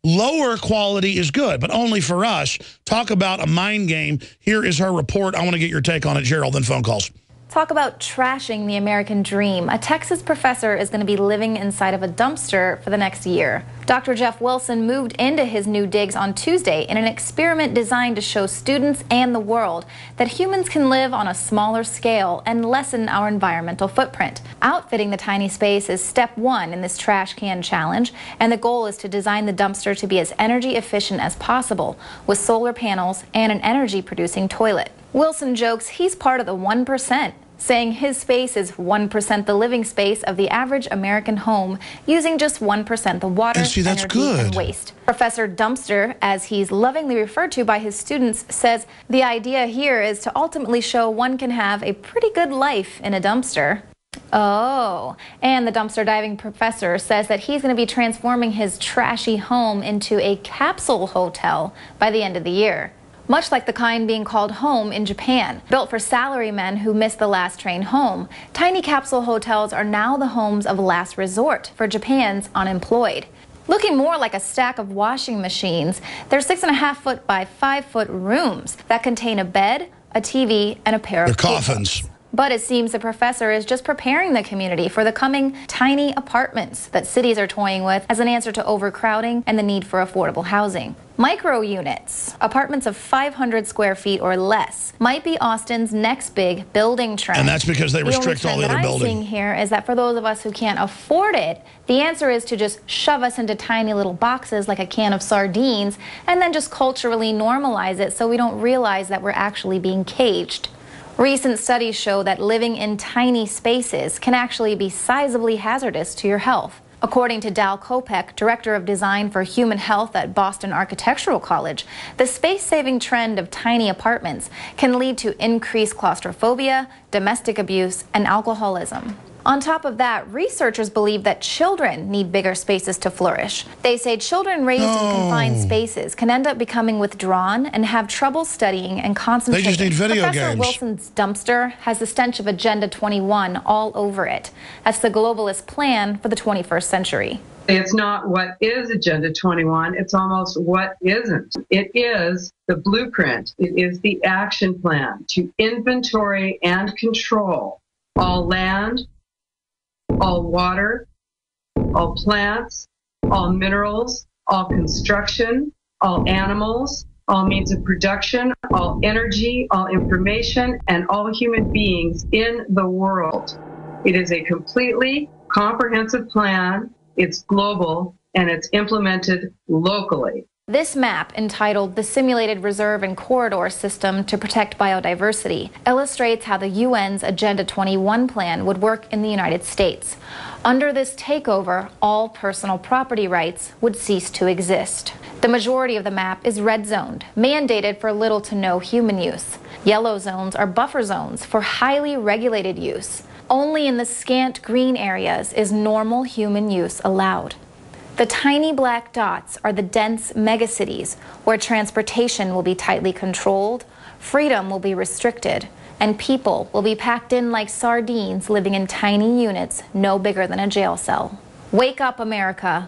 lower quality is good, but only for us. Talk about a mind game. Here is her report. I want to get your take on it, Gerald, then phone calls. Talk about trashing the American dream. A Texas professor is going to be living inside of a dumpster for the next year. Dr. Jeff Wilson moved into his new digs on Tuesday in an experiment designed to show students and the world that humans can live on a smaller scale and lessen our environmental footprint. Outfitting the tiny space is step one in this trash can challenge, and the goal is to design the dumpster to be as energy efficient as possible with solar panels and an energy-producing toilet. Wilson jokes he's part of the 1%, saying his space is 1% the living space of the average American home, using just 1% the water, energy, and waste. Professor Dumpster, as he's lovingly referred to by his students, says the idea here is to ultimately show one can have a pretty good life in a dumpster. Oh, and the dumpster diving professor says that he's going to be transforming his trashy home into a capsule hotel by the end of the year. Much like the kind being called home in Japan. Built for salarymen who miss the last train home, tiny capsule hotels are now the homes of last resort for Japan's unemployed. Looking more like a stack of washing machines, they're 6.5-foot by 5-foot rooms that contain a bed, a TV, and a pair of coffins. But it seems the professor is just preparing the community for the coming tiny apartments that cities are toying with as an answer to overcrowding and the need for affordable housing. Micro units, apartments of 500 square feet or less, might be Austin's next big building trend. And that's because they restrict all the other building. The only trend that I'm seeing here is that for those of us who can't afford it, the answer is to just shove us into tiny little boxes like a can of sardines and then just culturally normalize it so we don't realize that we're actually being caged. Recent studies show that living in tiny spaces can actually be sizably hazardous to your health. According to Dal Kopek, Director of Design for Human Health at Boston Architectural College, the space-saving trend of tiny apartments can lead to increased claustrophobia, domestic abuse, and alcoholism. On top of that, researchers believe that children need bigger spaces to flourish. They say children raised in confined spaces can end up becoming withdrawn and have trouble studying and concentrating. They just need video Professor games. Wilson's dumpster has the stench of Agenda 21 all over it. That's the globalist plan for the 21st century. It's not what is Agenda 21, it's almost what isn't. It is the blueprint. It is the action plan to inventory and control all land, all water, all plants, all minerals, all construction, all animals, all means of production, all energy, all information, and all human beings in the world. It is a completely comprehensive plan. It's global, and it's implemented locally. This map, entitled The Simulated Reserve and Corridor System to Protect Biodiversity, illustrates how the UN's Agenda 21 plan would work in the United States. Under this takeover, all personal property rights would cease to exist. The majority of the map is red zoned, mandated for little to no human use. Yellow zones are buffer zones for highly regulated use. Only in the scant green areas is normal human use allowed. The tiny black dots are the dense megacities where transportation will be tightly controlled, freedom will be restricted, and people will be packed in like sardines living in tiny units no bigger than a jail cell. Wake up, America.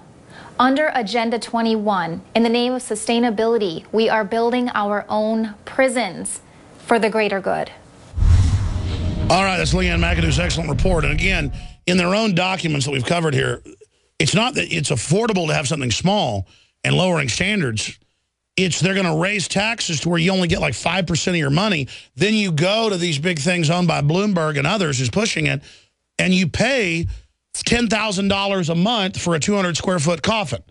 Under Agenda 21, in the name of sustainability, we are building our own prisons for the greater good. All right, that's Leanne McAdoo's excellent report. And again, in their own documents that we've covered here, it's not that it's affordable to have something small and lowering standards. It's they're going to raise taxes to where you only get like 5% of your money. Then you go to these big things owned by Bloomberg and others who's pushing it, and you pay $10,000 a month for a 200-square-foot coffin.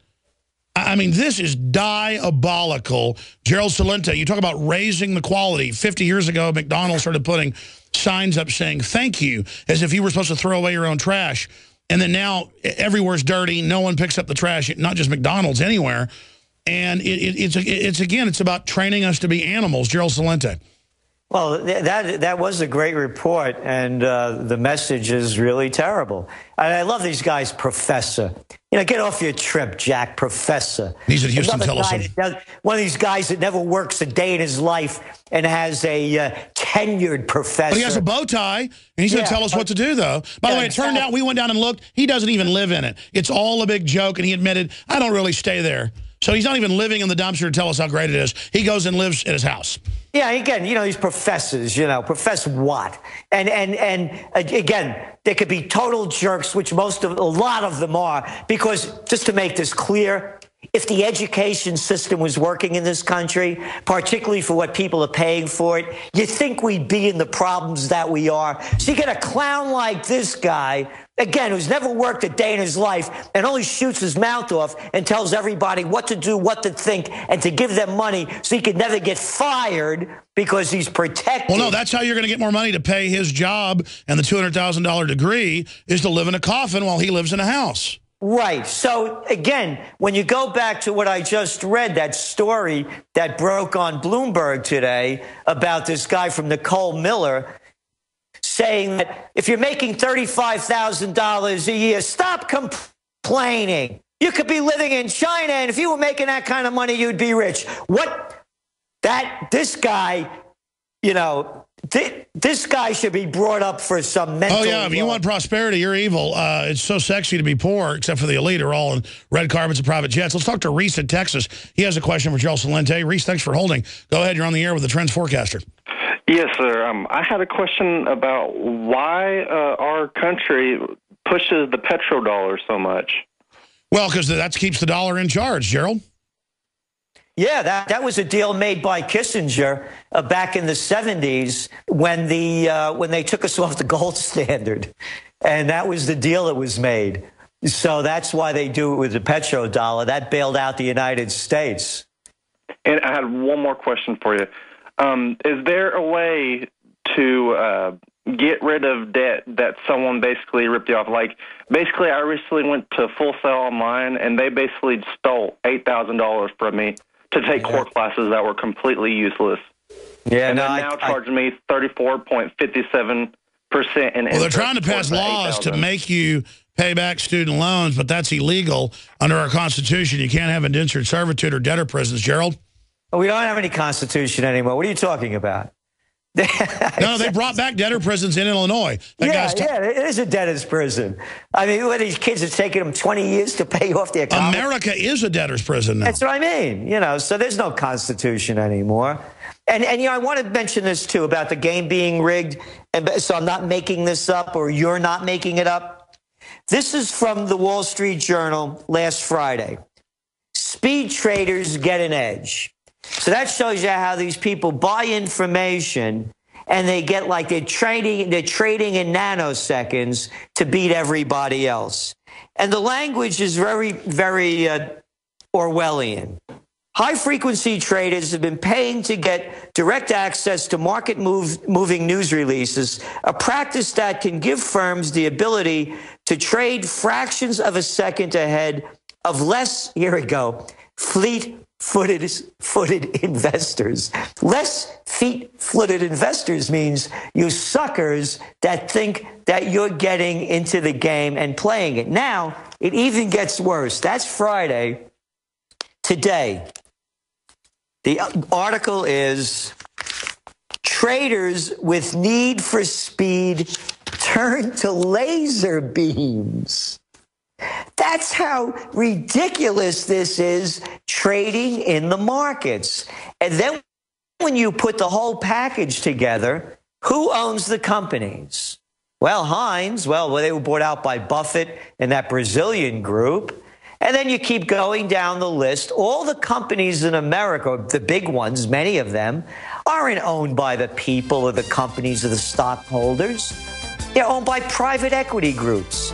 I mean, this is diabolical. Gerald Celente, you talk about raising the quality. 50 years ago, McDonald's started putting signs up saying, thank you, as if you were supposed to throw away your own trash. And then now everywhere's dirty. No one picks up the trash, not just McDonald's, anywhere. And it's about training us to be animals. Gerald Celente. Well, that was a great report, and the message is really terrible. I love these guys, Professor. You know, get off your trip, Jack, Professor. He's at Houston Television. One of these guys that never works a day in his life and has a tenured professor. But he has a bow tie, and he's going to tell us what to do, though. By the way, it turned out we went down and looked. He doesn't even live in it. It's all a big joke, and he admitted, I don't really stay there. So he's not even living in the dumpster to tell us how great it is. He goes and lives at his house. Yeah, again, you know, these professors, you know, profess what? And again, they could be total jerks, which a lot of them are, because just to make this clear, if the education system was working in this country, particularly for what people are paying for it, you'd think we'd be in the problems that we are. So you get a clown like this guy, again, who's never worked a day in his life and only shoots his mouth off and tells everybody what to do, what to think, and to give them money so he could never get fired because he's protected. Well, no, that's how you're going to get more money to pay his job, and the $200,000 degree is to live in a coffin while he lives in a house. Right. So, again, when you go back to what I just read, that story that broke on Bloomberg today about this guy from Nicole Miller saying that if you're making $35,000 a year, stop complaining. You could be living in China, and if you were making that kind of money, you'd be rich. This guy, you know, this guy should be brought up for some mental... Oh, yeah, if you want prosperity, you're evil. It's so sexy to be poor, except for the elite are all in red carpets and private jets. Let's talk to Reese in Texas. He has a question for Gerald Celente. Reese, thanks for holding. Go ahead, you're on the air with the Trends Forecaster. Yes, sir. I had a question about why our country pushes the petrodollar so much. Well, because that keeps the dollar in charge, Gerald. Yeah, that was a deal made by Kissinger back in the 70s when they took us off the gold standard. And that was the deal that was made. So that's why they do it with the petrodollar. That bailed out the United States. And I had one more question for you. Is there a way to get rid of debt that someone basically ripped you off? Like, basically, I recently went to Full Sail Online, and they basically stole $8,000 from me to take core classes that were completely useless. Yeah, and they're now charging me 34.57% in interest. Well, they're trying to pass laws to make you pay back student loans, but that's illegal under our Constitution. You can't have indentured servitude or debtor prisons, Gerald. We don't have any Constitution anymore. What are you talking about? No, they brought back debtor prisons in Illinois. Yeah, it is a debtor's prison. I mean, what, these kids, it's taking them 20 years to pay off their college. America is a debtor's prison now. That's what I mean. You know, so there's no Constitution anymore. And you know, I want to mention this, too, about the game being rigged. And so I'm not making this up, or you're not making it up. This is from the Wall Street Journal last Friday. Speed traders get an edge. So that shows you how these people buy information and they get like they're trading in nanoseconds to beat everybody else. And the language is very, very Orwellian. High-frequency traders have been paying to get direct access to market-moving news releases, a practice that can give firms the ability to trade fractions of a second ahead of less, here we go, fleet-footed investors. Less feet-footed investors means you suckers that think that you're getting into the game and playing it. Now, it even gets worse. That's Friday. Today, the article is traders with need for speed turn to laser beams. That's how ridiculous this is, trading in the markets. And then when you put the whole package together, who owns the companies? Well, Heinz, they were bought out by Buffett and that Brazilian group. And then you keep going down the list. All the companies in America, the big ones, many of them, aren't owned by the people or the companies or the stockholders. They're owned by private equity groups,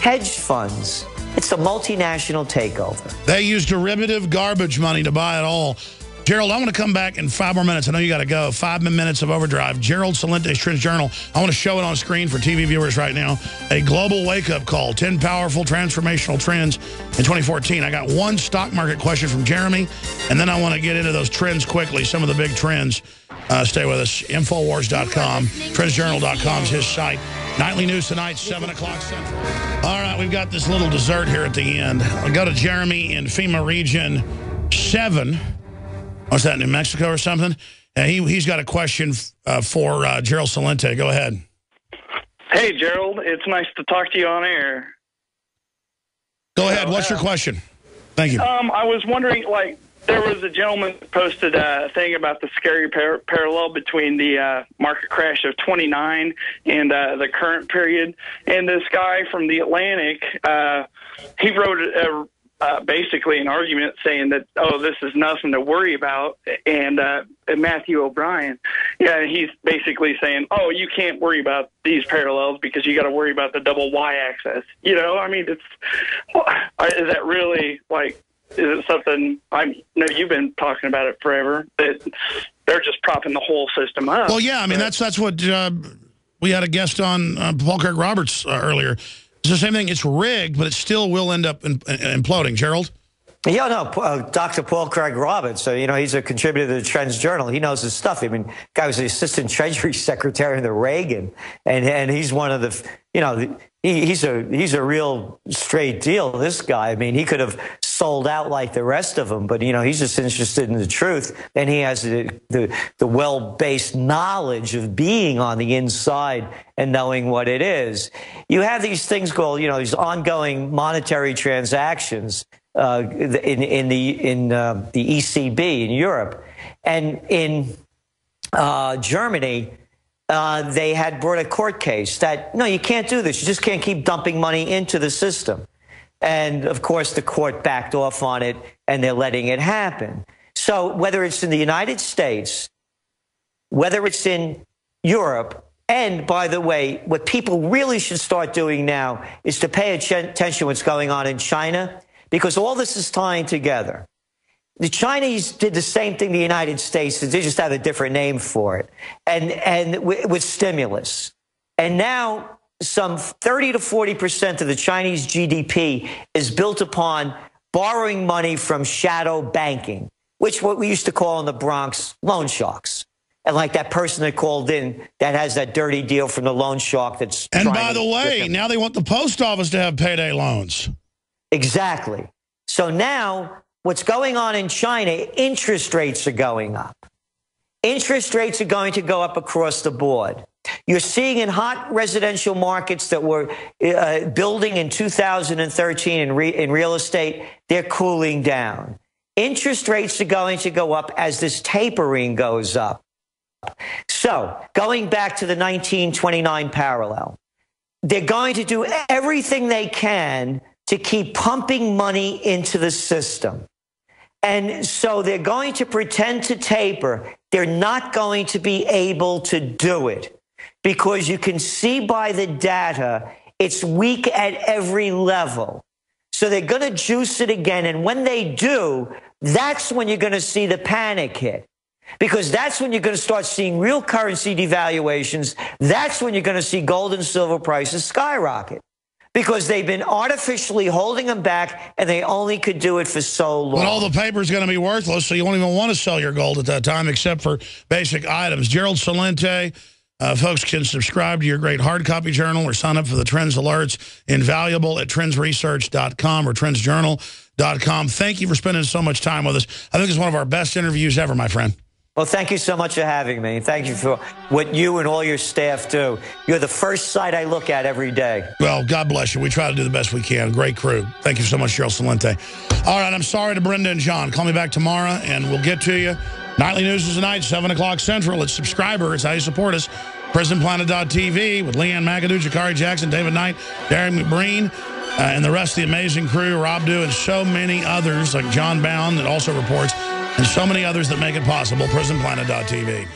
hedge funds. It's a multinational takeover. They use derivative garbage money to buy it all. Gerald, I want to come back in 5 more minutes. I know you got to go. 5 minutes of overdrive. Gerald Celente's Trends Journal. I want to show it on screen for TV viewers right now. A global wake-up call. 10 powerful transformational trends in 2014. I got one stock market question from Jeremy, and then I want to get into those trends quickly, some of the big trends. Stay with us. Infowars.com. TrendsJournal.com is his site. Nightly news tonight, 7 o'clock Central. All right, we've got this little dessert here at the end. I'll go to Jeremy in FEMA Region 7. Was that New Mexico or something? He's got a question for Gerald Celente. Go ahead. Hey, Gerald. It's nice to talk to you on air. Go ahead. What's your question? Thank you. I was wondering, there was a gentleman that posted a thing about the scary parallel between the market crash of 29 and the current period. And this guy from the Atlantic, he wrote basically an argument saying that, this is nothing to worry about. And Matthew O'Brien, he's basically saying, you can't worry about these parallels because you got to worry about the double y-axis. Is that really, is it something, you've been talking about it forever, that they're just propping the whole system up. Well, yeah, that's what we had a guest on, Paul Craig Roberts, earlier. It's the same thing. It's rigged, but it still will end up imploding. Gerald? Yeah, no, Dr. Paul Craig Roberts, he's a contributor to the Trends Journal. He knows his stuff. Guy was the assistant treasury secretary under Reagan, and he's one of the, he's a real straight deal, this guy. He could have sold out like the rest of them, but, he's just interested in the truth, and he has the well-based knowledge of being on the inside and knowing what it is. You have these things called, these ongoing monetary transactions, in the ECB in Europe, and in Germany, they had brought a court case that no, you can't do this. You just can't keep dumping money into the system. And of course, the court backed off on it, and they're letting it happen. So whether it's in the United States, whether it's in Europe, and by the way, what people really should start doing now is to pay attention to what's going on in China, because all this is tying together. The Chinese did the same thing the United States did. They just had a different name for it. And with stimulus. And now some 30 to 40% of the Chinese GDP is built upon borrowing money from shadow banking, which what we used to call in the Bronx loan sharks. And like that person that called in that has that dirty deal from the loan shark that's... And by the way, now they want the post office to have payday loans. Exactly. So now what's going on in China, interest rates are going up. Interest rates are going to go up across the board. You're seeing in hot residential markets that were building in 2013 in real estate, they're cooling down. Interest rates are going to go up as this tapering goes up. So going back to the 1929 parallel, they're going to do everything they can to keep pumping money into the system. And so they're going to pretend to taper. They're not going to be able to do it because you can see by the data, it's weak at every level. So they're going to juice it again. And when they do, that's when you're going to see the panic hit. Because that's when you're going to start seeing real currency devaluations. That's when you're going to see gold and silver prices skyrocket. Because they've been artificially holding them back, and they only could do it for so long. But all the paper's going to be worthless, so you won't even want to sell your gold at that time, except for basic items. Gerald Celente, folks can subscribe to your great hard copy journal or sign up for the Trends Alerts, invaluable at trendsresearch.com or trendsjournal.com. Thank you for spending so much time with us. I think it's one of our best interviews ever, my friend. Well, thank you so much for having me. Thank you for what you and all your staff do. You're the first site I look at every day. Well, God bless you. We try to do the best we can. Great crew. Thank you so much, Gerald Celente. All right, I'm sorry to Brenda and John. Call me back tomorrow, and we'll get to you. Nightly News is tonight, 7 o'clock Central. It's subscriber. It's how you support us. PrisonPlanet.tv with Leanne McAdoo, Jakari Jackson, David Knight, Darren McBreen, and the rest of the amazing crew, Rob Dew, and so many others like John Bound that also reports, and so many others that make it possible. PrisonPlanet.tv.